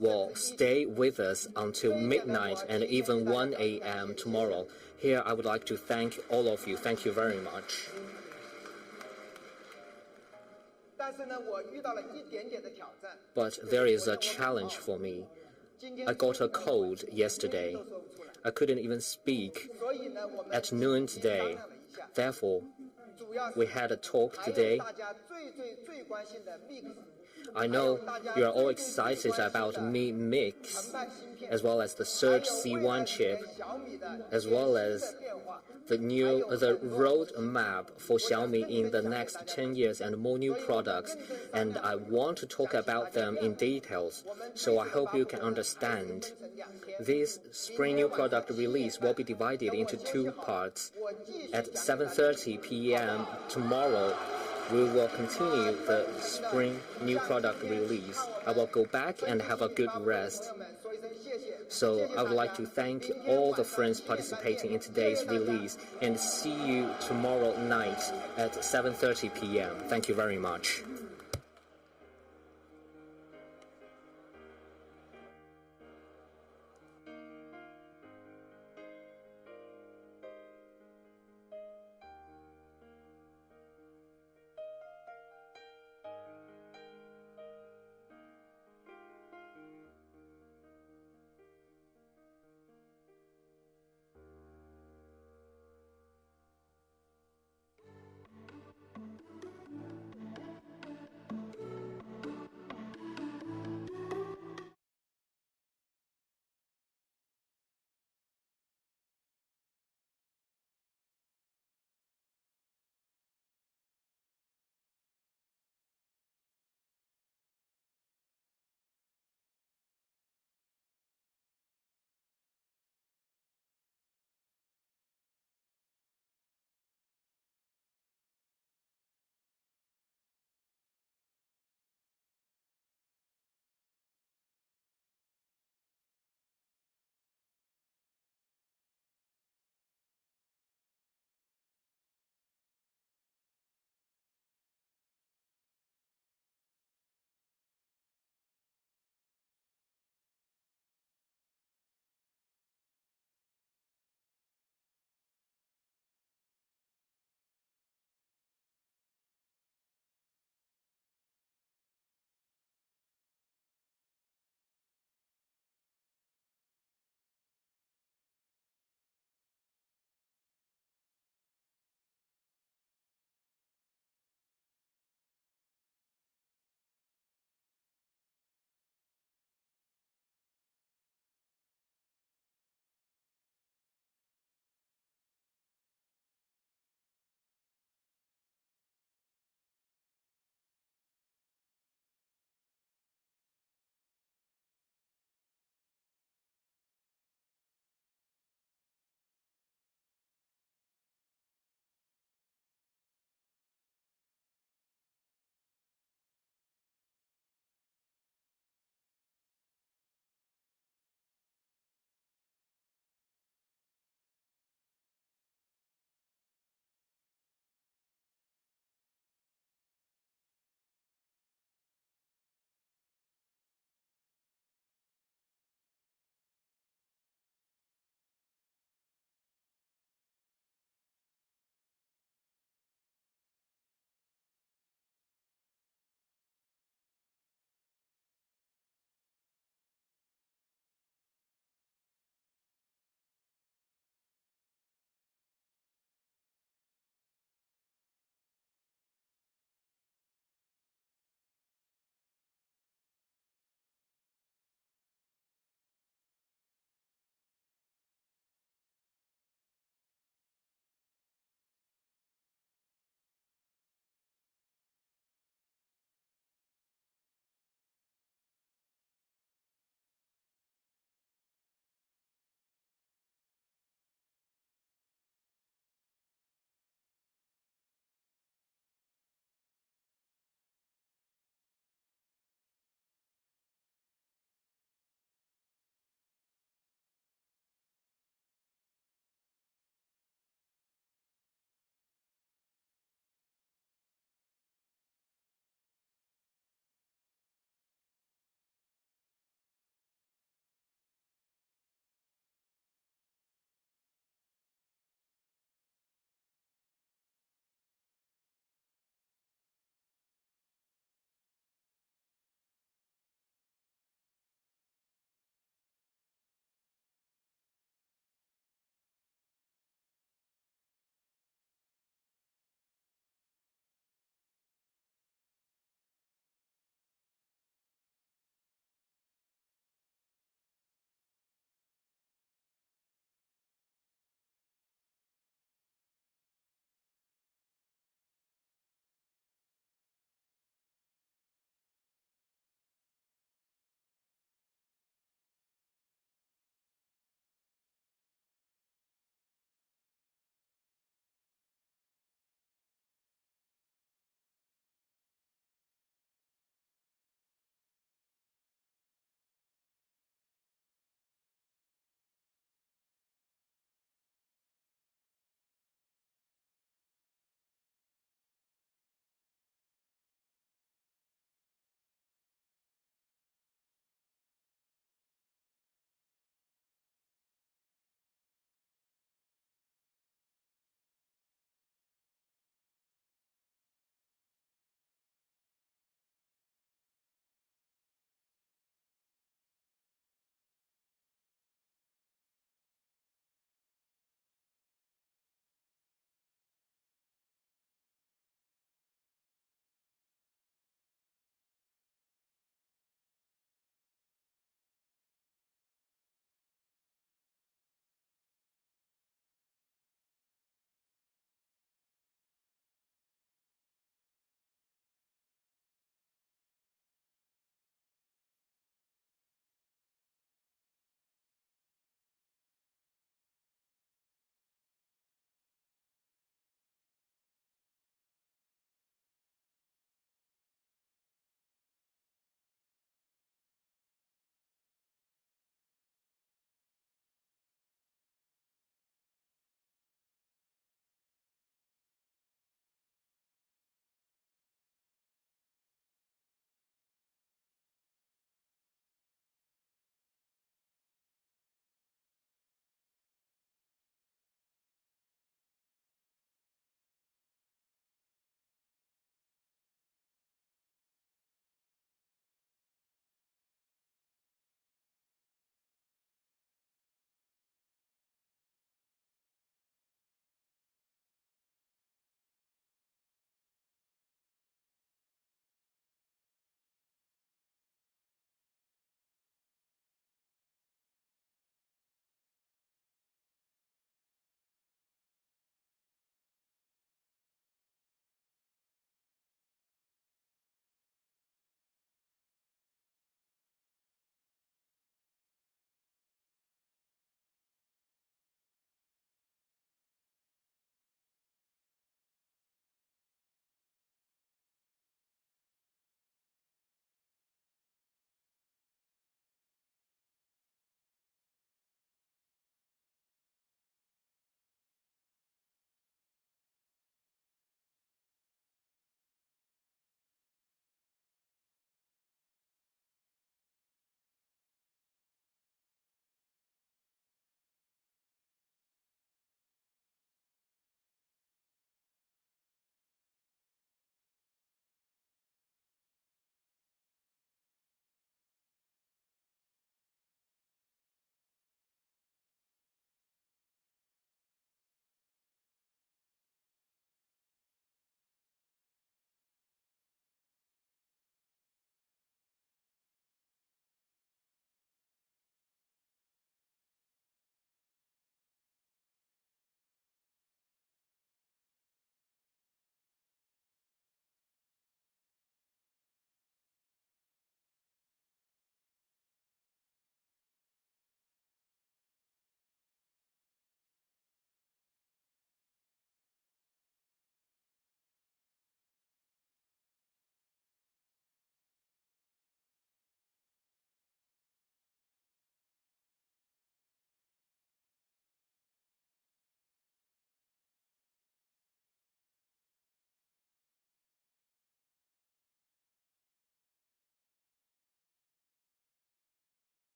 will stay with us until midnight and even 1 a.m. tomorrow. Here, I would like to thank all of you. Thank you very much. But there is a challenge for me. I got a cold yesterday. I couldn't even speak at noon today. Therefore, we had a talk today. I know you are all excited about Mi Mix, as well as the Surge C1 chip, as well as the roadmap for Xiaomi in the next 10 years and more new products, and I want to talk about them in details, so I hope you can understand. This spring new product release will be divided into 2 parts. At 7:30 p.m. tomorrow, we will continue the spring new product release. I will go back and have a good rest. So I would like to thank all the friends participating in today's release and see you tomorrow night at 7:30 p.m. Thank you very much.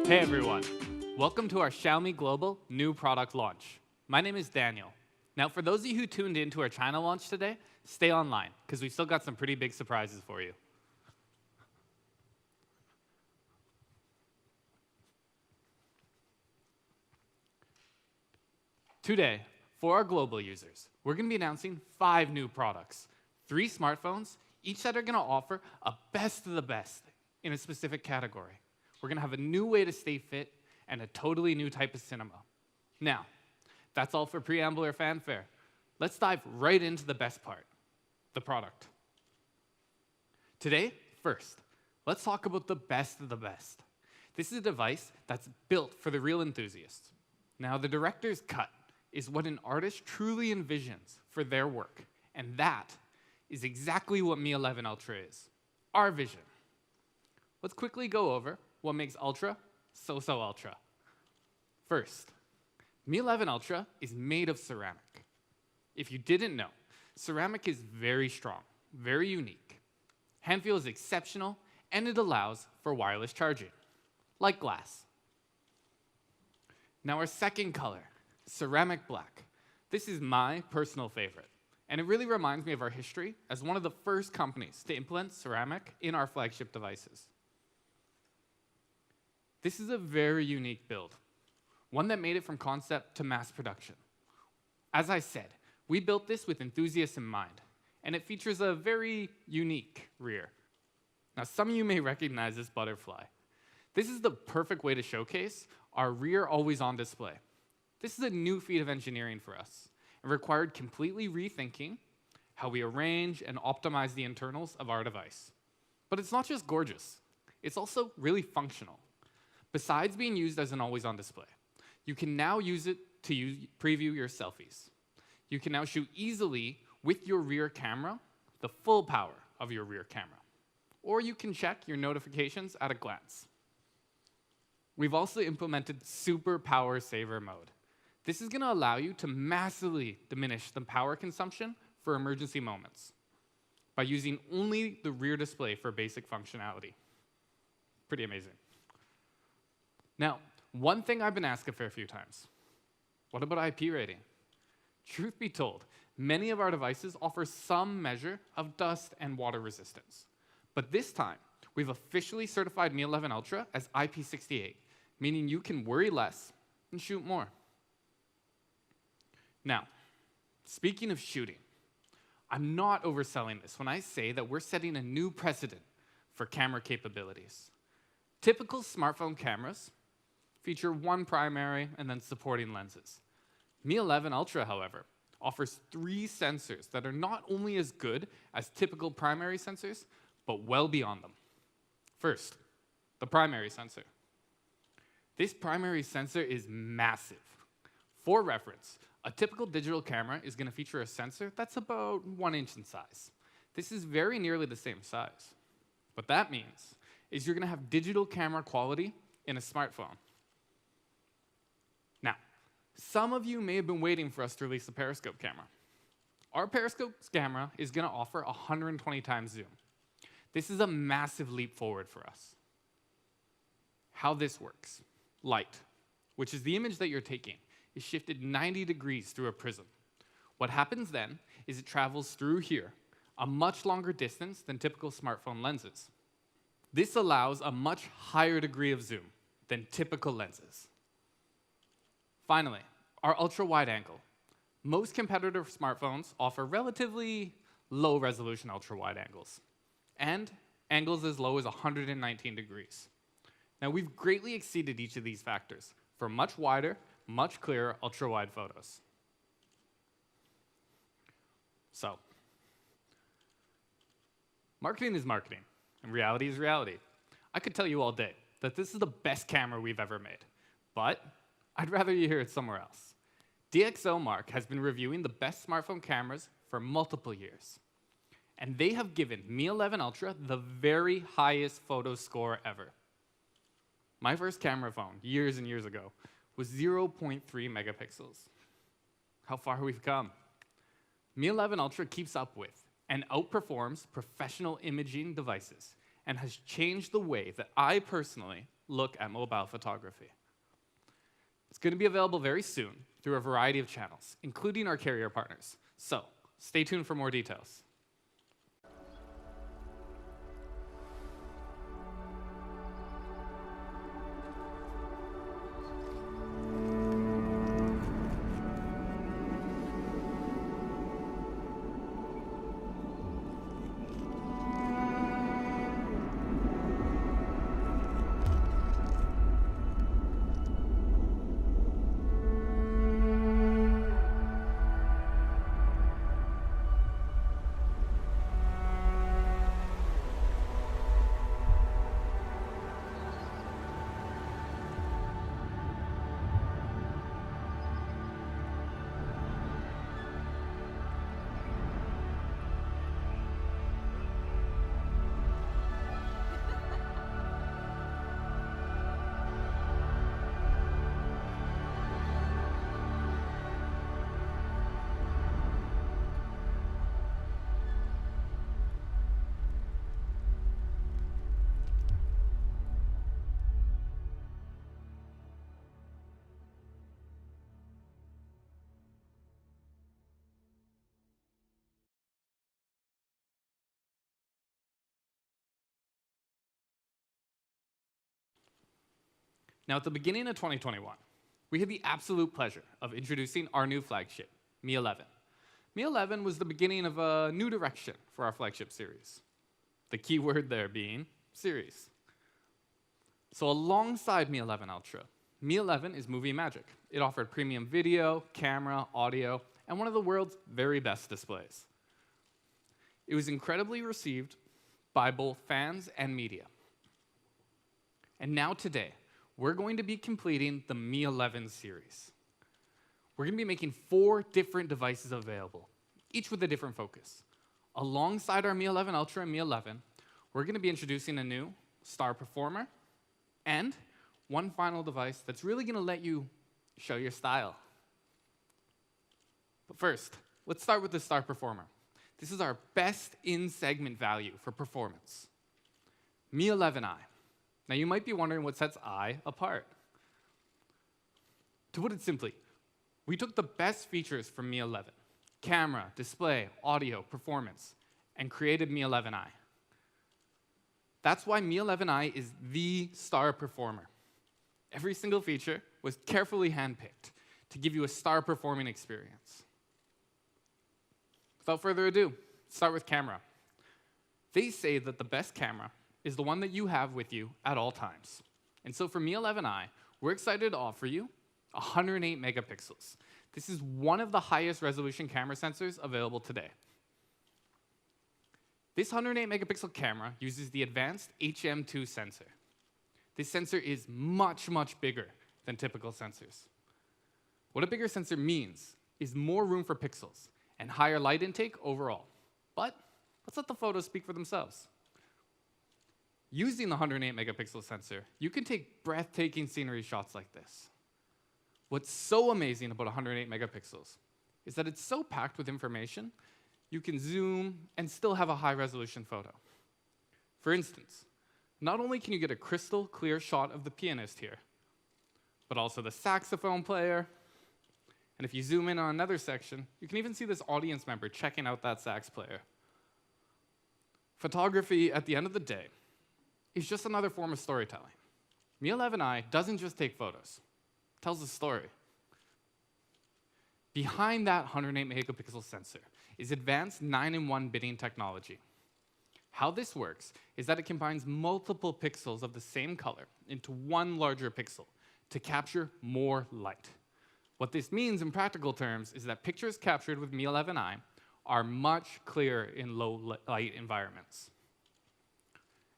Hey everyone, welcome to our Xiaomi Global new product launch. My name is Daniel. Now for those of you who tuned in to our China launch today, stay online, because we've still got some pretty big surprises for you. Today, for our global users, we're going to be announcing 5 new products, 3 smartphones, each that are going to offer a best of the best in a specific category. We're going to have a new way to stay fit and a totally new type of cinema. Now, that's all for preamble or fanfare. Let's dive right into the best part, the product. Today, first, let's talk about the best of the best. This is a device that's built for the real enthusiasts. Now, the director's cut is what an artist truly envisions for their work, and that is exactly what Mi 11 Ultra is, our vision. Let's quickly go over what makes Ultra so Ultra. First, Mi 11 Ultra is made of ceramic. If you didn't know, ceramic is very strong, very unique. Hand feel is exceptional, and it allows for wireless charging, like glass. Now our second color, ceramic black. This is my personal favorite, and it really reminds me of our history as one of the first companies to implement ceramic in our flagship devices. This is a very unique build, one that made it from concept to mass production. As I said, we built this with enthusiasts in mind, and it features a very unique rear. Now, some of you may recognize this butterfly. This is the perfect way to showcase our rear always-on display. This is a new feat of engineering for us. It required completely rethinking how we arrange and optimize the internals of our device. But it's not just gorgeous, it's also really functional. Besides being used as an always-on display, you can now use it to preview your selfies. You can now shoot easily with your rear camera, the full power of your rear camera. Or you can check your notifications at a glance. We've also implemented super power saver mode. This is going to allow you to massively diminish the power consumption for emergency moments by using only the rear display for basic functionality. Pretty amazing. Now, one thing I've been asked a fair few times, what about IP rating? Truth be told, many of our devices offer some measure of dust and water resistance. But this time, we've officially certified Mi 11 Ultra as IP68, meaning you can worry less and shoot more. Now, speaking of shooting, I'm not overselling this when I say that we're setting a new precedent for camera capabilities. Typical smartphone cameras feature one primary and then supporting lenses. Mi 11 Ultra, however, offers 3 sensors that are not only as good as typical primary sensors, but well beyond them. First, the primary sensor. This primary sensor is massive. For reference, a typical digital camera is going to feature a sensor that's about 1 inch in size. This is very nearly the same size. What that means is you're going to have digital camera quality in a smartphone. Now, some of you may have been waiting for us to release a periscope camera. Our periscope camera is going to offer 120 times zoom. This is a massive leap forward for us. How this works. Light, which is the image that you're taking, is shifted 90 degrees through a prism. What happens then is it travels through here, a much longer distance than typical smartphone lenses. This allows a much higher degree of zoom than typical lenses. Finally, our ultra-wide angle. Most competitor smartphones offer relatively low-resolution ultra-wide angles, and angles as low as 119 degrees. Now, we've greatly exceeded each of these factors for much wider, much clearer ultra-wide photos. So, marketing is marketing, and reality is reality. I could tell you all day that this is the best camera we've ever made, but I'd rather you hear it somewhere else. DxOMark has been reviewing the best smartphone cameras for multiple years, and they have given Mi 11 Ultra the very highest photo score ever. My first camera phone, years and years ago, was 0.3 megapixels. How far we've come. Mi 11 Ultra keeps up with and outperforms professional imaging devices and has changed the way that I personally look at mobile photography. It's going to be available very soon through a variety of channels, including our carrier partners. So stay tuned for more details. Now, at the beginning of 2021, we had the absolute pleasure of introducing our new flagship, Mi 11. Mi 11 was the beginning of a new direction for our flagship series. The key word there being series. So alongside Mi 11 Ultra, Mi 11 is movie magic. It offered premium video, camera, audio, and one of the world's very best displays. It was incredibly received by both fans and media. And now today, we're going to be completing the Mi 11 series. We're going to be making 4 different devices available, each with a different focus. Alongside our Mi 11 Ultra and Mi 11, we're going to be introducing a new Star Performer and one final device that's really going to let you show your style. But first, let's start with the Star Performer. This is our best in-segment value for performance. Mi 11i. Now, you might be wondering what sets I apart. To put it simply, we took the best features from Mi 11, camera, display, audio, performance, and created Mi 11i. That's why Mi 11i is the star performer. Every single feature was carefully handpicked to give you a star-performing experience. Without further ado, let's start with camera. They say that the best camera is the one that you have with you at all times. And so for Mi 11i, we're excited to offer you 108 megapixels. This is one of the highest resolution camera sensors available today. This 108 megapixel camera uses the advanced HM2 sensor. This sensor is much, much bigger than typical sensors. What a bigger sensor means is more room for pixels and higher light intake overall. But let's let the photos speak for themselves. Using the 108 megapixel sensor, you can take breathtaking scenery shots like this. What's so amazing about 108 megapixels is that it's so packed with information, you can zoom and still have a high-resolution photo. For instance, not only can you get a crystal clear shot of the pianist here, but also the saxophone player, and if you zoom in on another section, you can even see this audience member checking out that sax player. Photography, at the end of the day, is just another form of storytelling. Mi 11i doesn't just take photos, it tells a story. Behind that 108 megapixel sensor is advanced 9-in-1 bitting technology. How this works is that it combines multiple pixels of the same color into one larger pixel to capture more light. What this means in practical terms is that pictures captured with Mi 11i are much clearer in low light environments.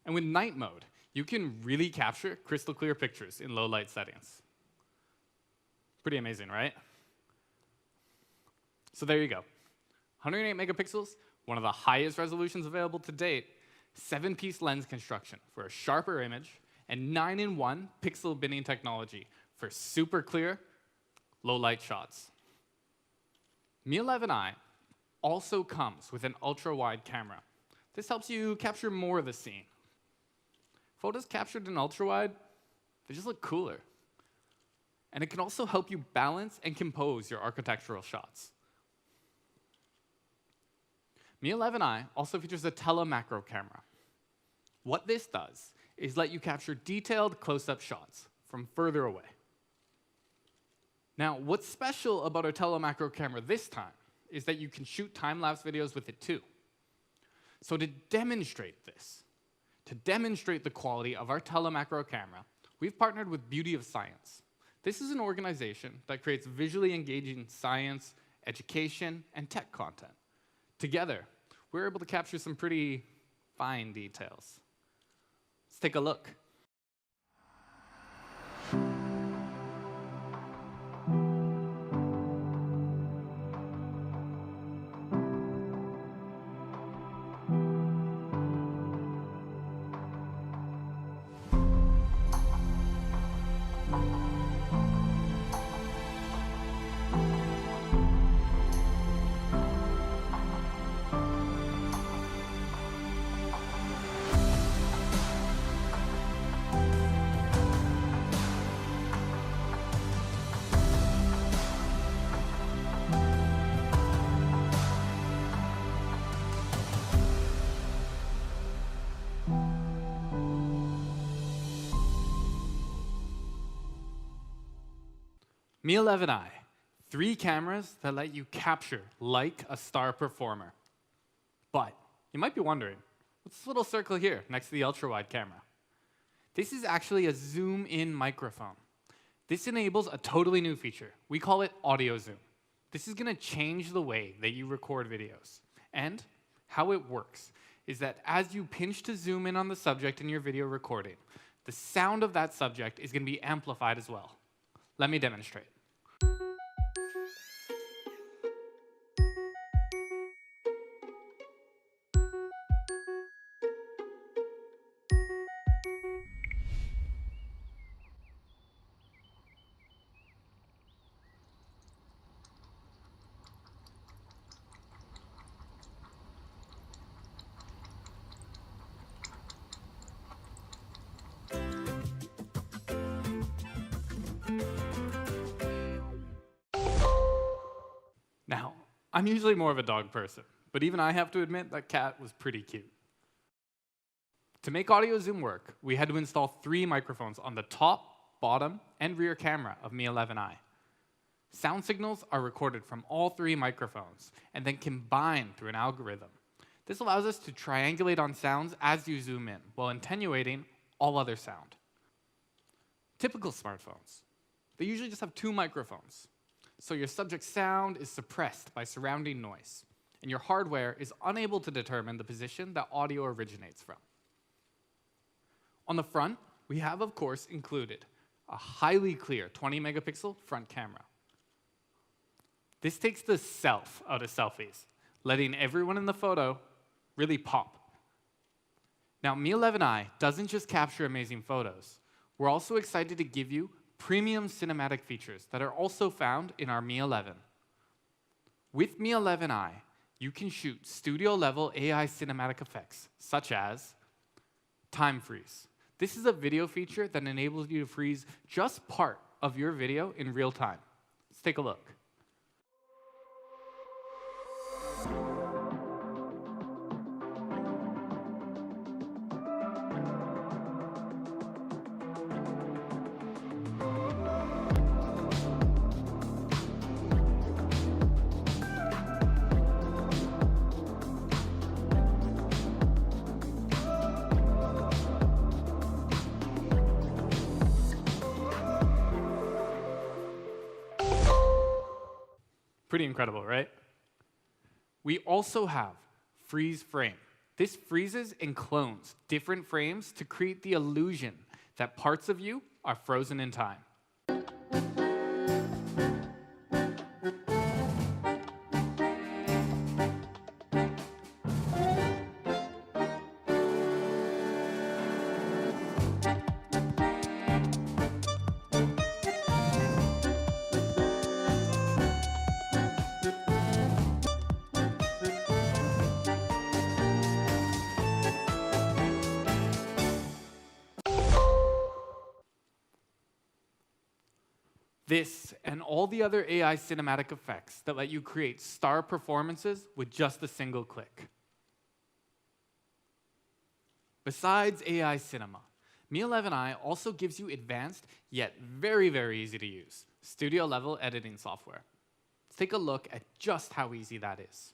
And with night mode, you can really capture crystal clear pictures in low light settings. Pretty amazing, right? So there you go. 108 megapixels, one of the highest resolutions available to date, 7-piece lens construction for a sharper image, and 9-in-1 pixel binning technology for super clear, low light shots. Mi 11i also comes with an ultra-wide camera. This helps you capture more of the scene. Photos captured in ultra-wide They just look cooler. And it can also help you balance and compose your architectural shots. Mi 11i also features a telemacro camera. What this does is let you capture detailed close-up shots from further away. Now, what's special about our telemacro camera this time is that you can shoot time-lapse videos with it too. So to demonstrate this, to demonstrate the quality of our telemacro camera, we've partnered with Beauty of Science. This is an organization that creates visually engaging science, education, and tech content. Together, we're able to capture some pretty fine details. Let's take a look. Mi 11i, 3 cameras that let you capture like a star performer. But you might be wondering, what's this little circle here next to the ultra-wide camera? This is actually a zoom-in microphone. This enables a totally new feature. We call it audio zoom. This is going to change the way that you record videos. And how it works is that as you pinch to zoom in on the subject in your video recording, the sound of that subject is going to be amplified as well. Let me demonstrate. Now, I'm usually more of a dog person, but even I have to admit that cat was pretty cute. To make audio zoom work, we had to install 3 microphones on the top, bottom, and rear camera of Mi 11i. Sound signals are recorded from all 3 microphones and then combined through an algorithm. This allows us to triangulate on sounds as you zoom in, while attenuating all other sound. Typical smartphones, they usually just have 2 microphones. So your subject's sound is suppressed by surrounding noise, and your hardware is unable to determine the position that audio originates from. On the front, we have, of course, included a highly clear 20-megapixel front camera. This takes the self out of selfies, letting everyone in the photo really pop. Now, Mi 11i doesn't just capture amazing photos. We're also excited to give you premium cinematic features that are also found in our Mi 11. With Mi 11i, you can shoot studio-level AI cinematic effects, such as time freeze. This is a video feature that enables you to freeze just part of your video in real time. Let's take a look. Pretty incredible, right? We also have freeze frame. This freezes and clones different frames to create the illusion that parts of you are frozen in time. This and all the other AI cinematic effects that let you create star performances with just a single click. Besides AI cinema, Mi 11i also gives you advanced, yet very, very easy to use, studio-level editing software. Let's take a look at just how easy that is.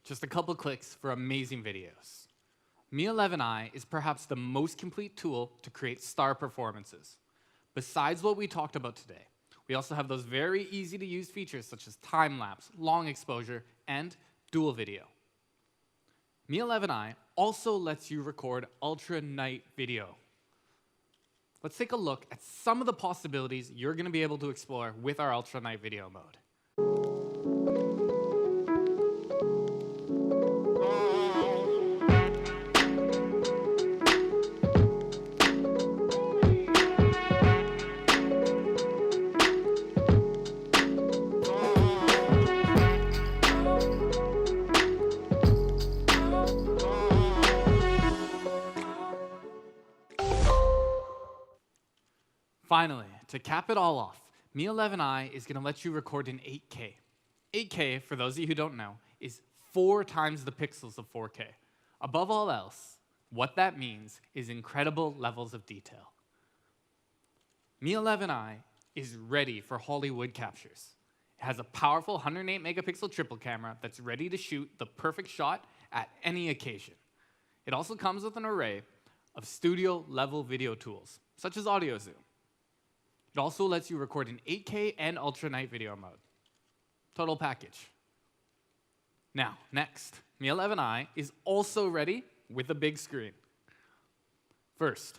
Just a couple clicks for amazing videos. Mi 11i is perhaps the most complete tool to create star performances. Besides what we talked about today, we also have those very easy to use features such as time-lapse, long exposure, and dual video. Mi 11i also lets you record ultra-night video. Let's take a look at some of the possibilities you're going to be able to explore with our ultra-night video mode. Finally, to cap it all off, Mi 11i is going to let you record in 8K. 8K, for those of you who don't know, is 4 times the pixels of 4K. Above all else, what that means is incredible levels of detail. Mi 11i is ready for Hollywood captures. It has a powerful 108 megapixel triple camera that's ready to shoot the perfect shot at any occasion. It also comes with an array of studio-level video tools, such as audio zoom. It also lets you record in 8K and ultra-night video mode. Total package. Now, next, Mi 11i is also ready with a big screen. First,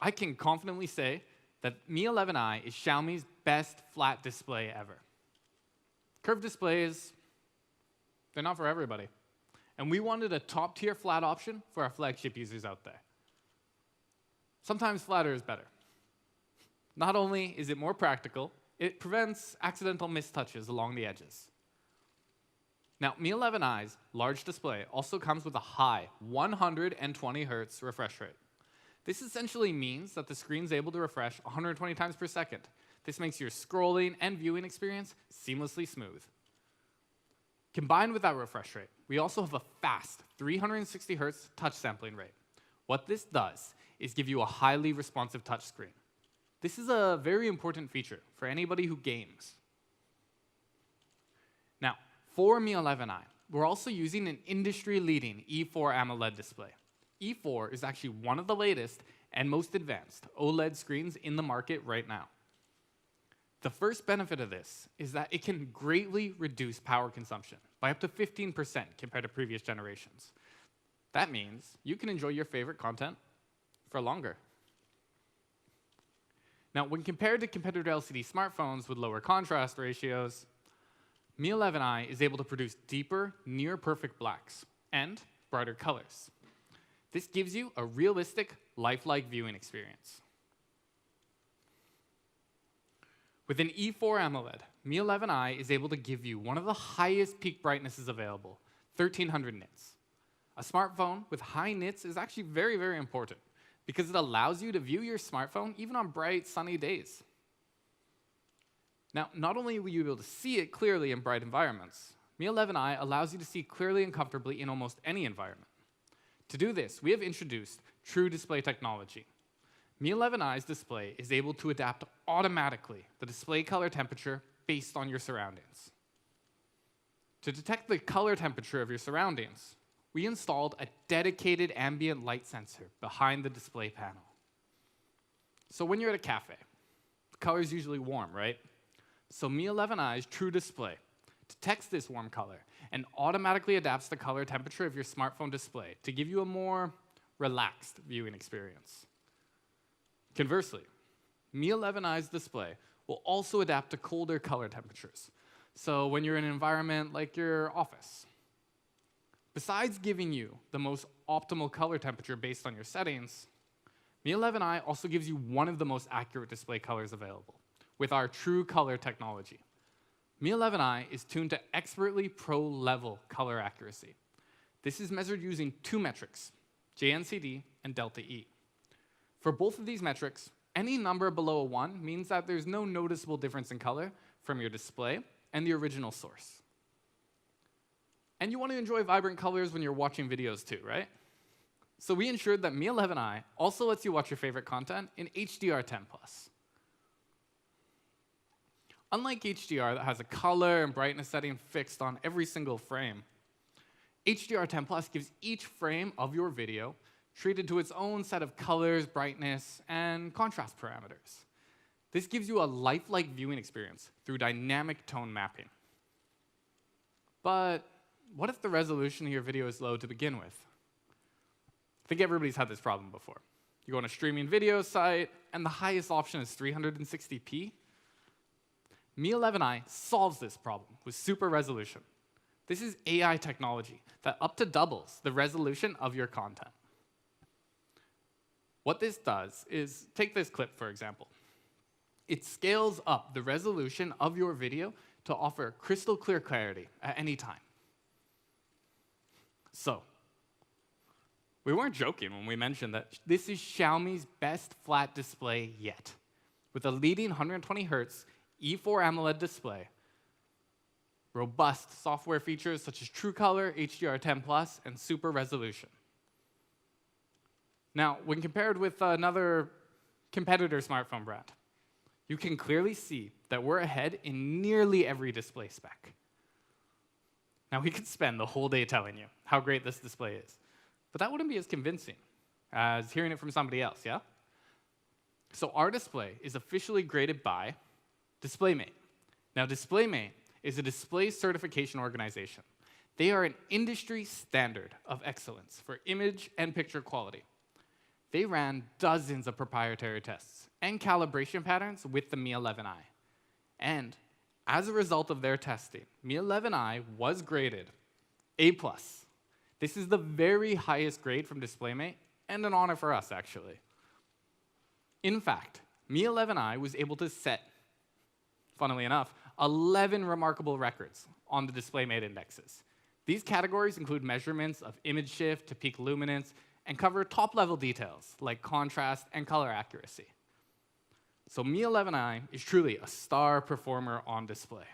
I can confidently say that Mi 11i is Xiaomi's best flat display ever. Curved displays, they're not for everybody. And we wanted a top-tier flat option for our flagship users out there. Sometimes flatter is better. Not only is it more practical, it prevents accidental mistouches along the edges. Now, Mi 11i's large display also comes with a high 120 Hz refresh rate. This essentially means that the screen's able to refresh 120 times per second. This makes your scrolling and viewing experience seamlessly smooth. Combined with that refresh rate, we also have a fast 360 Hz touch sampling rate. What this does is give you a highly responsive touchscreen. This is a very important feature for anybody who games. Now, for Mi 11i, we're also using an industry-leading E4 AMOLED display. E4 is actually one of the latest and most advanced OLED screens in the market right now. The first benefit of this is that it can greatly reduce power consumption by up to 15% compared to previous generations. That means you can enjoy your favorite content for longer. Now, when compared to competitor LCD smartphones with lower contrast ratios, Mi 11i is able to produce deeper, near-perfect blacks and brighter colors. This gives you a realistic, lifelike viewing experience. With an E4 AMOLED, Mi 11i is able to give you one of the highest peak brightnesses available, 1300 nits. A smartphone with high nits is actually very, very important, because it allows you to view your smartphone even on bright, sunny days. Now, not only will you be able to see it clearly in bright environments, Mi 11i allows you to see clearly and comfortably in almost any environment. To do this, we have introduced True Display technology. Mi 11i's display is able to adapt automatically the display color temperature based on your surroundings. To detect the color temperature of your surroundings, we installed a dedicated ambient light sensor behind the display panel. So when you're at a cafe, the color is usually warm, right? So Mi 11i's True Display detects this warm color and automatically adapts the color temperature of your smartphone display to give you a more relaxed viewing experience. Conversely, Mi 11i's display will also adapt to colder color temperatures. So when you're in an environment like your office, besides giving you the most optimal color temperature based on your settings, Mi 11i also gives you one of the most accurate display colors available with our true color technology. Mi 11i is tuned to expertly pro-level color accuracy. This is measured using two metrics, JNCD and delta E. For both of these metrics, any number below a 1 means that there's no noticeable difference in color from your display and the original source. And you want to enjoy vibrant colors when you're watching videos too, right? So we ensured that Mi 11i also lets you watch your favorite content in HDR10+. Unlike HDR that has a color and brightness setting fixed on every single frame, HDR10+ gives each frame of your video treated to its own set of colors, brightness, and contrast parameters. This gives you a lifelike viewing experience through dynamic tone mapping. But what if the resolution of your video is low to begin with? I think everybody's had this problem before. You go on a streaming video site, and the highest option is 360p. Mi 11i solves this problem with super resolution. This is AI technology that up to doubles the resolution of your content. What this does is, take this clip for example. It scales up the resolution of your video to offer crystal clear clarity at any time. So, we weren't joking when we mentioned that this is Xiaomi's best flat display yet, with a leading 120Hz E4 AMOLED display, robust software features such as True Color, HDR10+, and super resolution. Now, when compared with another competitor smartphone brand, you can clearly see that we're ahead in nearly every display spec. Now, we could spend the whole day telling you how great this display is, but that wouldn't be as convincing as hearing it from somebody else, yeah? So our display is officially graded by DisplayMate. Now, DisplayMate is a display certification organization. They are an industry standard of excellence for image and picture quality. They ran dozens of proprietary tests and calibration patterns with the Mi 11i. And as a result of their testing, Mi 11i was graded A+. This is the very highest grade from DisplayMate, and an honor for us, actually. In fact, Mi 11i was able to set, funnily enough, 11 remarkable records on the DisplayMate indexes. These categories include measurements of image shift to peak luminance and cover top-level details like contrast and color accuracy. So Mi 11i is truly a star performer on display.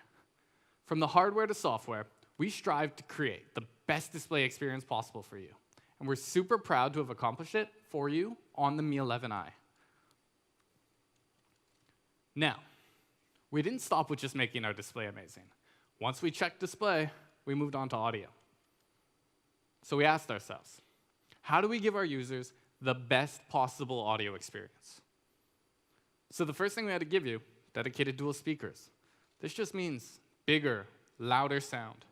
From the hardware to software, we strive to create the best display experience possible for you. And we're super proud to have accomplished it for you on the Mi 11i. Now, we didn't stop with just making our display amazing. Once we checked display, we moved on to audio. So we asked ourselves, how do we give our users the best possible audio experience? So the first thing we had to give you, dedicated dual speakers. This just means bigger, louder sound,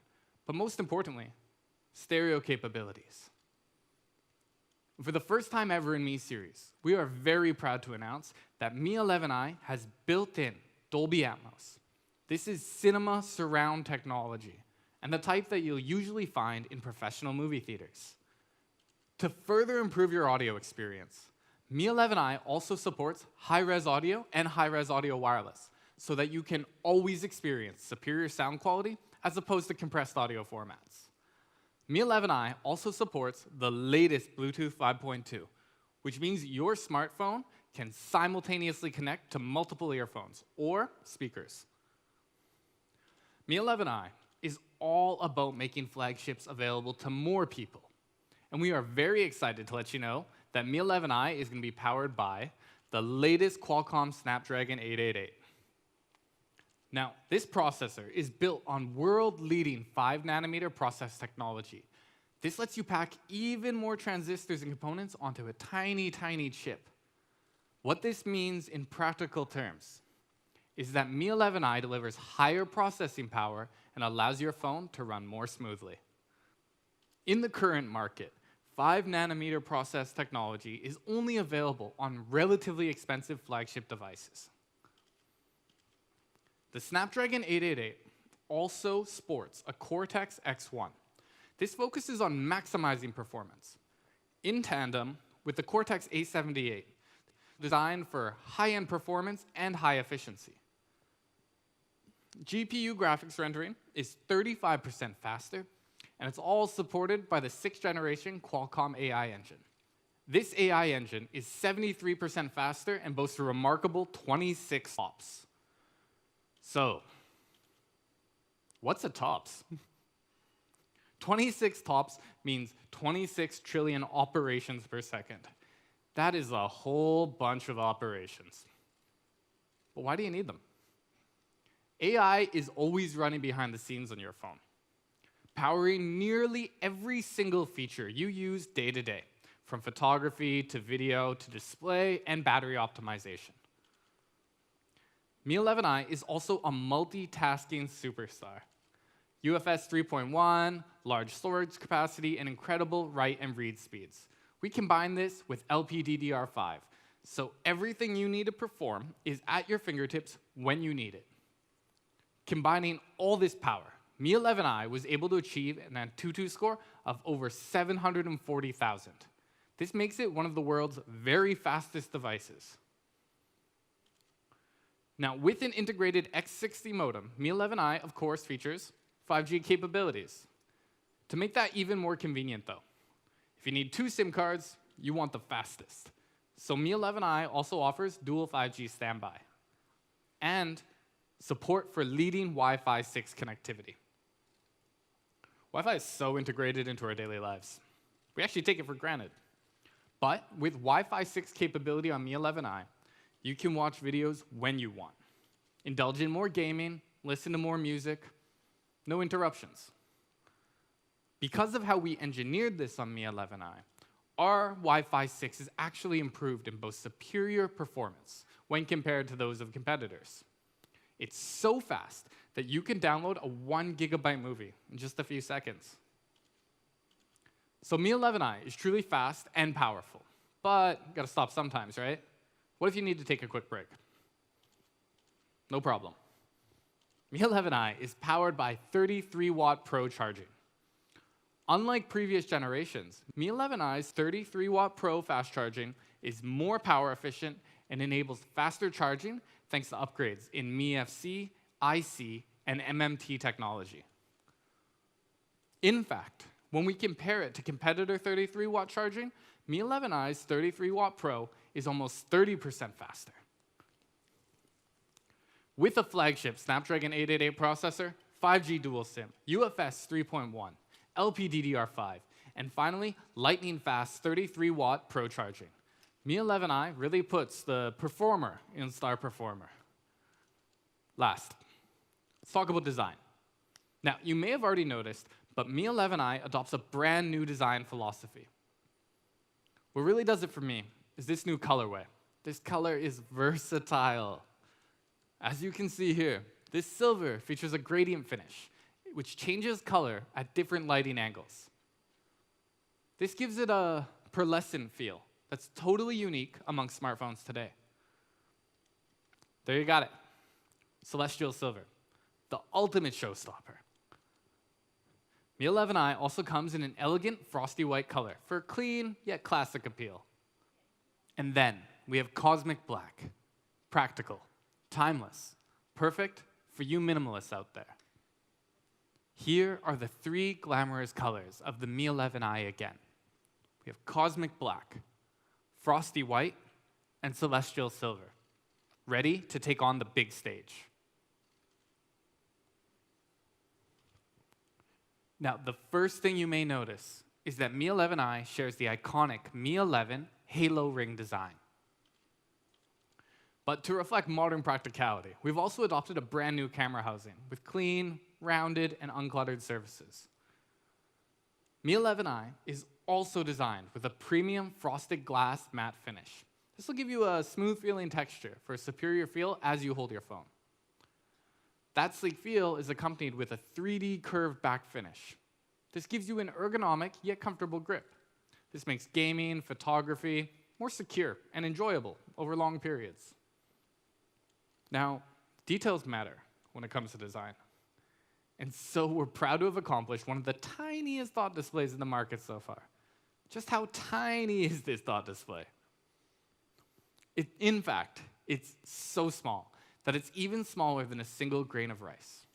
but most importantly, stereo capabilities. For the first time ever in Mi series, we are very proud to announce that Mi 11i has built-in Dolby Atmos. This is cinema surround technology, and the type that you'll usually find in professional movie theaters. To further improve your audio experience, Mi 11i also supports high-res audio and high-res audio wireless, so that you can always experience superior sound quality as opposed to compressed audio formats. Mi 11i also supports the latest Bluetooth 5.2, which means your smartphone can simultaneously connect to multiple earphones or speakers. Mi 11i is all about making flagships available to more people. And we are very excited to let you know that Mi 11i is going to be powered by the latest Qualcomm Snapdragon 888. Now, this processor is built on world-leading 5nm process technology. This lets you pack even more transistors and components onto a tiny, tiny chip. What this means in practical terms is that Mi 11i delivers higher processing power and allows your phone to run more smoothly. In the current market, 5nm process technology is only available on relatively expensive flagship devices. The Snapdragon 888 also sports a Cortex-X1. This focuses on maximizing performance, in tandem with the Cortex-A78, designed for high-end performance and high efficiency. GPU graphics rendering is 35% faster, and it's all supported by the 6th generation Qualcomm AI engine. This AI engine is 73% faster and boasts a remarkable 26 TOPS. So, what's a TOPS? 26 TOPS means 26 trillion operations per second. That is a whole bunch of operations. But why do you need them? AI is always running behind the scenes on your phone, powering nearly every single feature you use day to day, from photography to video to display and battery optimization. Mi 11i is also a multitasking superstar. UFS 3.1, large storage capacity, and incredible write and read speeds. We combine this with LPDDR5, so everything you need to perform is at your fingertips when you need it. Combining all this power, Mi 11i was able to achieve an Antutu score of over 740,000. This makes it one of the world's very fastest devices. Now, with an integrated X60 modem, Mi 11i, of course, features 5G capabilities. To make that even more convenient, though, if you need 2 SIM cards, you want the fastest. So Mi 11i also offers dual 5G standby and support for leading Wi-Fi 6 connectivity. Wi-Fi is so integrated into our daily lives. We actually take it for granted. But with Wi-Fi 6 capability on Mi 11i, you can watch videos when you want, indulge in more gaming, listen to more music, no interruptions. Because of how we engineered this on Mi 11i, our Wi-Fi 6 is actually improved in both superior performance when compared to those of competitors. It's so fast that you can download a 1 GB movie in just a few seconds. So Mi 11i is truly fast and powerful, but you gotta stop sometimes, right? What if you need to take a quick break? No problem. Mi 11i is powered by 33-watt Pro charging. Unlike previous generations, Mi 11i's 33-watt Pro fast charging is more power efficient and enables faster charging thanks to upgrades in MiFC, IC, and MMT technology. In fact, when we compare it to competitor 33-watt charging, Mi 11i's 33-watt Pro is almost 30% faster. With a flagship Snapdragon 888 processor, 5G dual SIM, UFS 3.1, LPDDR5, and finally, lightning-fast 33-watt Pro charging, Mi 11i really puts the performer in star performer. Last, let's talk about design. Now, you may have already noticed, but Mi 11i adopts a brand new design philosophy. What really does it for me is this new colorway. This color is versatile. As you can see here, this silver features a gradient finish, which changes color at different lighting angles. This gives it a pearlescent feel that's totally unique among smartphones today. There you got it. Celestial silver, the ultimate showstopper. Mi 11i also comes in an elegant frosty white color for clean yet classic appeal. And then we have cosmic black, practical, timeless, perfect for you minimalists out there. Here are the 3 glamorous colors of the Mi 11i again. We have cosmic black, frosty white, and celestial silver, ready to take on the big stage. Now, the first thing you may notice is that Mi 11i shares the iconic Mi 11 halo ring design. But to reflect modern practicality, we've also adopted a brand new camera housing with clean, rounded, and uncluttered surfaces. Mi 11i is also designed with a premium frosted glass matte finish. This will give you a smooth feeling texture for a superior feel as you hold your phone. That sleek feel is accompanied with a 3D curved back finish. This gives you an ergonomic yet comfortable grip. This makes gaming, photography more secure and enjoyable over long periods. Now, details matter when it comes to design. And so we're proud to have accomplished one of the tiniest dot displays in the market so far. Just how tiny is this dot display? In fact, it's so small that it's even smaller than a single grain of rice.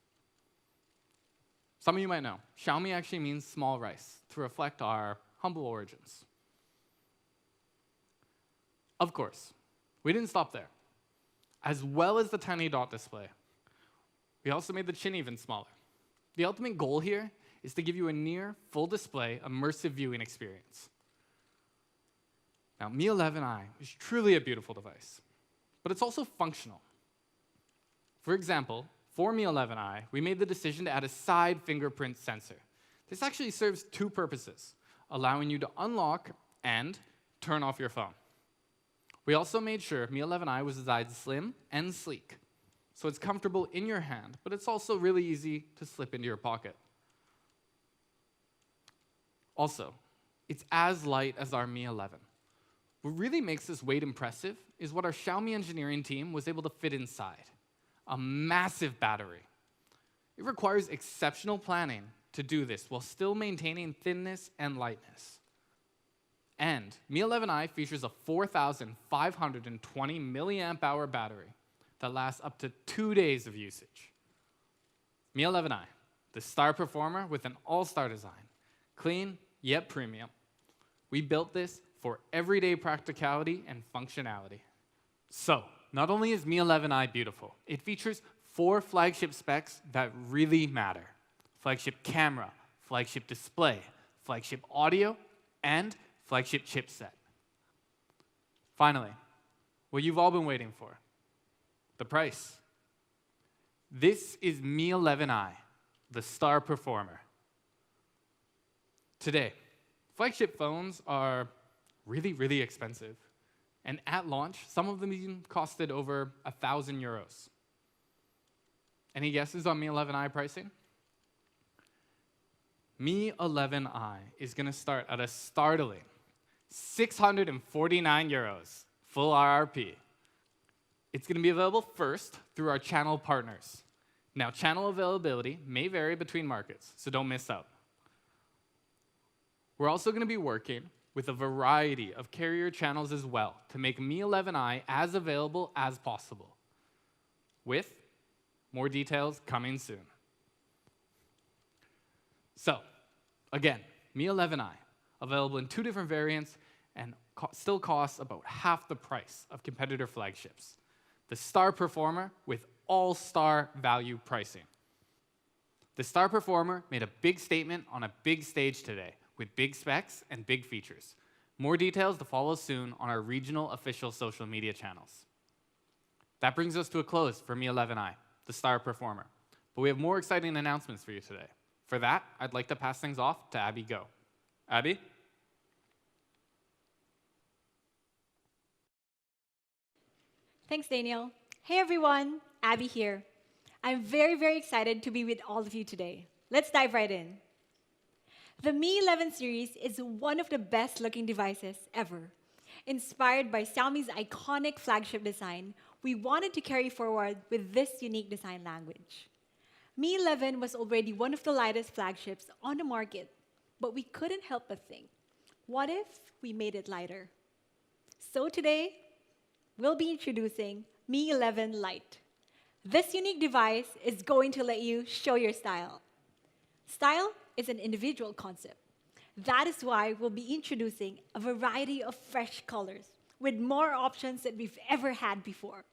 Some of you might know, Xiaomi actually means small rice, to reflect our humble origins. Of course, we didn't stop there. As well as the tiny dot display, we also made the chin even smaller. The ultimate goal here is to give you a near full display immersive viewing experience. Now, Mi 11i is truly a beautiful device, but it's also functional. For example, for Mi 11i, we made the decision to add a side fingerprint sensor. This actually serves two purposes, allowing you to unlock and turn off your phone. We also made sure Mi 11i was designed slim and sleek, so it's comfortable in your hand, but it's also really easy to slip into your pocket. Also, it's as light as our Mi 11. What really makes this weight impressive is what our Xiaomi engineering team was able to fit inside: a massive battery. It requires exceptional planning to do this while still maintaining thinness and lightness. And Mi 11i features a 4,520 milliamp hour battery that lasts up to 2 days of usage. Mi 11i, the star performer with an all-star design, clean yet premium. We built this for everyday practicality and functionality. So, not only is Mi 11i beautiful, it features 4 flagship specs that really matter: flagship camera, flagship display, flagship audio, and flagship chipset. Finally, what you've all been waiting for: the price. This is Mi 11i, the star performer. Today, flagship phones are really, really expensive. And at launch, some of them even costed over €1,000. Any guesses on Mi 11i pricing? Mi 11i is going to start at a startling €649, full RRP. It's going to be available first through our channel partners. Now, channel availability may vary between markets, so don't miss out. We're also going to be working with a variety of carrier channels as well to make Mi 11i as available as possible, with more details coming soon. So, again, Mi 11i, available in 2 different variants and still costs about half the price of competitor flagships. The star performer with all-star value pricing. The star performer made a big statement on a big stage today, with big specs and big features. More details to follow soon on our regional official social media channels. That brings us to a close for Mi 11i, the star performer. But we have more exciting announcements for you today. For that, I'd like to pass things off to Abby Go. Abby? Thanks, Daniel. Hey everyone, Abby here. I'm very, very excited to be with all of you today. Let's dive right in. The Mi 11 series is one of the best looking devices ever. Inspired by Xiaomi's iconic flagship design, we wanted to carry forward with this unique design language. Mi 11 was already one of the lightest flagships on the market, but we couldn't help but think, what if we made it lighter? So today, we'll be introducing Mi 11 Lite. This unique device is going to let you show your style. Style is an individual concept. That is why we'll be introducing a variety of fresh colors with more options than we've ever had before.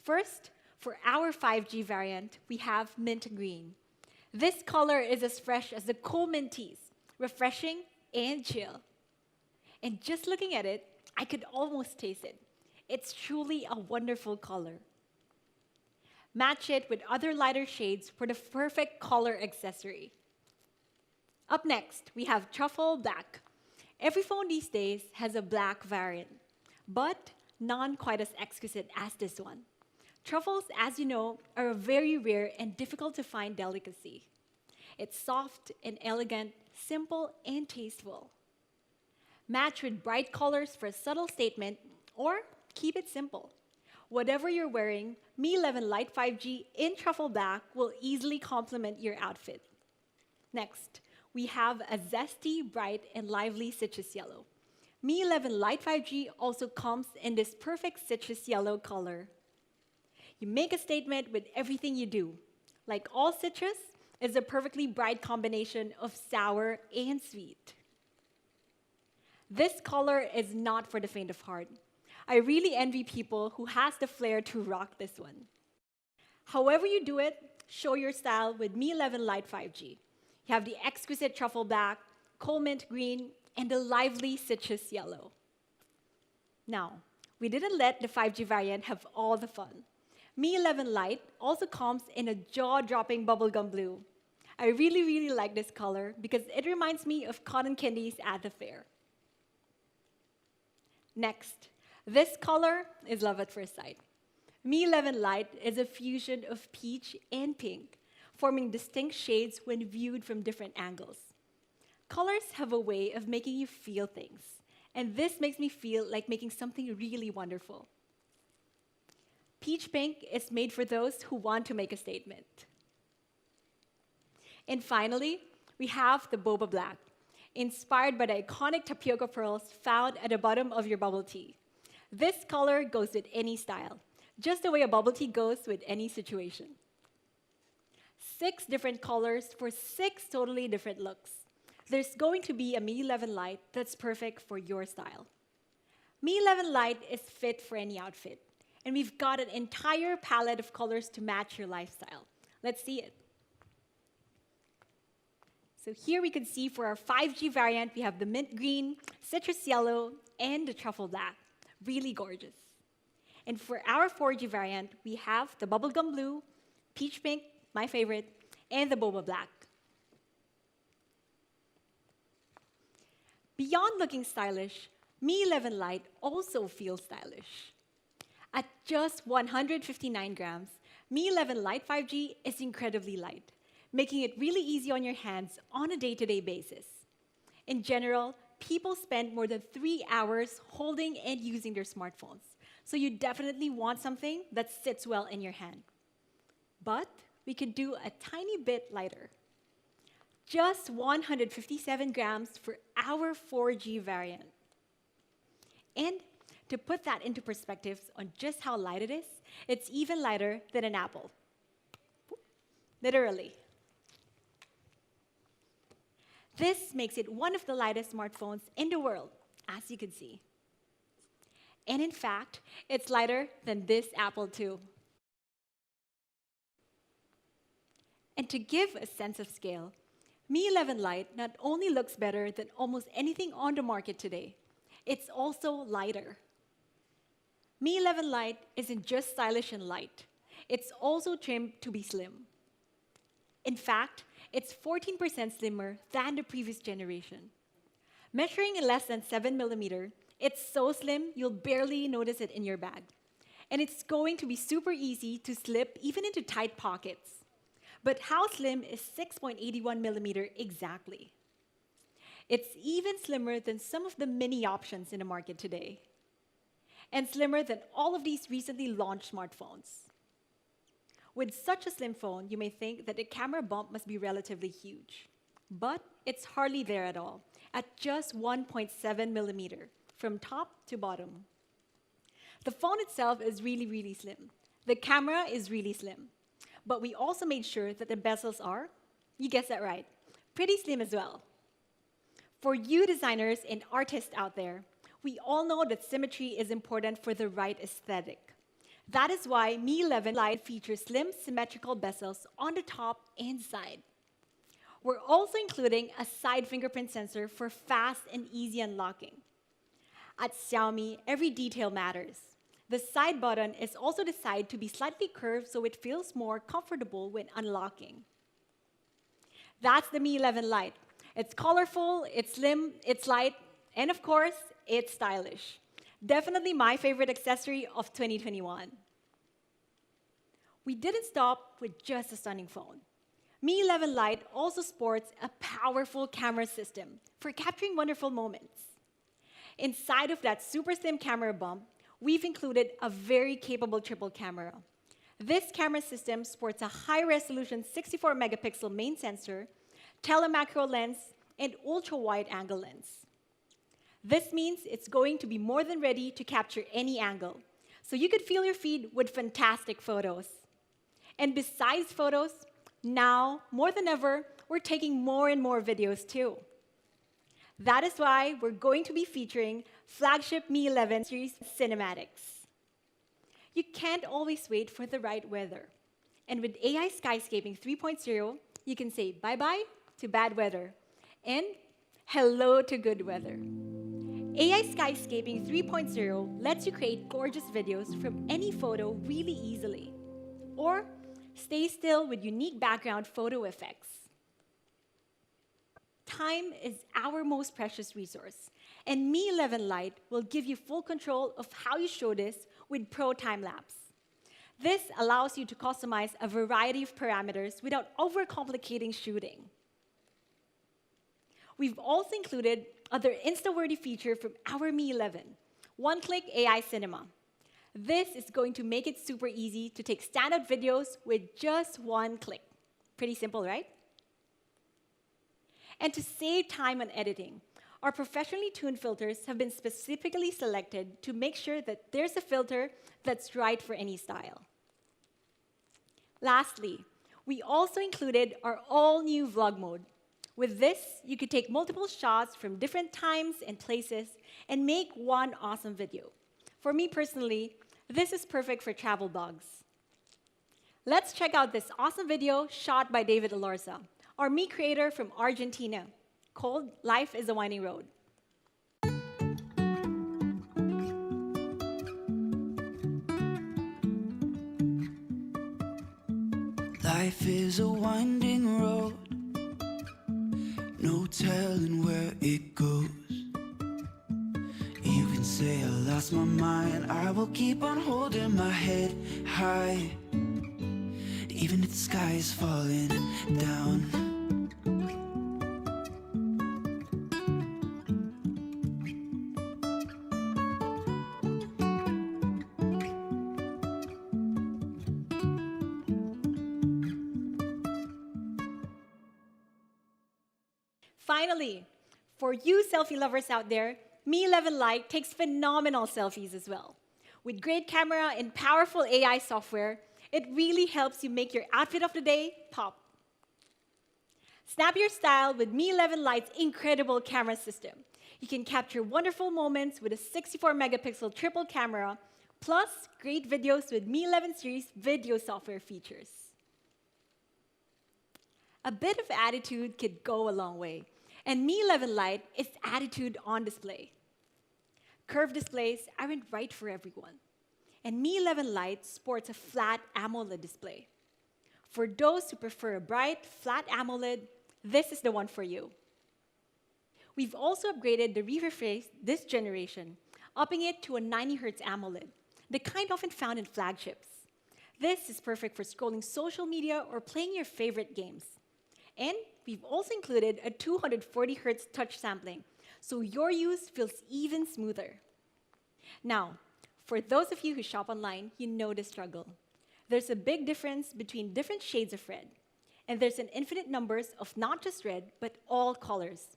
First, for our 5G variant, we have mint green. This color is as fresh as the cool mint teas, refreshing and chill. And just looking at it, I could almost taste it. It's truly a wonderful color. Match it with other lighter shades for the perfect color accessory. Up next, we have truffle black. Every phone these days has a black variant, but none quite as exquisite as this one. Truffles, as you know, are a very rare and difficult to find delicacy. It's soft and elegant, simple and tasteful. match with bright colors for a subtle statement, or keep it simple. Whatever you're wearing, Mi 11 Lite 5G in truffle black will easily complement your outfit. Next, we have a zesty, bright, and lively citrus yellow. Mi 11 Lite 5G also comes in this perfect citrus yellow color. You make a statement with everything you do. Like all citrus, it's a perfectly bright combination of sour and sweet. This color is not for the faint of heart. I really envy people who has the flair to rock this one. However you do it, show your style with Mi 11 Lite 5G. You have the exquisite truffle black, coal mint green, and the lively citrus yellow. Now, we didn't let the 5G variant have all the fun. Mi 11 Lite also comes in a jaw-dropping bubblegum blue. I really like this color because it reminds me of cotton candies at the fair. Next, this color is love at first sight. Mi 11 Lite is a fusion of peach and pink, forming distinct shades when viewed from different angles. Colors have a way of making you feel things, and this makes me feel like making something really wonderful. Peach pink is made for those who want to make a statement. And finally, we have the boba black, inspired by the iconic tapioca pearls found at the bottom of your bubble tea. This color goes with any style, just the way a bubble tea goes with any situation. 6 different colors for 6 totally different looks. There's going to be a Mi 11 Lite that's perfect for your style. Mi 11 Lite is fit for any outfit, and we've got an entire palette of colors to match your lifestyle. Let's see it. So here we can see for our 5G variant, we have the mint green, citrus yellow, and the truffle black. Really gorgeous. And for our 4G variant, we have the bubblegum blue, peach pink, my favorite, and the boba black. Beyond looking stylish, Mi 11 Lite also feels stylish. At just 159 grams, Mi 11 Lite 5G is incredibly light, making it really easy on your hands on a day-to-day basis. In general, people spend more than 3 hours holding and using their smartphones, so you definitely want something that sits well in your hand. But we could do a tiny bit lighter. Just 157 grams for our 4G variant. And to put that into perspective on just how light it is, it's even lighter than an apple. Literally. This makes it one of the lightest smartphones in the world, as you can see. And in fact, it's lighter than this Apple too. And to give a sense of scale, Mi 11 Lite not only looks better than almost anything on the market today, it's also lighter. Mi 11 Lite isn't just stylish and light, it's also trimmed to be slim. In fact, it's 14% slimmer than the previous generation. Measuring in less than 7mm, it's so slim you'll barely notice it in your bag. And it's going to be super easy to slip even into tight pockets. But how slim is 6.81mm exactly? It's even slimmer than some of the mini options in the market today. And slimmer than all of these recently launched smartphones. With such a slim phone, you may think that the camera bump must be relatively huge. But it's hardly there at all, at just 1.7mm, from top to bottom. The phone itself is really slim. The camera is really slim. But we also made sure that the bezels are, you guessed that right, pretty slim as well. For you designers and artists out there, we all know that symmetry is important for the right aesthetic. That is why Mi 11 Lite features slim, symmetrical bezels on the top and side. We're also including a side fingerprint sensor for fast and easy unlocking. At Xiaomi, every detail matters. The side button is also designed to be slightly curved so it feels more comfortable when unlocking. That's the Mi 11 Lite. It's colorful, it's slim, it's light, and of course, it's stylish. Definitely my favorite accessory of 2021. We didn't stop with just a stunning phone. Mi 11 Lite also sports a powerful camera system for capturing wonderful moments. Inside of that super slim camera bump, we've included a very capable triple camera. This camera system sports a high-resolution 64-megapixel main sensor, telemacro lens, and ultra-wide-angle lens. This means it's going to be more than ready to capture any angle, so you could fill your feed with fantastic photos. And besides photos, now, more than ever, we're taking more and more videos too. That is why we're going to be featuring flagship Mi 11 series cinematics. You can't always wait for the right weather. And with AI Skyscaping 3.0, you can say bye-bye to bad weather and hello to good weather. AI Skyscaping 3.0 lets you create gorgeous videos from any photo really easily. Or stay still with unique background photo effects. Time is our most precious resource, and Mi 11 Lite will give you full control of how you show this with Pro Time Lapse. This allows you to customize a variety of parameters without overcomplicating shooting. We've also included other Insta-worthy feature from our Mi 11, One-Click AI Cinema. This is going to make it super easy to take standout videos with just one click. Pretty simple, right? And to save time on editing, our professionally tuned filters have been specifically selected to make sure that there's a filter that's right for any style. Lastly, we also included our all-new vlog mode. With this, you could take multiple shots from different times and places and make one awesome video. For me personally, this is perfect for travel blogs. Let's check out this awesome video shot by David Alorza, our Mi creator from Argentina, called Life is a Winding Road. Life is a winding road, no telling where it goes. You can say I lost my mind, I will keep on holding my head high, even if the sky is falling down. Finally, for you selfie lovers out there, Mi 11 Lite takes phenomenal selfies as well. With great camera and powerful AI software, it really helps you make your outfit of the day pop. Snap your style with Mi 11 Lite's incredible camera system. You can capture wonderful moments with a 64-megapixel triple camera, plus great videos with Mi 11 series video software features. A bit of attitude could go a long way, and Mi 11 Lite is attitude on display. Curved displays aren't right for everyone, and Mi 11 Lite sports a flat AMOLED display. For those who prefer a bright, flat AMOLED, this is the one for you. We've also upgraded the refresh rate this generation, upping it to a 90Hz AMOLED, the kind often found in flagships. This is perfect for scrolling social media or playing your favorite games. And we've also included a 240Hz touch sampling, so your use feels even smoother. Now, for those of you who shop online, you know the struggle. There's a big difference between different shades of red, and there's an infinite numbers of not just red, but all colors.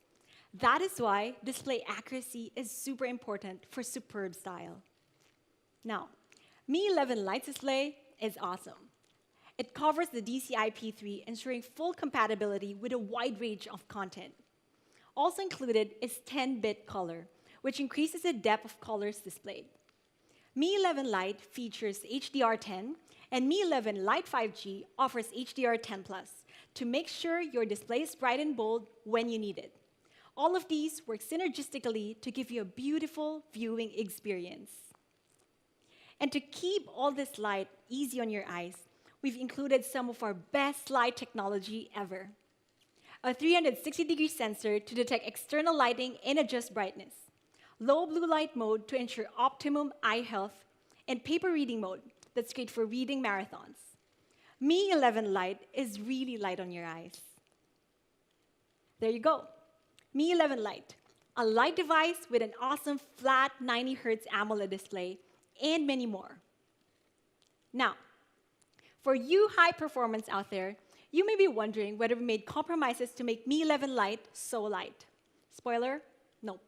That is why display accuracy is super important for superb style. Now, Mi 11 Lite display is awesome. It covers the DCI-P3, ensuring full compatibility with a wide range of content. Also included is 10-bit color, which increases the depth of colors displayed. Mi 11 Lite features HDR10, and Mi 11 Lite 5G offers HDR10+, to make sure your display is bright and bold when you need it. All of these work synergistically to give you a beautiful viewing experience. And to keep all this light easy on your eyes, we've included some of our best light technology ever. A 360-degree sensor to detect external lighting and adjust brightness, low blue light mode to ensure optimum eye health, and paper reading mode that's great for reading marathons. Mi 11 Lite is really light on your eyes. There you go. Mi 11 Lite, a light device with an awesome flat 90 Hz AMOLED display, and many more. Now, for you high performance out there, you may be wondering whether we made compromises to make Mi 11 Lite so light. Spoiler, no.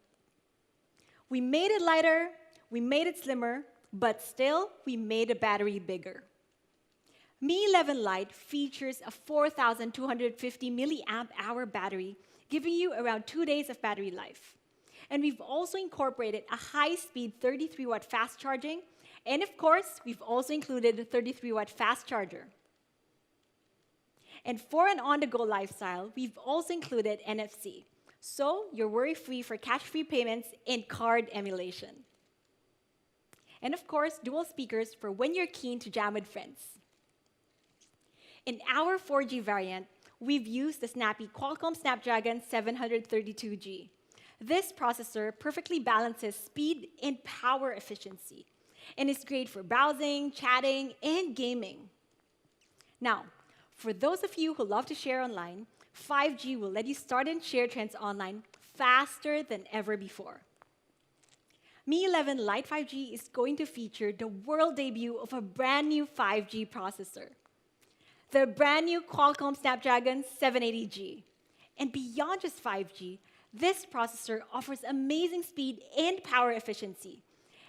We made it lighter, we made it slimmer, but still, we made the battery bigger. Mi 11 Lite features a 4,250 milliamp hour battery, giving you around 2 days of battery life. And we've also incorporated a high-speed 33-watt fast charging, and of course, we've also included a 33-watt fast charger. And for an on-the-go lifestyle, we've also included NFC, so you're worry-free for cash-free payments and card emulation. And of course, dual speakers for when you're keen to jam with friends. In our 4G variant, we've used the snappy Qualcomm Snapdragon 732G. This processor perfectly balances speed and power efficiency, and is great for browsing, chatting, and gaming. Now, for those of you who love to share online, 5G will let you start and share trends online faster than ever before. Mi 11 Lite 5G is going to feature the world debut of a brand new 5G processor, the brand new Qualcomm Snapdragon 780G. And beyond just 5G, this processor offers amazing speed and power efficiency,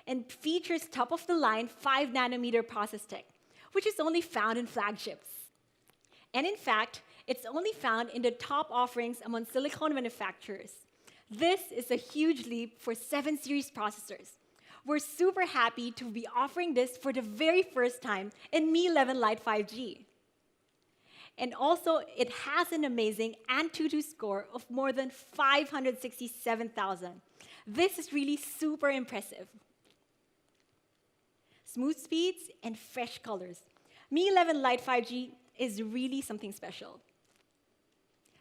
and features top-of-the-line 5nm process tech, which is only found in flagships. And in fact, it's only found in the top offerings among silicon manufacturers. This is a huge leap for 7 Series processors. We're super happy to be offering this for the very first time in Mi 11 Lite 5G. And also, it has an amazing AnTuTu score of more than 567,000. This is really super impressive. Smooth speeds and fresh colors. Mi 11 Lite 5G is really something special.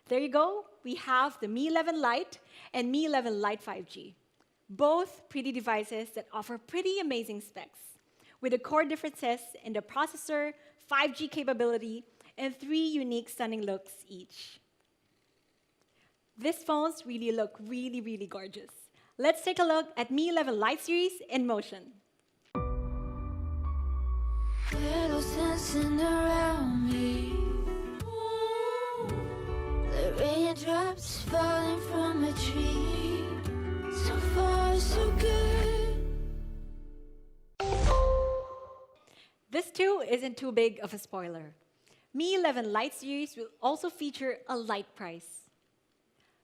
There you go. We have the Mi 11 Lite and Mi 11 Lite 5G. Both pretty devices that offer pretty amazing specs, with the core differences in the processor, 5G capability, and 3 unique stunning looks each. These phones really look really gorgeous. Let's take a look at Mi 11 Lite series in motion. Little dancing around me, the raindrops falling from a tree. So far, so good. This too isn't too big of a spoiler. Mi 11 Lite series will also feature a light price.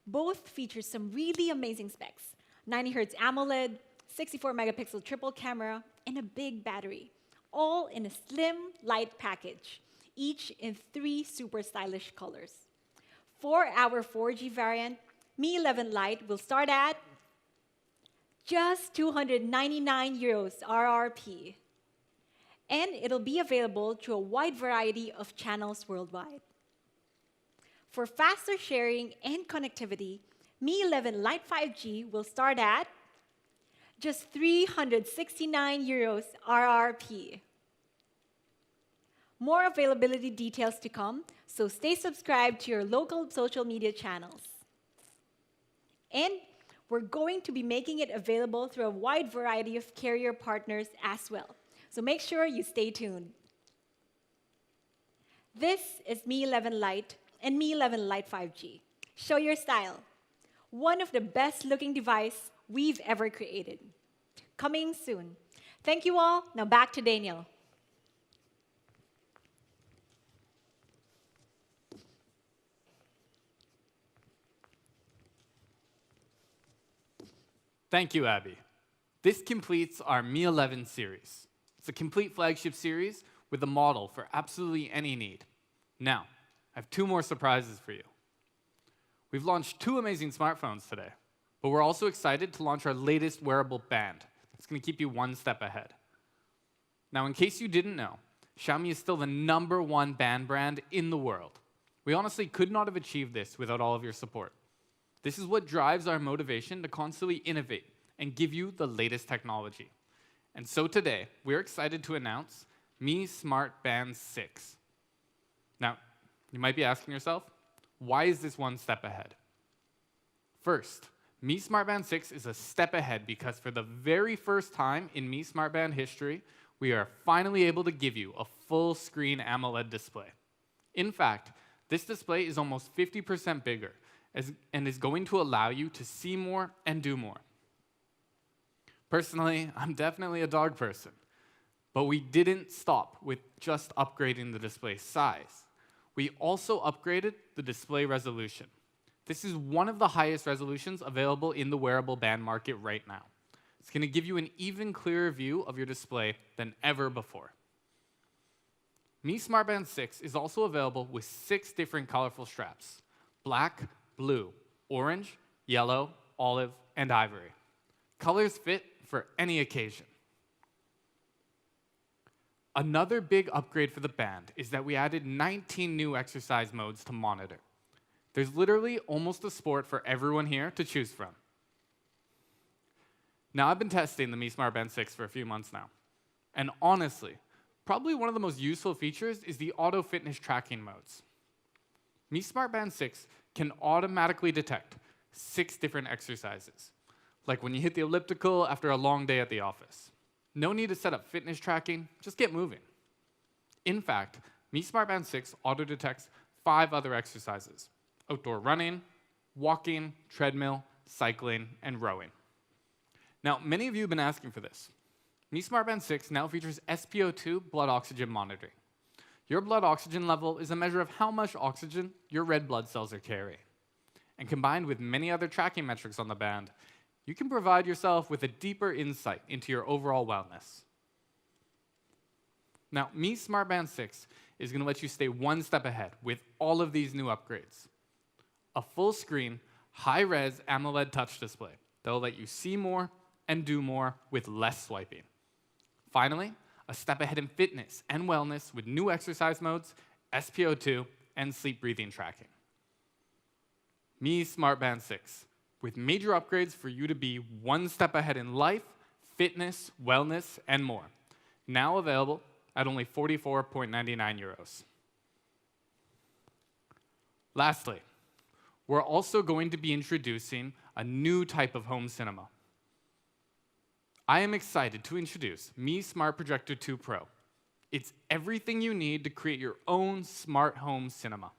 Both feature some really amazing specs: 90 Hz AMOLED, 64 megapixel triple camera, and a big battery, all in a slim, light package, each in 3 super stylish colors. For our 4G variant, Mi 11 Lite will start at just 299 euros RRP. And it'll be available through a wide variety of channels worldwide. For faster sharing and connectivity, Mi 11 Lite 5G will start at just 369 euros RRP. More availability details to come, so stay subscribed to your local social media channels. And we're going to be making it available through a wide variety of carrier partners as well. So make sure you stay tuned. This is Mi 11 Lite and Mi 11 Lite 5G. Show your style. One of the best looking devices we've ever created. Coming soon. Thank you all. Now back to Daniel. Thank you, Abby. This completes our Mi 11 series. It's a complete flagship series with a model for absolutely any need. Now, I have 2 more surprises for you. We've launched 2 amazing smartphones today, but we're also excited to launch our latest wearable band. It's going to keep you one step ahead. Now, in case you didn't know, Xiaomi is still the #1 band brand in the world. We honestly could not have achieved this without all of your support. This is what drives our motivation to constantly innovate and give you the latest technology. And so today, we're excited to announce Mi Smart Band 6. Now, you might be asking yourself, why is this one step ahead? First, Mi Smart Band 6 is a step ahead because for the very first time in Mi Smart Band history, we are finally able to give you a full-screen AMOLED display. In fact, this display is almost 50% bigger and is going to allow you to see more and do more. Personally, I'm definitely a dog person, but we didn't stop with just upgrading the display size. We also upgraded the display resolution. This is one of the highest resolutions available in the wearable band market right now. It's going to give you an even clearer view of your display than ever before. Mi Smart Band 6 is also available with 6 different colorful straps: black, blue, orange, yellow, olive, and ivory. Colors fit for any occasion. Another big upgrade for the band is that we added 19 new exercise modes to monitor. There's literally almost a sport for everyone here to choose from. Now, I've been testing the Mi Smart Band 6 for a few months now, and honestly, probably one of the most useful features is the auto fitness tracking modes. Mi Smart Band 6 can automatically detect 6 different exercises, like when you hit the elliptical after a long day at the office. No need to set up fitness tracking, just get moving. In fact, Mi Smart Band 6 auto-detects 5 other exercises: outdoor running, walking, treadmill, cycling, and rowing. Now, many of you have been asking for this. Mi Smart Band 6 now features SpO2 blood oxygen monitoring. Your blood oxygen level is a measure of how much oxygen your red blood cells are carrying. And combined with many other tracking metrics on the band, you can provide yourself with a deeper insight into your overall wellness. Now, Mi Smart Band 6 is going to let you stay one step ahead with all of these new upgrades. A full-screen, high-res AMOLED touch display that will let you see more and do more with less swiping. Finally, a step ahead in fitness and wellness with new exercise modes, SpO2, and sleep breathing tracking. Mi Smart Band 6, with major upgrades for you to be one step ahead in life, fitness, wellness, and more. Now available at only 44.99 euros. Lastly, we're also going to be introducing a new type of home cinema. I am excited to introduce Mi Smart Projector 2 Pro. It's everything you need to create your own smart home cinema.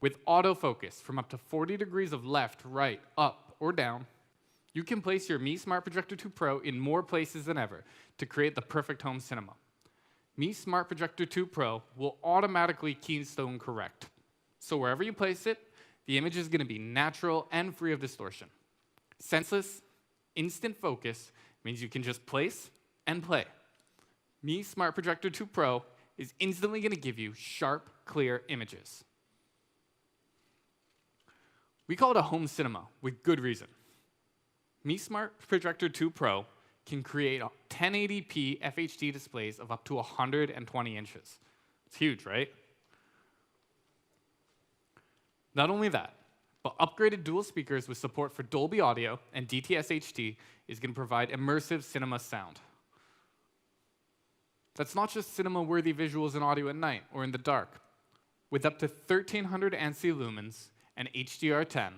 With autofocus from up to 40 degrees of left, right, up, or down, you can place your Mi Smart Projector 2 Pro in more places than ever to create the perfect home cinema. Mi Smart Projector 2 Pro will automatically keystone correct. So wherever you place it, the image is going to be natural and free of distortion. Senseless, instant focus means you can just place and play. Mi Smart Projector 2 Pro is instantly going to give you sharp, clear images. We call it a home cinema with good reason. Mi Smart Projector 2 Pro can create 1080p FHD displays of up to 120 inches. It's huge, right? Not only that, but upgraded dual speakers with support for Dolby Audio and DTS-HD is going to provide immersive cinema sound. That's not just cinema-worthy visuals and audio at night or in the dark. With up to 1300 ANSI lumens and HDR10,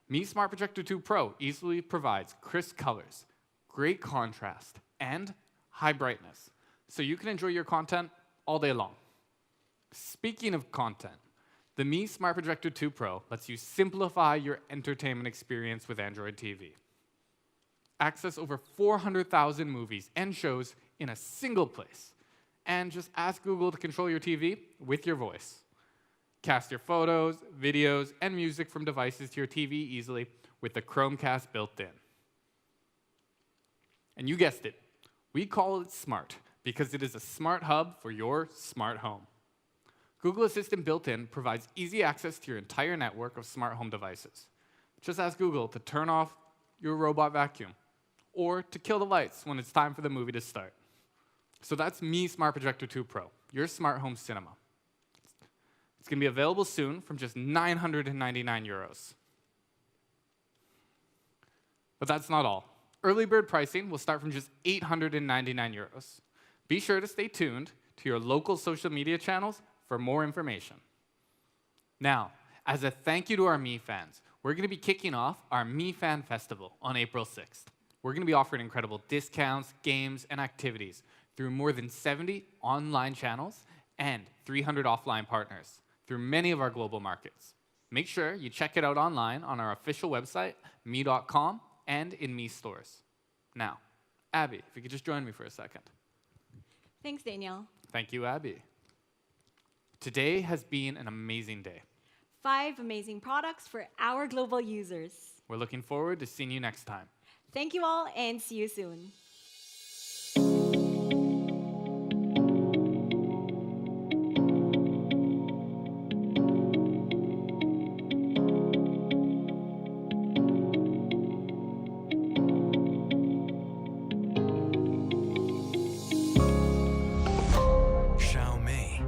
Mi Smart Projector 2 Pro easily provides crisp colors, great contrast, and high brightness, so you can enjoy your content all day long. Speaking of content, the Mi Smart Projector 2 Pro lets you simplify your entertainment experience with Android TV. Access over 400,000 movies and shows in a single place, and just ask Google to control your TV with your voice. Cast your photos, videos, and music from devices to your TV easily with the Chromecast built in. And you guessed it, we call it smart because it is a smart hub for your smart home. Google Assistant built-in provides easy access to your entire network of smart home devices. Just ask Google to turn off your robot vacuum or to kill the lights when it's time for the movie to start. So that's Mi Smart Projector 2 Pro, your smart home cinema. It's going to be available soon from just 999 euros. But that's not all. Early bird pricing will start from just 899 euros. Be sure to stay tuned to your local social media channels for more information. Now, as a thank you to our Mi fans, we're going to be kicking off our Mi Fan Festival on April 6th. We're going to be offering incredible discounts, games, and activities through more than 70 online channels and 300 offline partners through many of our global markets. Make sure you check it out online on our official website, mi.com, and in Mi stores. Now, Abby, if you could just join me for a second. Thanks, Daniel. Thank you, Abby. Today has been an amazing day. 5 amazing products for our global users. We're looking forward to seeing you next time. Thank you all and see you soon. Xiaomi.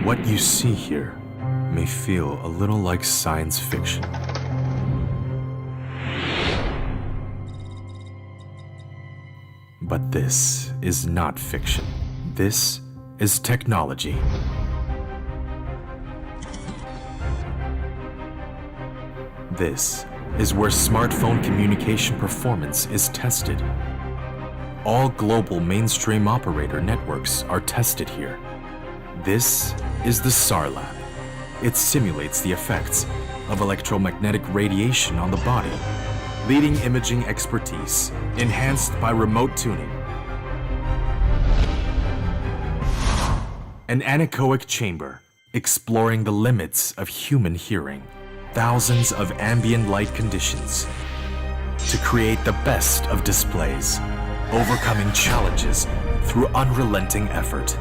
What you see here may feel a little like science fiction. But this is not fiction. This is technology. This is where smartphone communication performance is tested. All global mainstream operator networks are tested here. This is the SAR lab. It simulates the effects of electromagnetic radiation on the body, leading imaging expertise, enhanced by remote tuning. An anechoic chamber, exploring the limits of human hearing. Thousands of ambient light conditions to create the best of displays, overcoming challenges through unrelenting effort.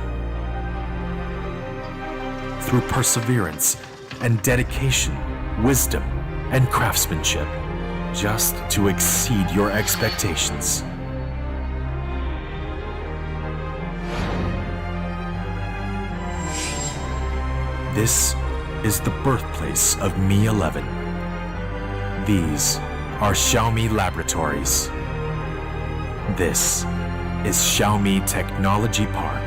Through perseverance and dedication, wisdom and craftsmanship, just to exceed your expectations. This is the birthplace of Mi 11. These are Xiaomi laboratories. This is Xiaomi Technology Park.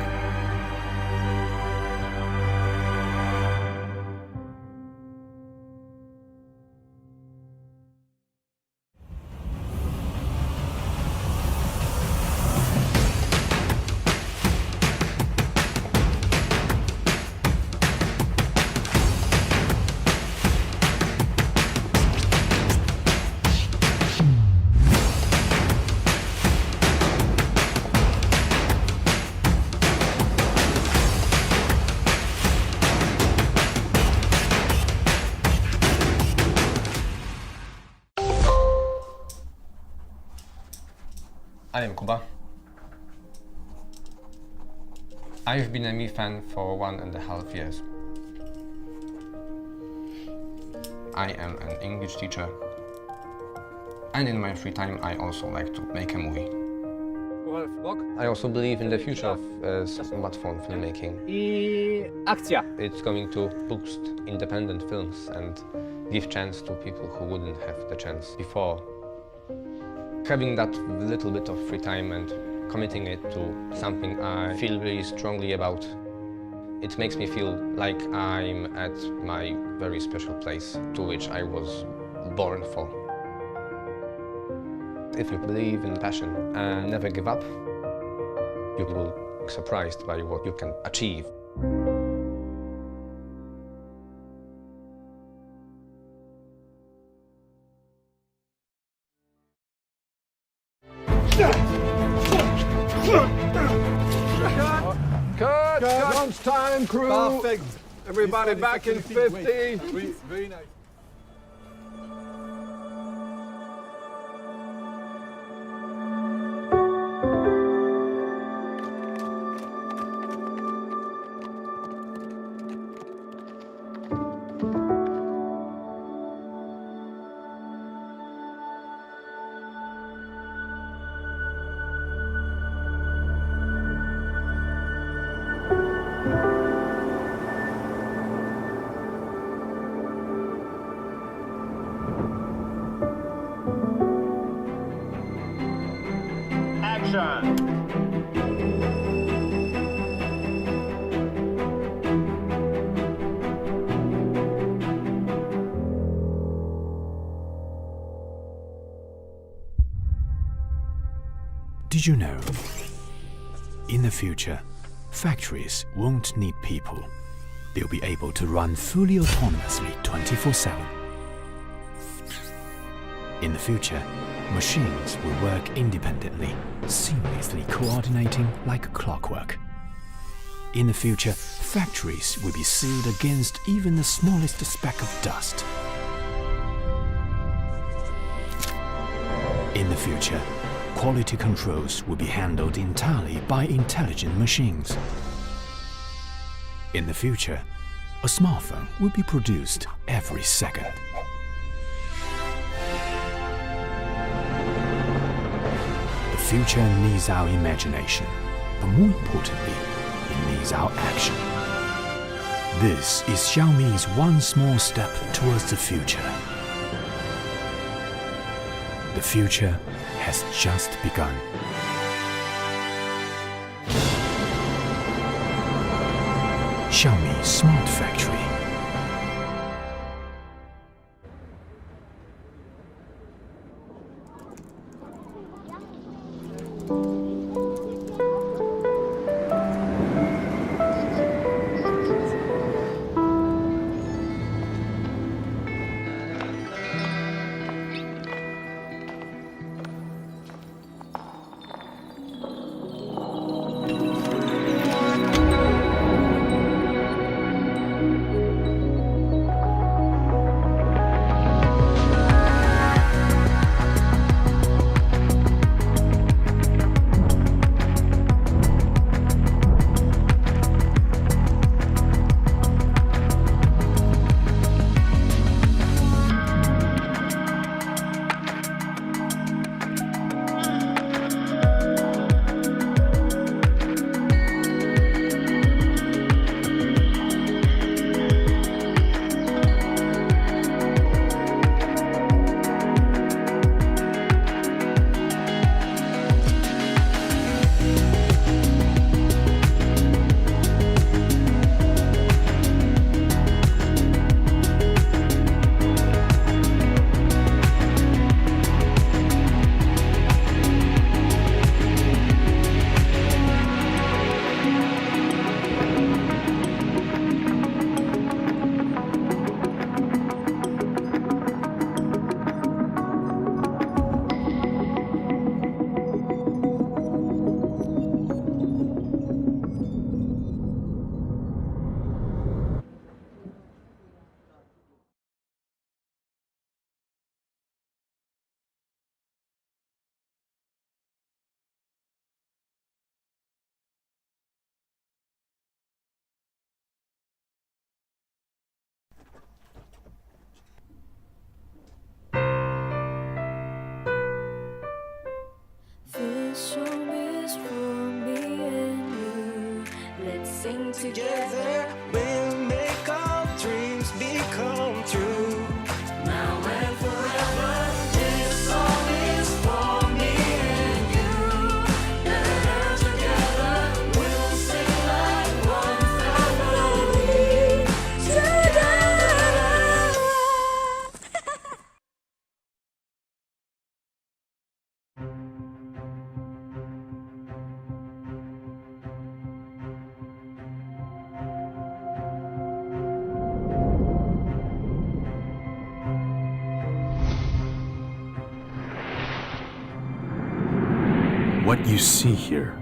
I am Kuba. I've been a Mi fan for 1.5 years. I am an English teacher, and in my free time I also like to make a movie. I also believe in the future of smartphone filmmaking. It's going to boost independent films and give chance to people who wouldn't have the chance before. Having that little bit of free time and committing it to something I feel really strongly about, it makes me feel like I'm at my very special place to which I was born for. If you believe in passion and never give up, you will be surprised by what you can achieve. Cut! Lunchtime, crew! Perfect. Everybody back in 50. Very nice. Did you know? In the future, factories won't need people. They'll be able to run fully autonomously 24/7. In the future, machines will work independently, seamlessly coordinating like clockwork. In the future, factories will be sealed against even the smallest speck of dust. In the future, quality controls will be handled entirely by intelligent machines. In the future, a smartphone will be produced every second. The future needs our imagination, but more importantly, it needs our action. This is Xiaomi's one small step towards the future. The future has just begun. Xiaomi Smart Factory. Together we'll make our dreams become true. Now and forever, this song is for me and you. And together we'll sing like one family. Together. What you see here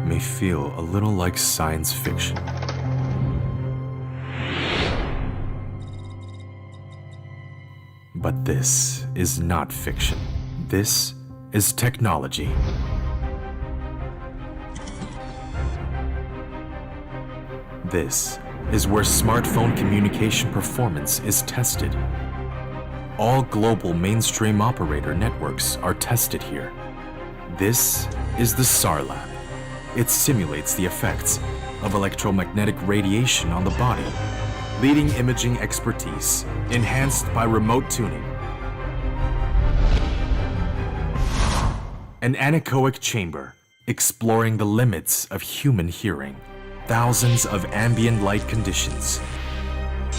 may feel a little like science fiction. But this is not fiction. This is technology. This is where smartphone communication performance is tested. All global mainstream operator networks are tested here. This is the SAR lab. It simulates the effects of electromagnetic radiation on the body, leading imaging expertise enhanced by remote tuning. An anechoic chamber exploring the limits of human hearing, thousands of ambient light conditions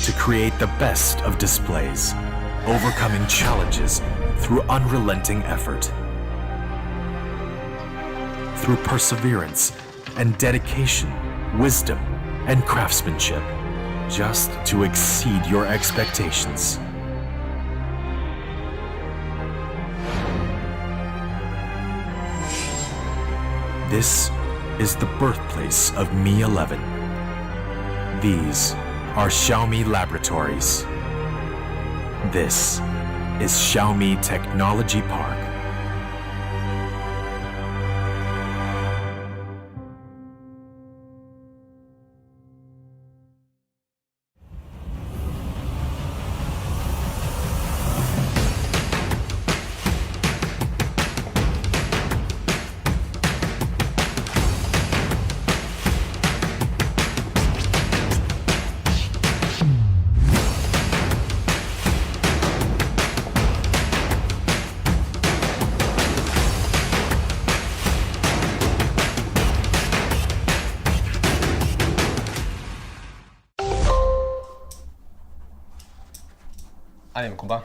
to create the best of displays, overcoming challenges through unrelenting effort. through perseverance and dedication, wisdom and craftsmanship, just to exceed your expectations. This is the birthplace of Mi 11. These are Xiaomi laboratories. This is Xiaomi Technology Park. I am Kuba.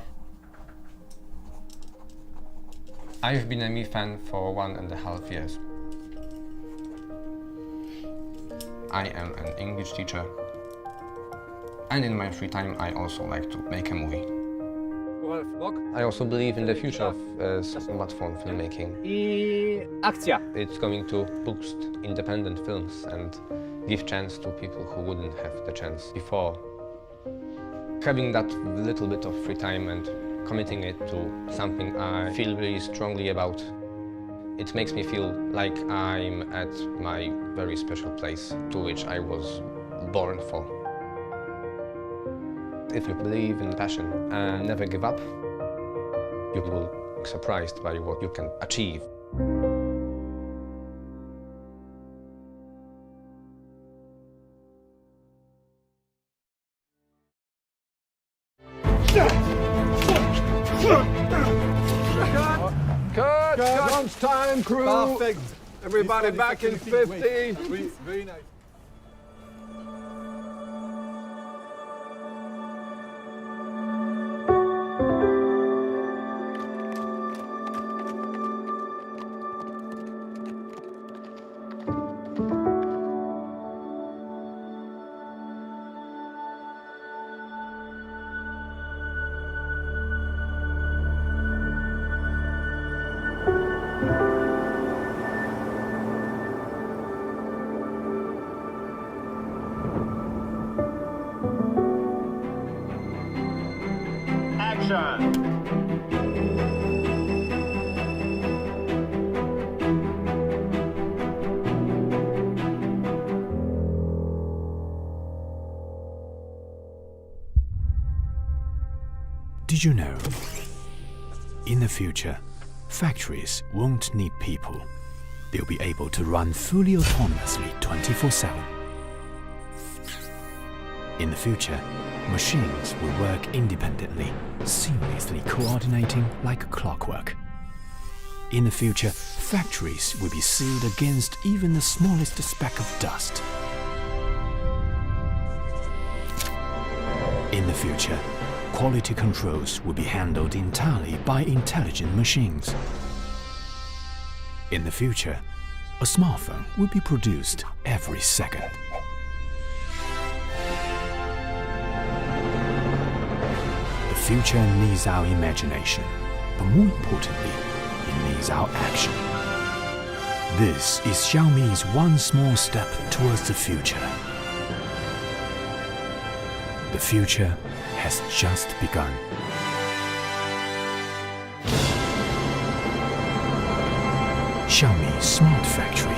I've been a Mi fan for 1.5 years. I am an English teacher, and in my free time I also like to make a movie. I also believe in the future of smartphone filmmaking. It's going to boost independent films and give chance to people who wouldn't have the chance before. Having that little bit of free time and committing it to something I feel really strongly about, it makes me feel like I'm at my very special place to which I was born for. If you believe in passion and never give up, you will be surprised by what you can achieve. Cut! Lunchtime, crew! Perfect. Everybody back in 50. Very nice. Did you know? In the future, factories won't need people. They'll be able to run fully autonomously 24/7. In the future, machines will work independently, seamlessly coordinating like clockwork. In the future, factories will be sealed against even the smallest speck of dust. In the future, quality controls will be handled entirely by intelligent machines. In the future, a smartphone will be produced every second. The future needs our imagination, but more importantly, it needs our action. This is Xiaomi's one small step towards the future. The future has just begun. Xiaomi Smart Factory.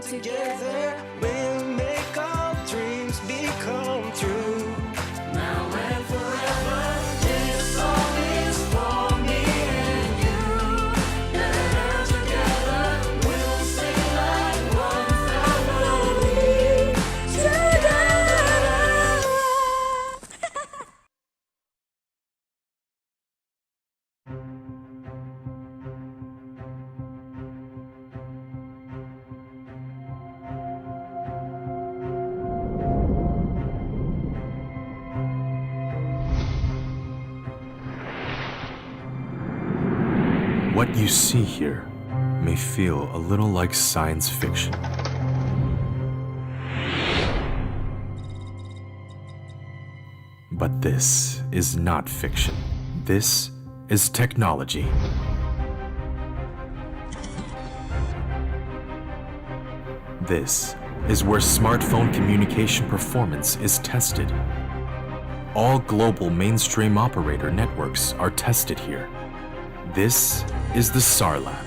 together, we'll make our dreams become true. Now and forever, this song is for me and you. Yeah, together, we'll sing like one family. Together. What you see here may feel a little like science fiction. But this is not fiction. This is technology. This is where smartphone communication performance is tested. All global mainstream operator networks are tested here. This is the SAR lab.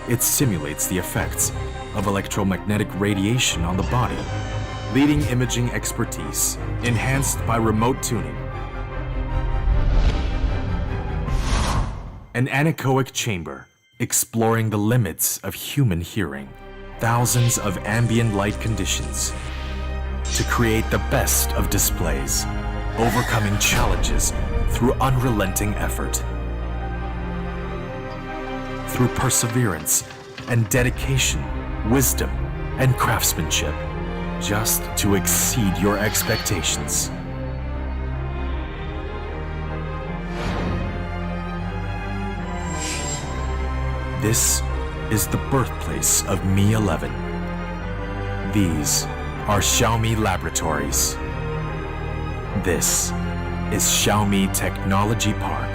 It simulates the effects of electromagnetic radiation on the body, leading imaging expertise enhanced by remote tuning. An anechoic chamber exploring the limits of human hearing, thousands of ambient light conditions to create the best of displays, overcoming challenges through unrelenting effort. Through perseverance and dedication, wisdom and craftsmanship, just to exceed your expectations. This is the birthplace of Mi 11. These are Xiaomi laboratories. This is Xiaomi Technology Park.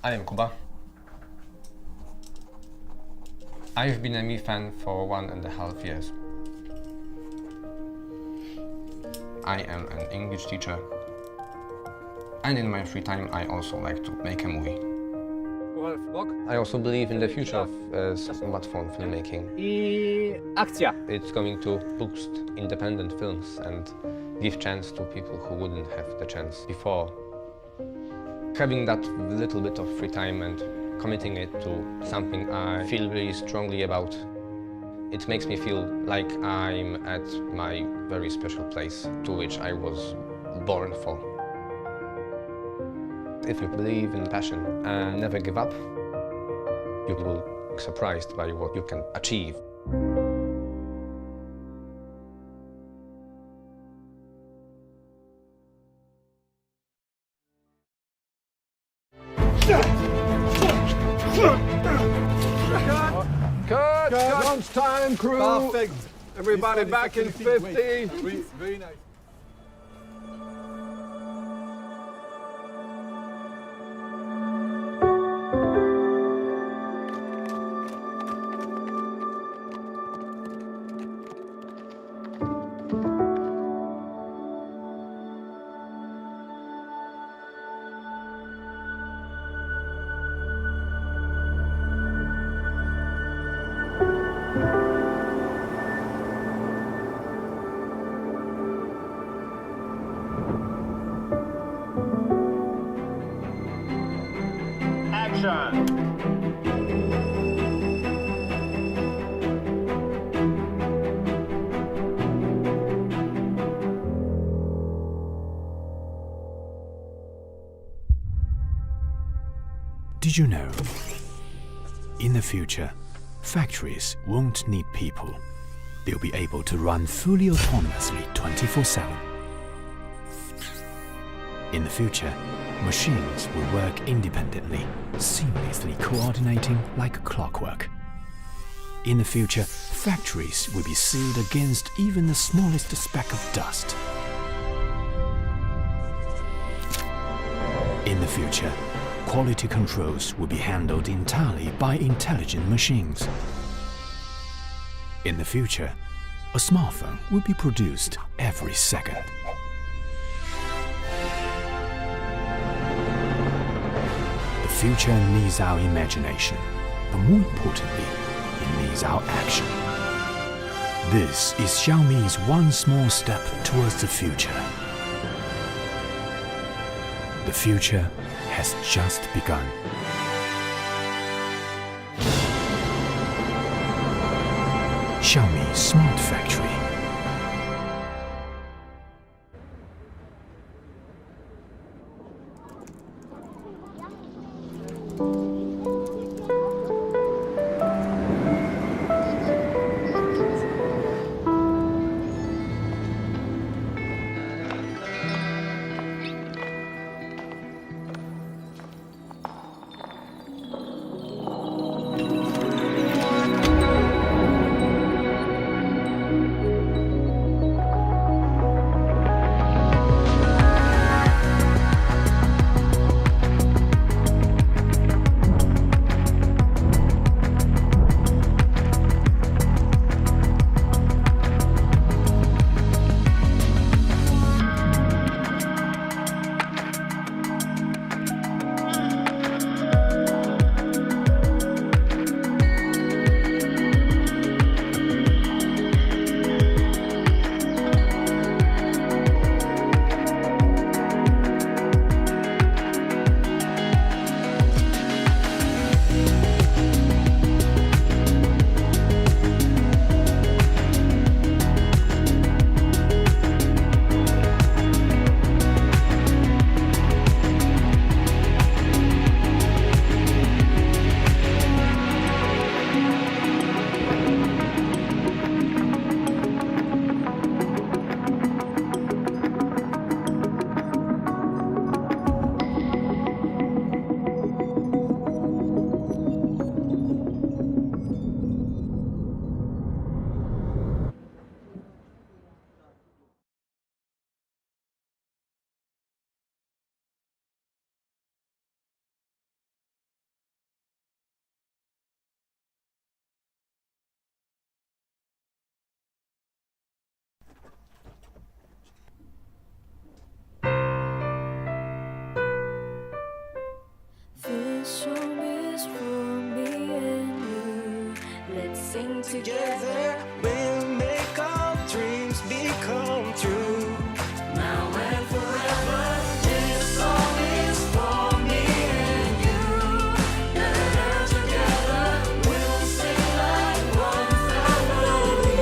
I am Kuba. I've been a Mi fan for 1.5 years. I am an English teacher, and in my free time I also like to make a movie. I also believe in the future of smartphone filmmaking. It's going to boost independent films and give chance to people who wouldn't have the chance before. Having that little bit of free time and committing it to something I feel really strongly about, it makes me feel like I'm at my very special place to which I was born for. If you believe in passion and never give up, you will be surprised by what you can achieve. Cut! Lunchtime, crew! Perfect. Everybody back in 50. Very nice. Did you know? In the future, factories won't need people. They'll be able to run fully autonomously 24/7. In the future, machines will work independently, seamlessly coordinating like clockwork. In the future, factories will be sealed against even the smallest speck of dust. In the future, quality controls will be handled entirely by intelligent machines. In the future, a smartphone will be produced every second. The future needs our imagination, but more importantly, it needs our action. This is Xiaomi's one small step towards the future. The future has just begun. Xiaomi Smart Factory. This song is for me and you. Let's sing together. We'll make our dreams become true. Now and forever. This song is for me and you. Together we'll sing like one family.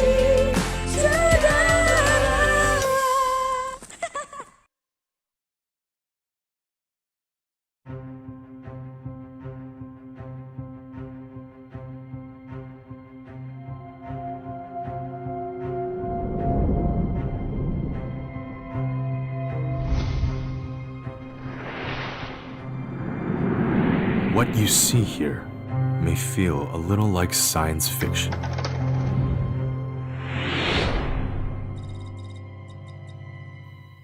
What you see here may feel a little like science fiction.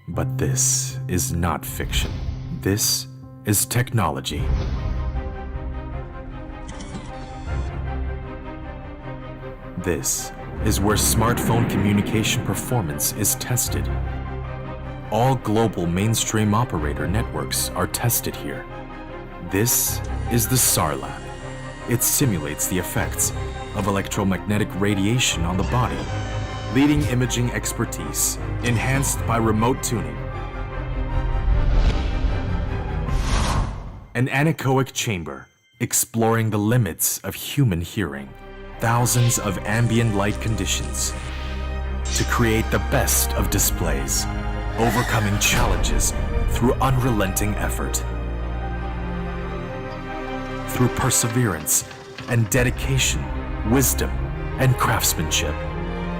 But this is not fiction. This is technology. This is where smartphone communication performance is tested. All global mainstream operator networks are tested here. This is the SAR lab. It simulates the effects of electromagnetic radiation on the body, leading imaging expertise, enhanced by remote tuning. An anechoic chamber, exploring the limits of human hearing, thousands of ambient light conditions, to create the best of displays, overcoming challenges through unrelenting effort. Through perseverance and dedication, wisdom and craftsmanship,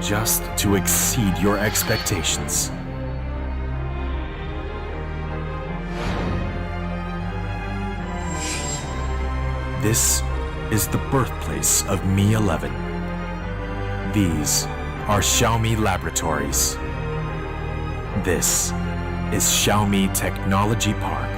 just to exceed your expectations. This is the birthplace of Mi 11. These are Xiaomi laboratories. This is Xiaomi Technology Park.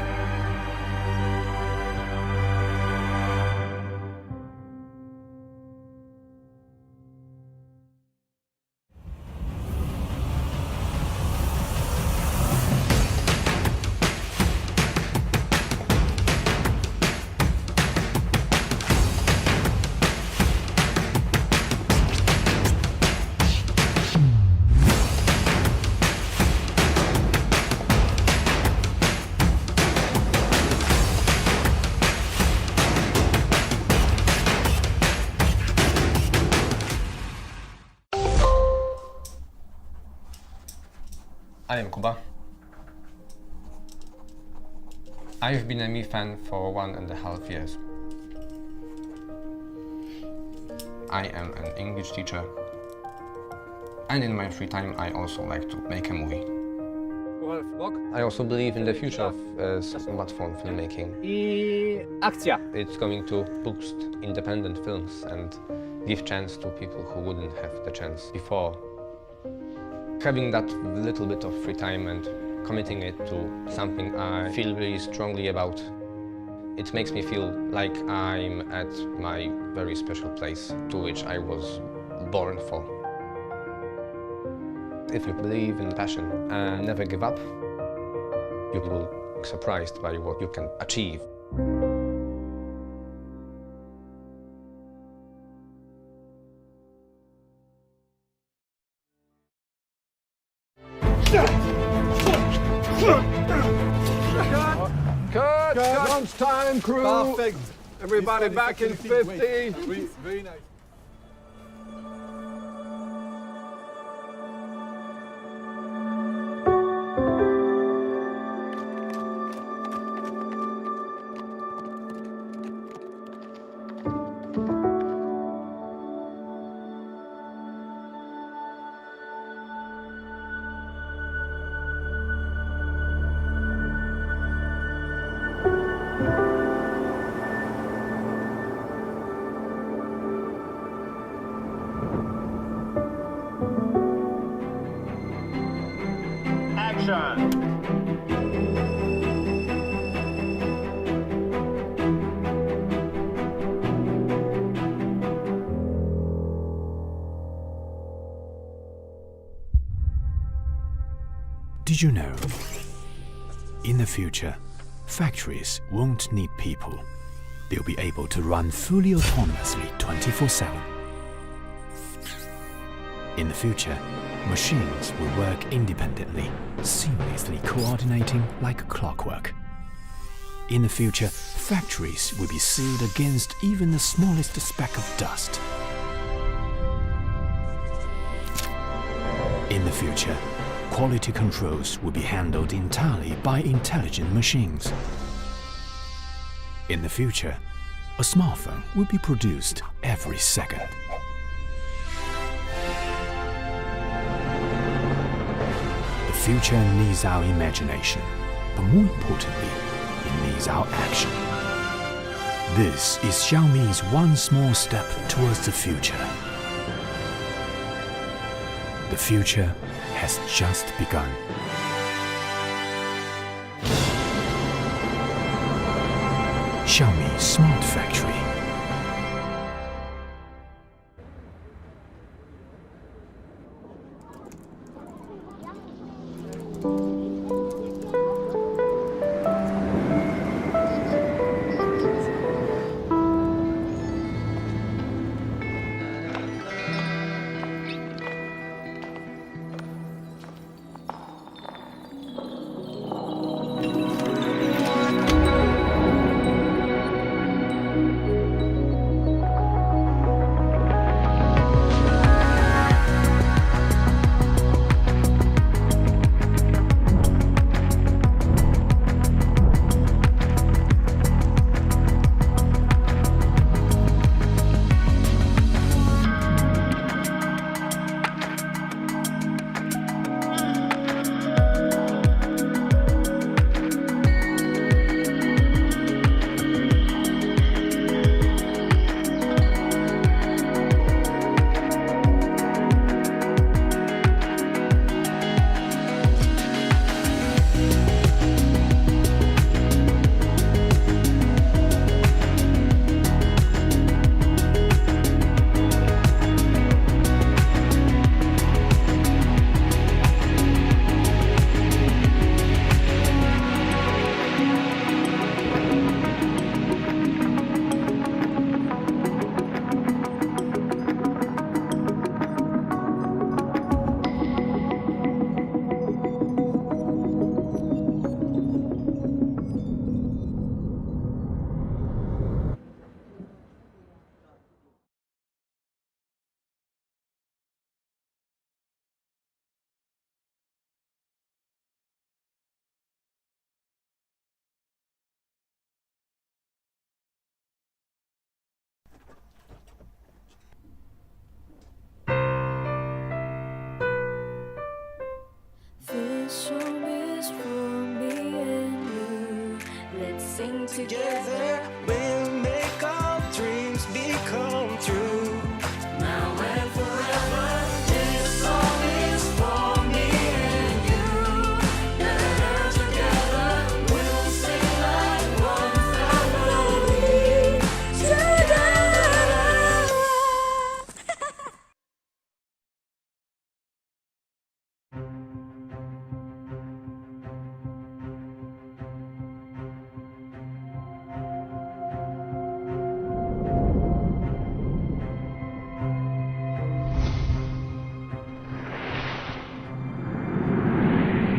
I am Kuba. I've been a Mi fan for 1.5 years. I am an English teacher, and in my free time I also like to make a movie. I also believe in the future of smartphone filmmaking. It's going to boost independent films and give chance to people who wouldn't have the chance before. Having that little bit of free time and committing it to something I feel really strongly about, it makes me feel like I'm at my very special place to which I was born for. If you believe in passion and never give up, you will be surprised by what you can achieve. Cut! Lunch time, crew! Perfect. Everybody back in 50. Very nice. Did you know? In the future, factories won't need people. They'll be able to run fully autonomously 24/7. In the future, machines will work independently, seamlessly coordinating like clockwork. In the future, factories will be sealed against even the smallest speck of dust. In the future, quality controls will be handled entirely by intelligent machines. In the future, a smartphone will be produced every second. The future needs our imagination, but more importantly, it needs our action. This is Xiaomi's one small step towards the future. The future has just begun. Xiaomi Smart Factory.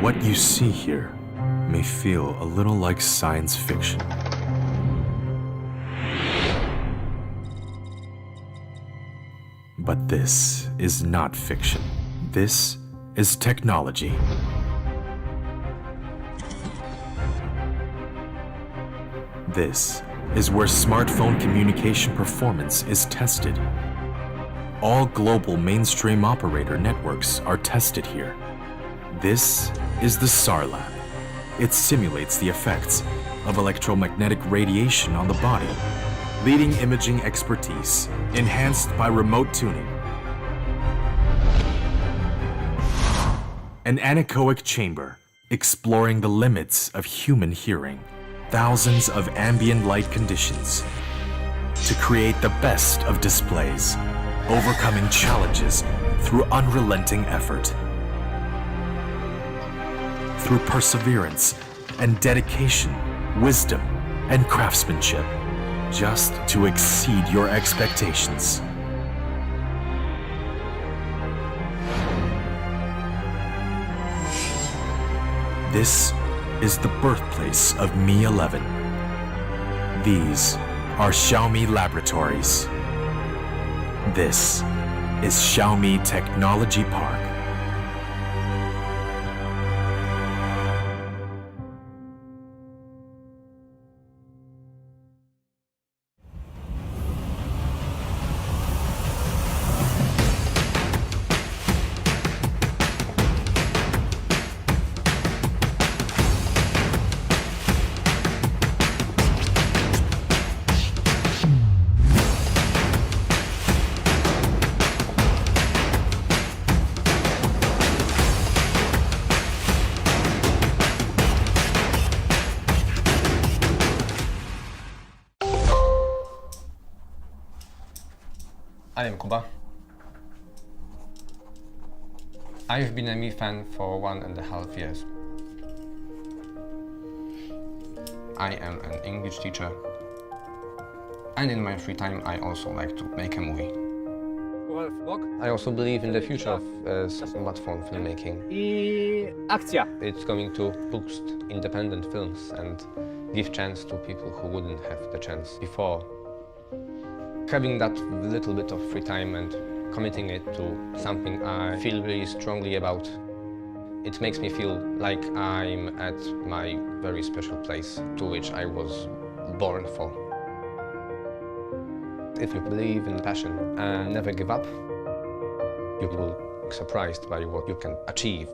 What you see here may feel a little like science fiction. But this is not fiction. This is technology. This is where smartphone communication performance is tested. All global mainstream operator networks are tested here. This is the SAR lab. It simulates the effects of electromagnetic radiation on the body, leading imaging expertise, enhanced by remote tuning. An anechoic chamber, exploring the limits of human hearing. Thousands of ambient light conditions to create the best of displays, overcoming challenges through unrelenting effort. Through perseverance and dedication, wisdom and craftsmanship, just to exceed your expectations. This is the birthplace of Mi 11. These are Xiaomi laboratories. This is Xiaomi Technology Park. I am Kuba. I've been a Mi fan for 1.5 years. I am an English teacher, and in my free time I also like to make a movie. I also believe in the future of smartphone filmmaking. It's going to boost independent films and give chance to people who wouldn't have the chance before. Having that little bit of free time and committing it to something I feel really strongly about, it makes me feel like I'm at my very special place to which I was born for. If you believe in passion and never give up, you will be surprised by what you can achieve.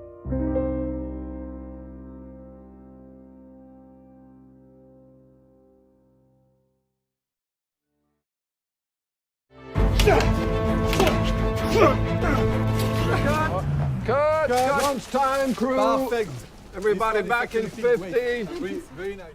Cut! Lunchtime, crew! Perfect. Everybody back in 50. Very nice.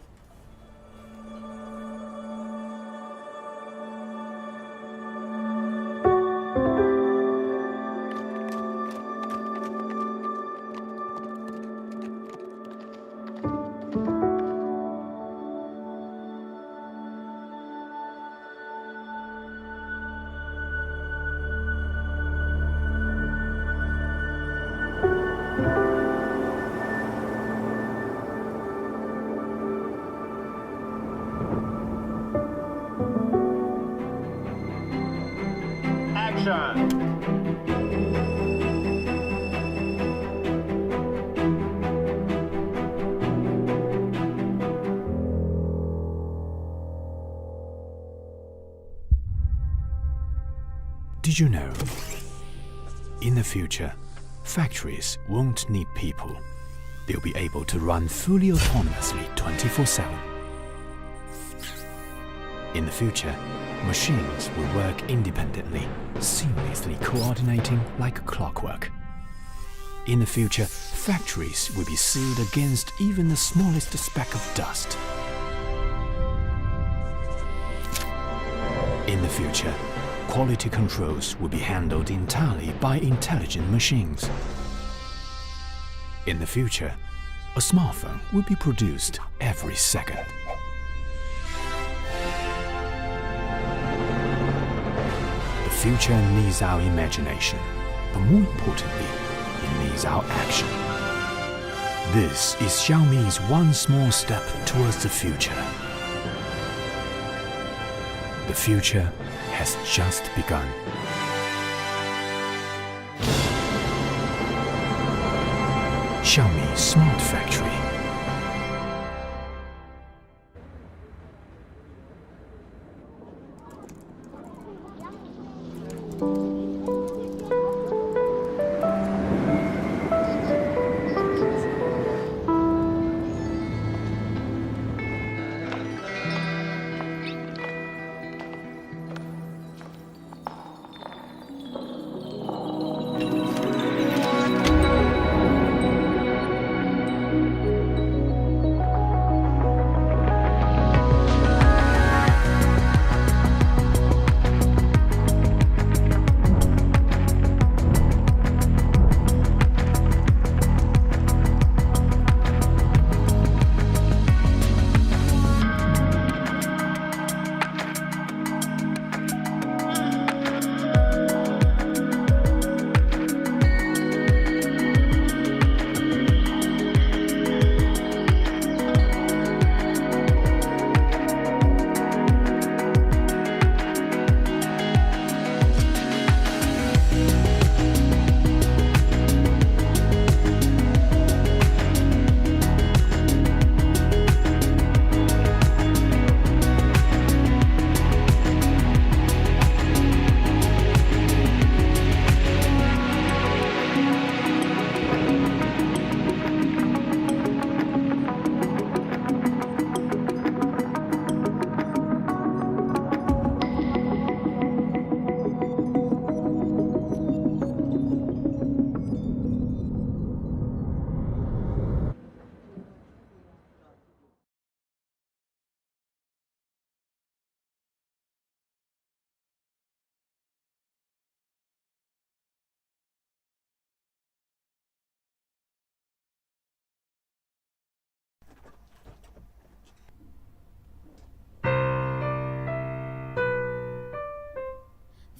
Did you know? In the future, factories won't need people. They'll be able to run fully autonomously 24/7. In the future, machines will work independently, seamlessly coordinating like clockwork. In the future, factories will be sealed against even the smallest speck of dust. In the future, quality controls will be handled entirely by intelligent machines. In the future, a smartphone will be produced every second. The future needs our imagination, but more importantly, it needs our action. This is Xiaomi's one small step towards the future. The future has just begun. Xiaomi Smart Factory.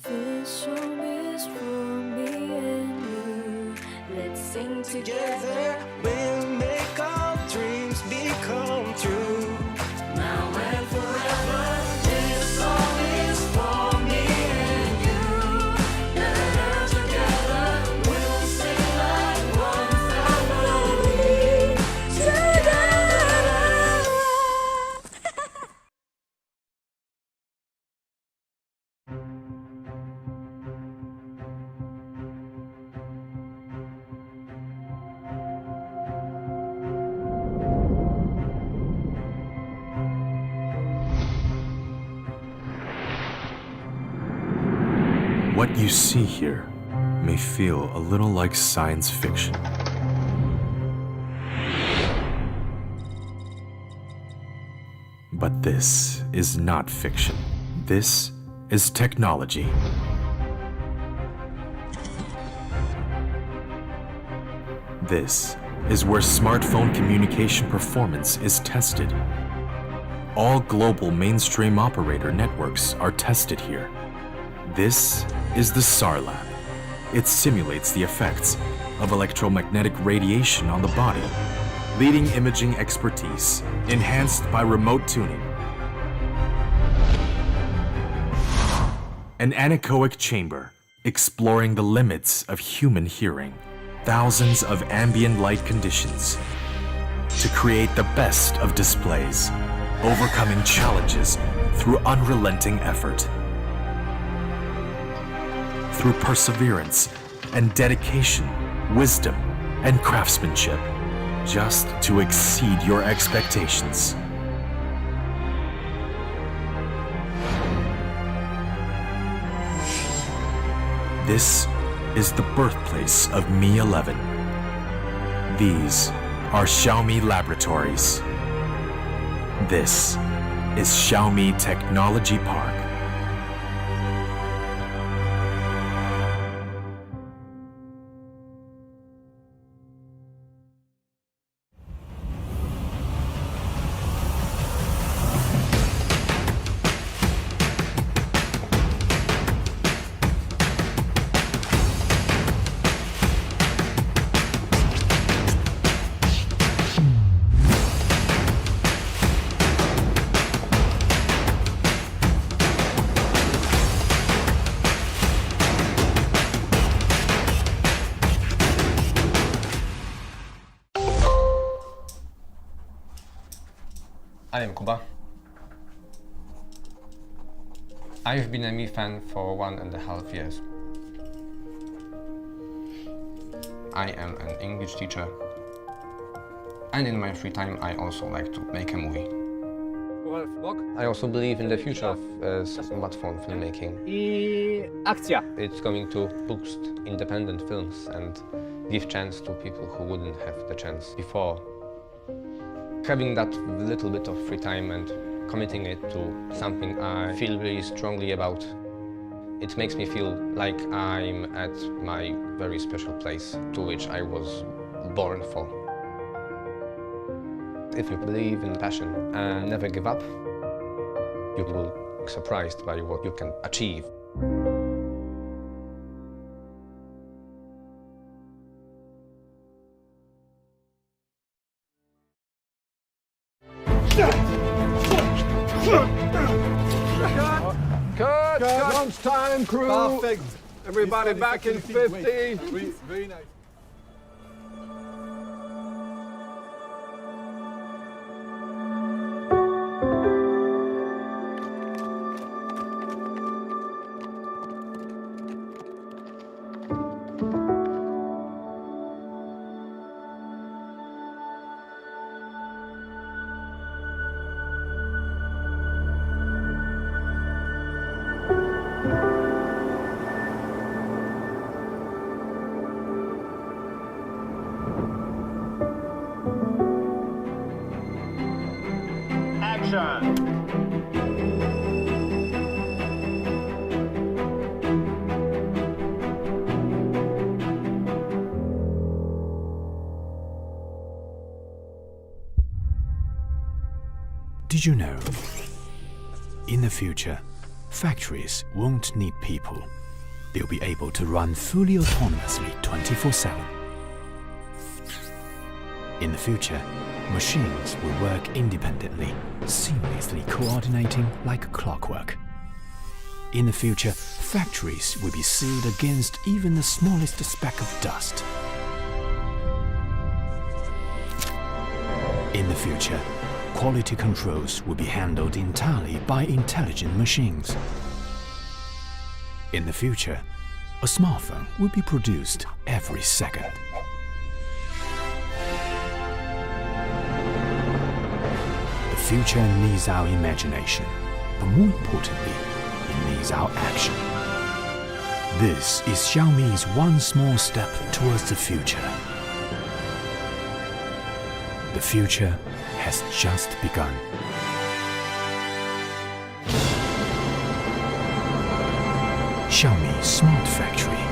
This song is for me and you. Let's sing together. We'll make our dreams become true. Now and forever. This song is for me and you. Together we'll sing like one family. Together. What you see here may feel a little like science fiction. But this is not fiction. This is technology. This is where smartphone communication performance is tested. All global mainstream operator networks are tested here. This is the SAR lab. It simulates the effects of electromagnetic radiation on the body, leading imaging expertise, enhanced by remote tuning. An anechoic chamber, exploring the limits of human hearing. Thousands of ambient light conditions to create the best of displays, overcoming challenges through unrelenting effort. Through perseverance and dedication, wisdom and craftsmanship, just to exceed your expectations. This is the birthplace of Mi 11. These are Xiaomi laboratories. This is Xiaomi Technology Park. I am Kuba. I've been a Mi fan for 1.5 years. I am an English teacher, and in my free time I also like to make a movie. I also believe in the future of smartphone filmmaking. It's going to boost independent films and give chance to people who wouldn't have the chance before. Having that little bit of free time and committing it to something I feel really strongly about, it makes me feel like I'm at my very special place to which I was born for. If you believe in passion and never give up, you will be surprised by what you can achieve. Cut! Lunchtime, crew! Perfect. Everybody back in 50. Very nice. Did you know? In the future, factories won't need people. They'll be able to run fully autonomously 24/7. In the future, machines will work independently, seamlessly coordinating like clockwork. In the future, factories will be sealed against even the smallest speck of dust. In the future, quality controls will be handled entirely by intelligent machines. In the future, a smartphone will be produced every second. The future needs our imagination, but more importantly, it needs our action. This is Xiaomi's one small step towards the future. The future has just begun. Xiaomi Smart Factory.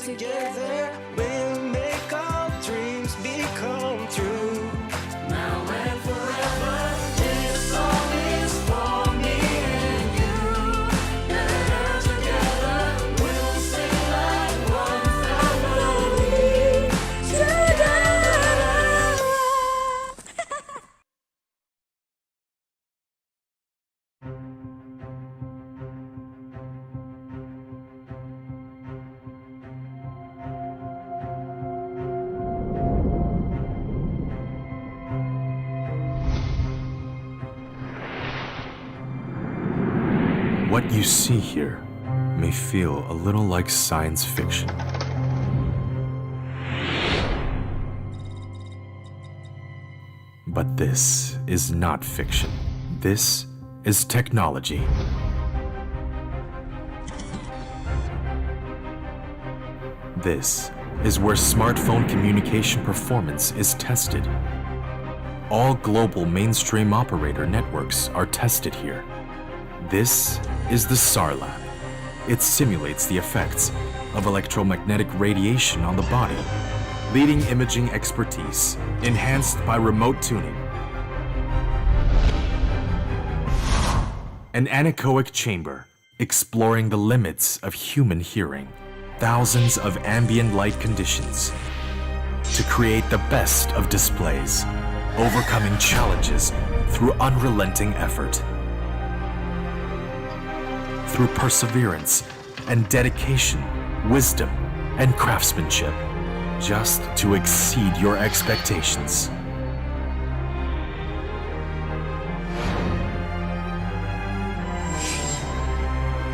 together, we'll make our dreams become true. Now and forever, this song is for me and you. And together, we'll sing like one family. Together. What you see here may feel a little like science fiction. But this is not fiction. This is technology. This is where smartphone communication performance is tested. All global mainstream operator networks are tested here. This is the SAR lab. It simulates the effects of electromagnetic radiation on the body, leading imaging expertise, enhanced by remote tuning. An anechoic chamber, exploring the limits of human hearing, thousands of ambient light conditions, to create the best of displays, overcoming challenges through unrelenting effort. Through perseverance and dedication, wisdom and craftsmanship, just to exceed your expectations.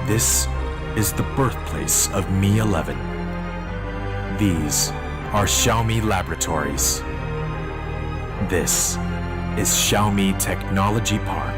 This is the birthplace of Mi 11. These are Xiaomi laboratories. This is Xiaomi Technology Park.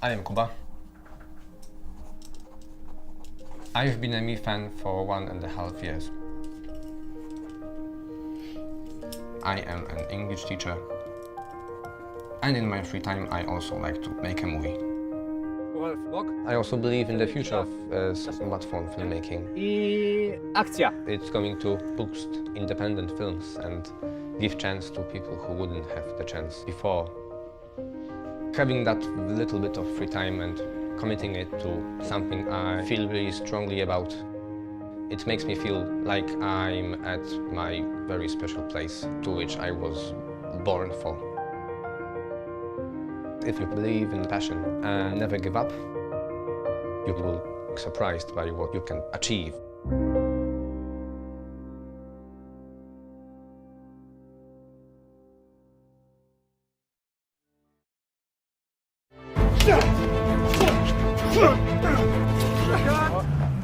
I am Kuba. I've been a Mi fan for 1.5 years. I am an English teacher, and in my free time I also like to make a movie. I also believe in the future of smartphone filmmaking. It's going to boost independent films and give chance to people who wouldn't have the chance before. Having that little bit of free time and committing it to something I feel really strongly about, it makes me feel like I'm at my very special place to which I was born for. If you believe in passion and never give up, you will be surprised by what you can achieve.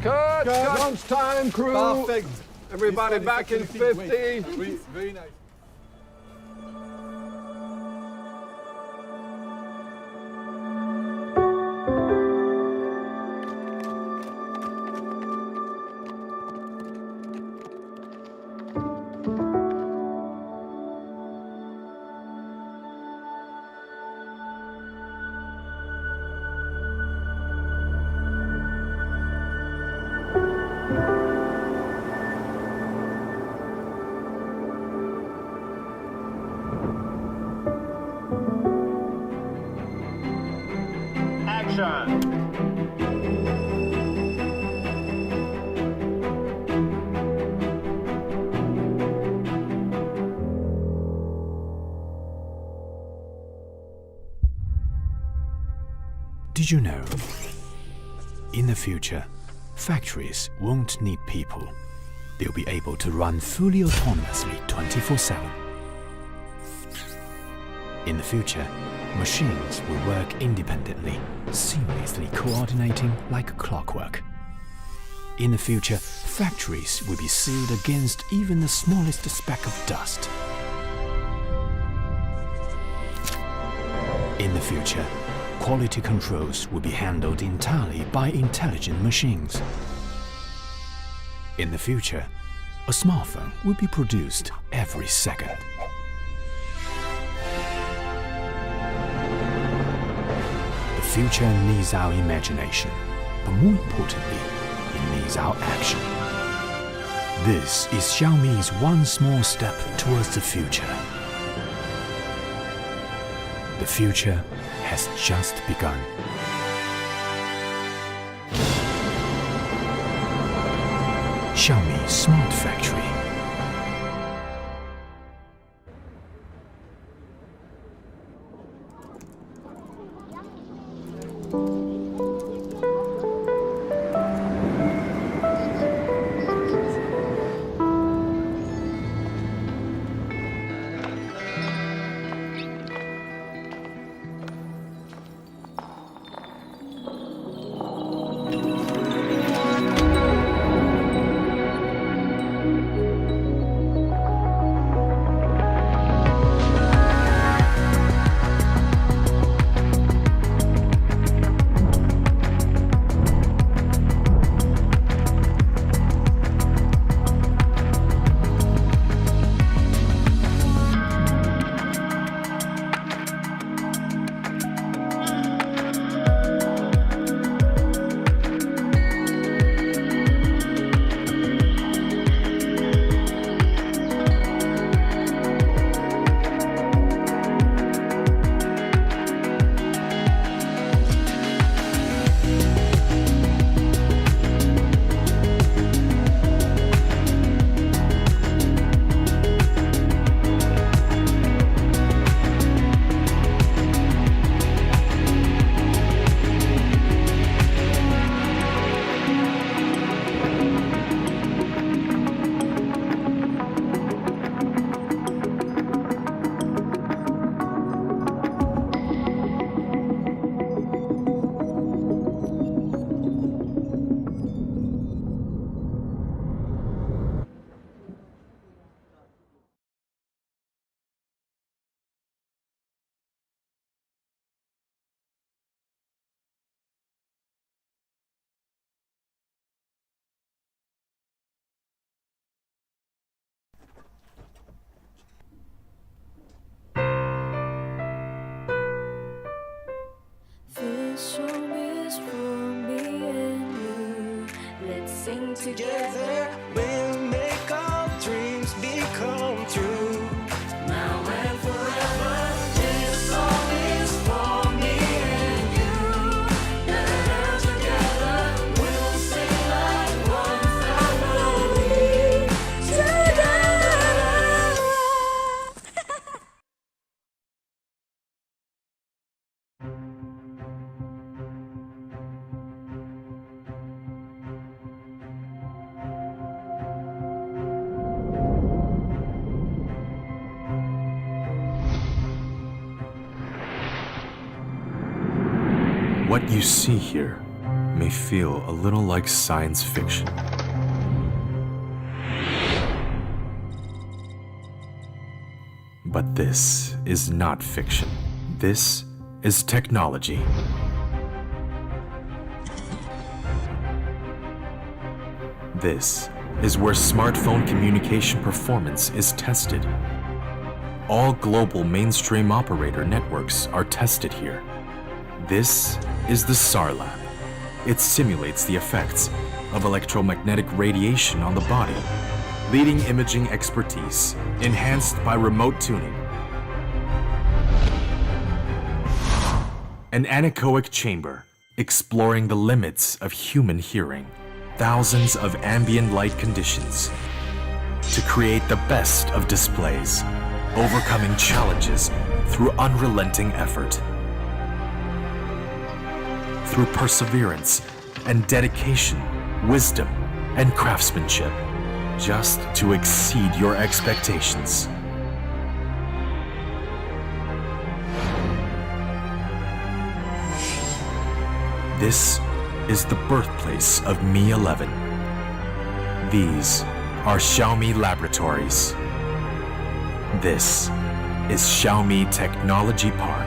Cut! Lunchtime, crew! Perfect! Everybody back in 50. Very nice. Did you know? In the future, factories won't need people. They'll be able to run fully autonomously 24/7. In the future, machines will work independently, seamlessly coordinating like clockwork. In the future, factories will be sealed against even the smallest speck of dust. In the future, quality controls will be handled entirely by intelligent machines. In the future, a smartphone will be produced every second. The future needs our imagination, but more importantly, it needs our action. This is Xiaomi's one small step towards the future. The future has just begun. Xiaomi Smart Factory. This song is for me and you. Let's sing together. We'll make our dreams become true. Now and forever. This song is for me and you. Better together. We'll sing like one family together. What you see here may feel a little like science fiction. But this is not fiction. This is technology. This is where smartphone communication performance is tested. All global mainstream operator networks are tested here. This is the SAR lab. It simulates the effects of electromagnetic radiation on the body, leading imaging expertise enhanced by remote tuning. An anechoic chamber exploring the limits of human hearing. Thousands of ambient light conditions to create the best of displays, overcoming challenges through unrelenting effort. Through perseverance and dedication, wisdom and craftsmanship, just to exceed your expectations. This is the birthplace of Mi 11. These are Xiaomi laboratories. This is Xiaomi Technology Park.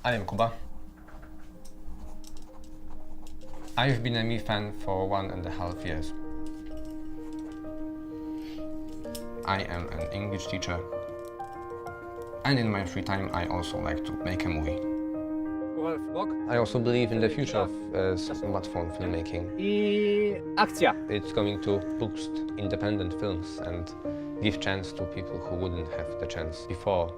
I am Kuba. I've been a Mi fan for 1.5 years. I am an English teacher, and in my free time I also like to make a movie. I also believe in the future of smartphone filmmaking. It's going to boost independent films and give chance to people who wouldn't have the chance before.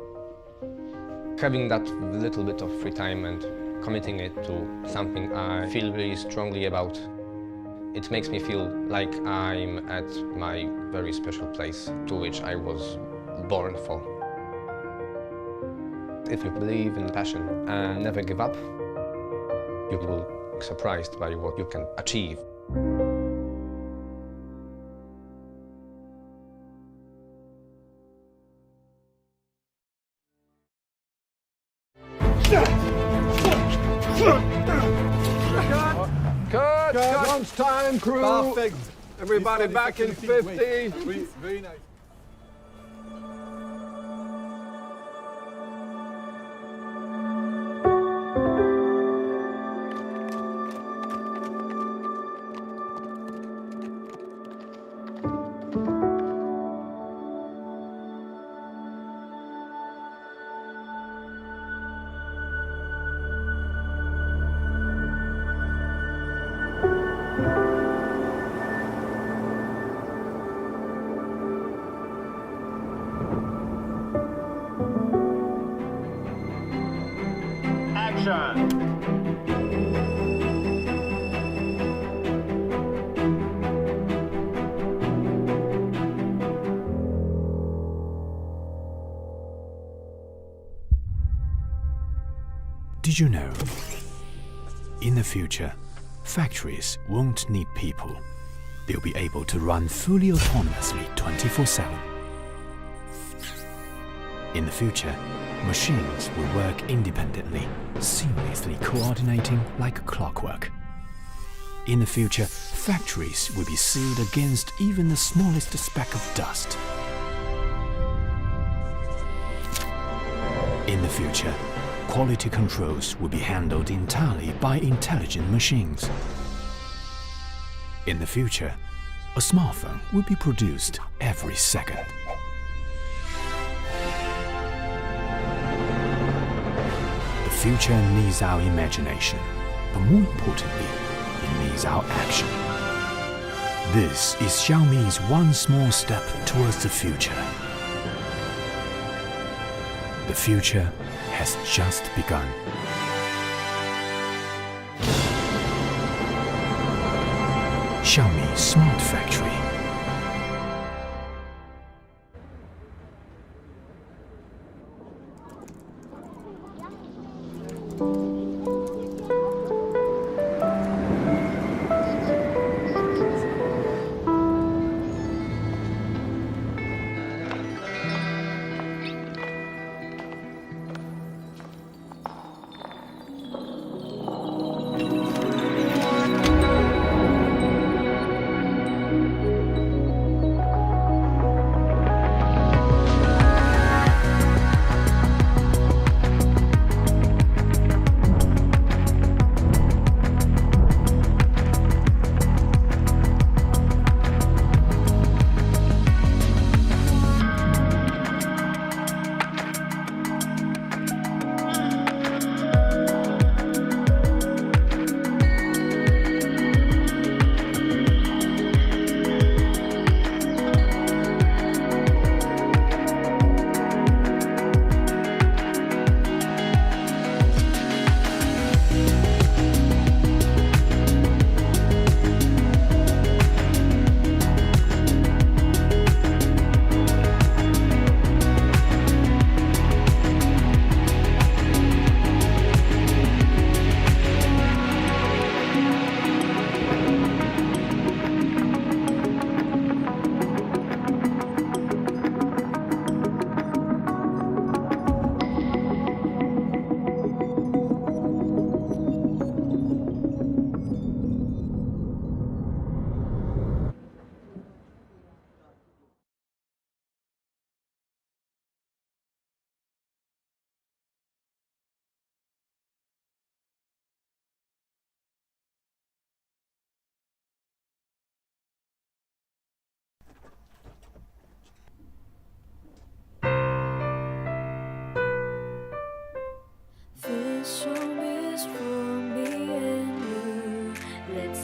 Having that little bit of free time and committing it to something I feel really strongly about, it makes me feel like I'm at my very special place to which I was born for. If you believe in passion and never give up, you will be surprised by what you can achieve. Cut! Lunchtime, crew! Perfect. Everybody back in 50. Very nice. Did you know? In the future, factories won't need people. They'll be able to run fully autonomously 24/7. In the future, machines will work independently, seamlessly coordinating like clockwork. In the future, factories will be sealed against even the smallest speck of dust. In the future, quality controls will be handled entirely by intelligent machines. In the future, a smartphone will be produced every second. The future needs our imagination, but more importantly, it needs our action. This is Xiaomi's one small step towards the future. The future has just begun. Xiaomi Smart Factory.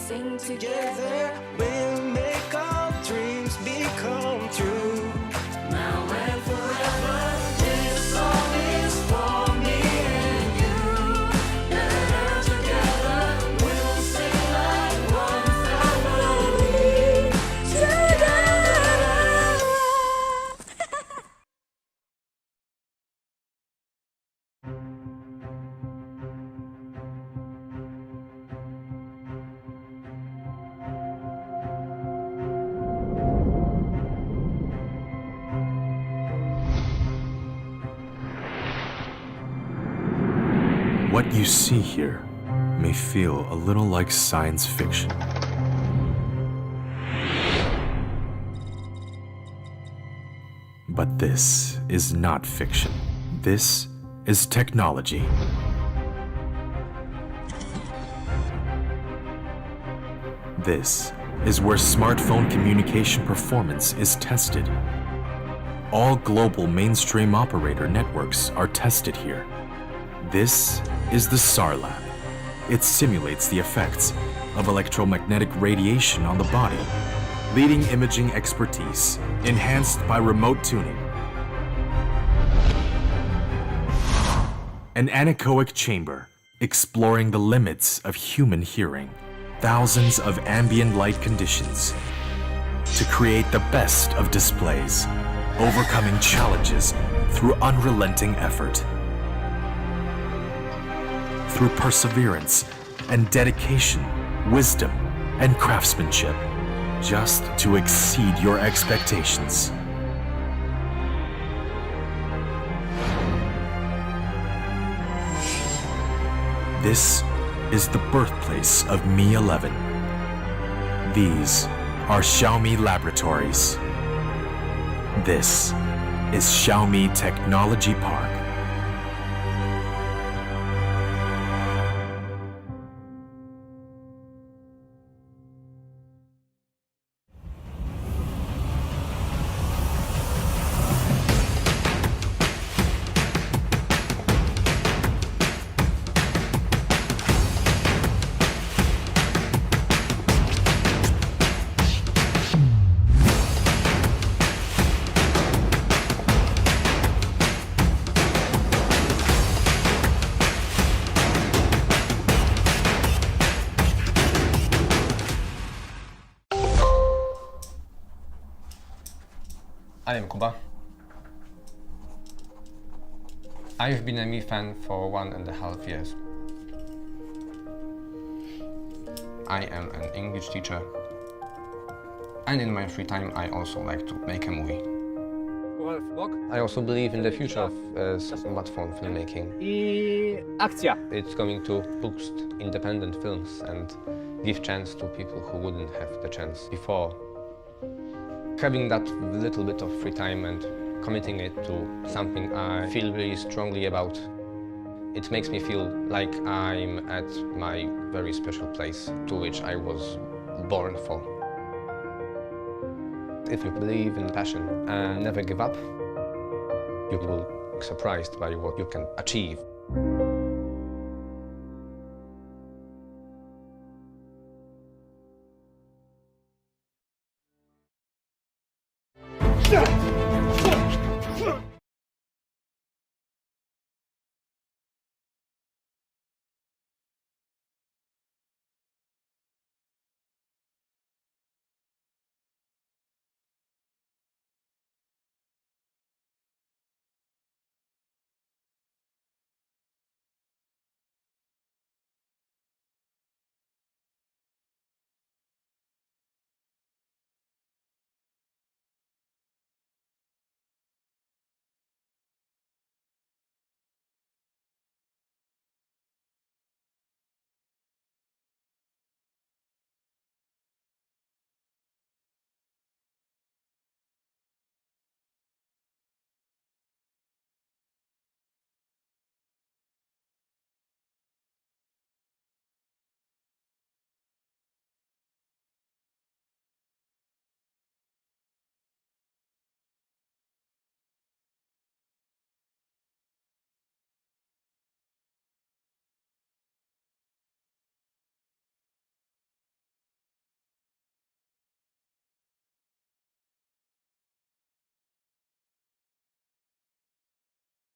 sing together. We'll make our dreams become true. Now and forever, this song is for me and you. And together, we'll sing like one family. Together. What you see here may feel a little like science fiction. But this is not fiction. This is technology. This is where smartphone communication performance is tested. All global mainstream operator networks are tested here. This is the SAR lab. It simulates the effects of electromagnetic radiation on the body, leading imaging expertise, enhanced by remote tuning. An anechoic chamber, exploring the limits of human hearing. Thousands of ambient light conditions to create the best of displays, overcoming challenges through unrelenting effort. Through perseverance and dedication, wisdom and craftsmanship, just to exceed your expectations. This is the birthplace of Mi 11. These are Xiaomi laboratories. This is Xiaomi Technology Park. I am Kuba. I've been a Mi fan for 1.5 years. I am an English teacher, and in my free time I also like to make a movie. I also believe in the future of smartphone filmmaking. It's going to boost independent films and give chance to people who wouldn't have the chance before. Having that little bit of free time and committing it to something I feel really strongly about, it makes me feel like I'm at my very special place to which I was born for. If you believe in passion and never give up, you will be surprised by what you can achieve.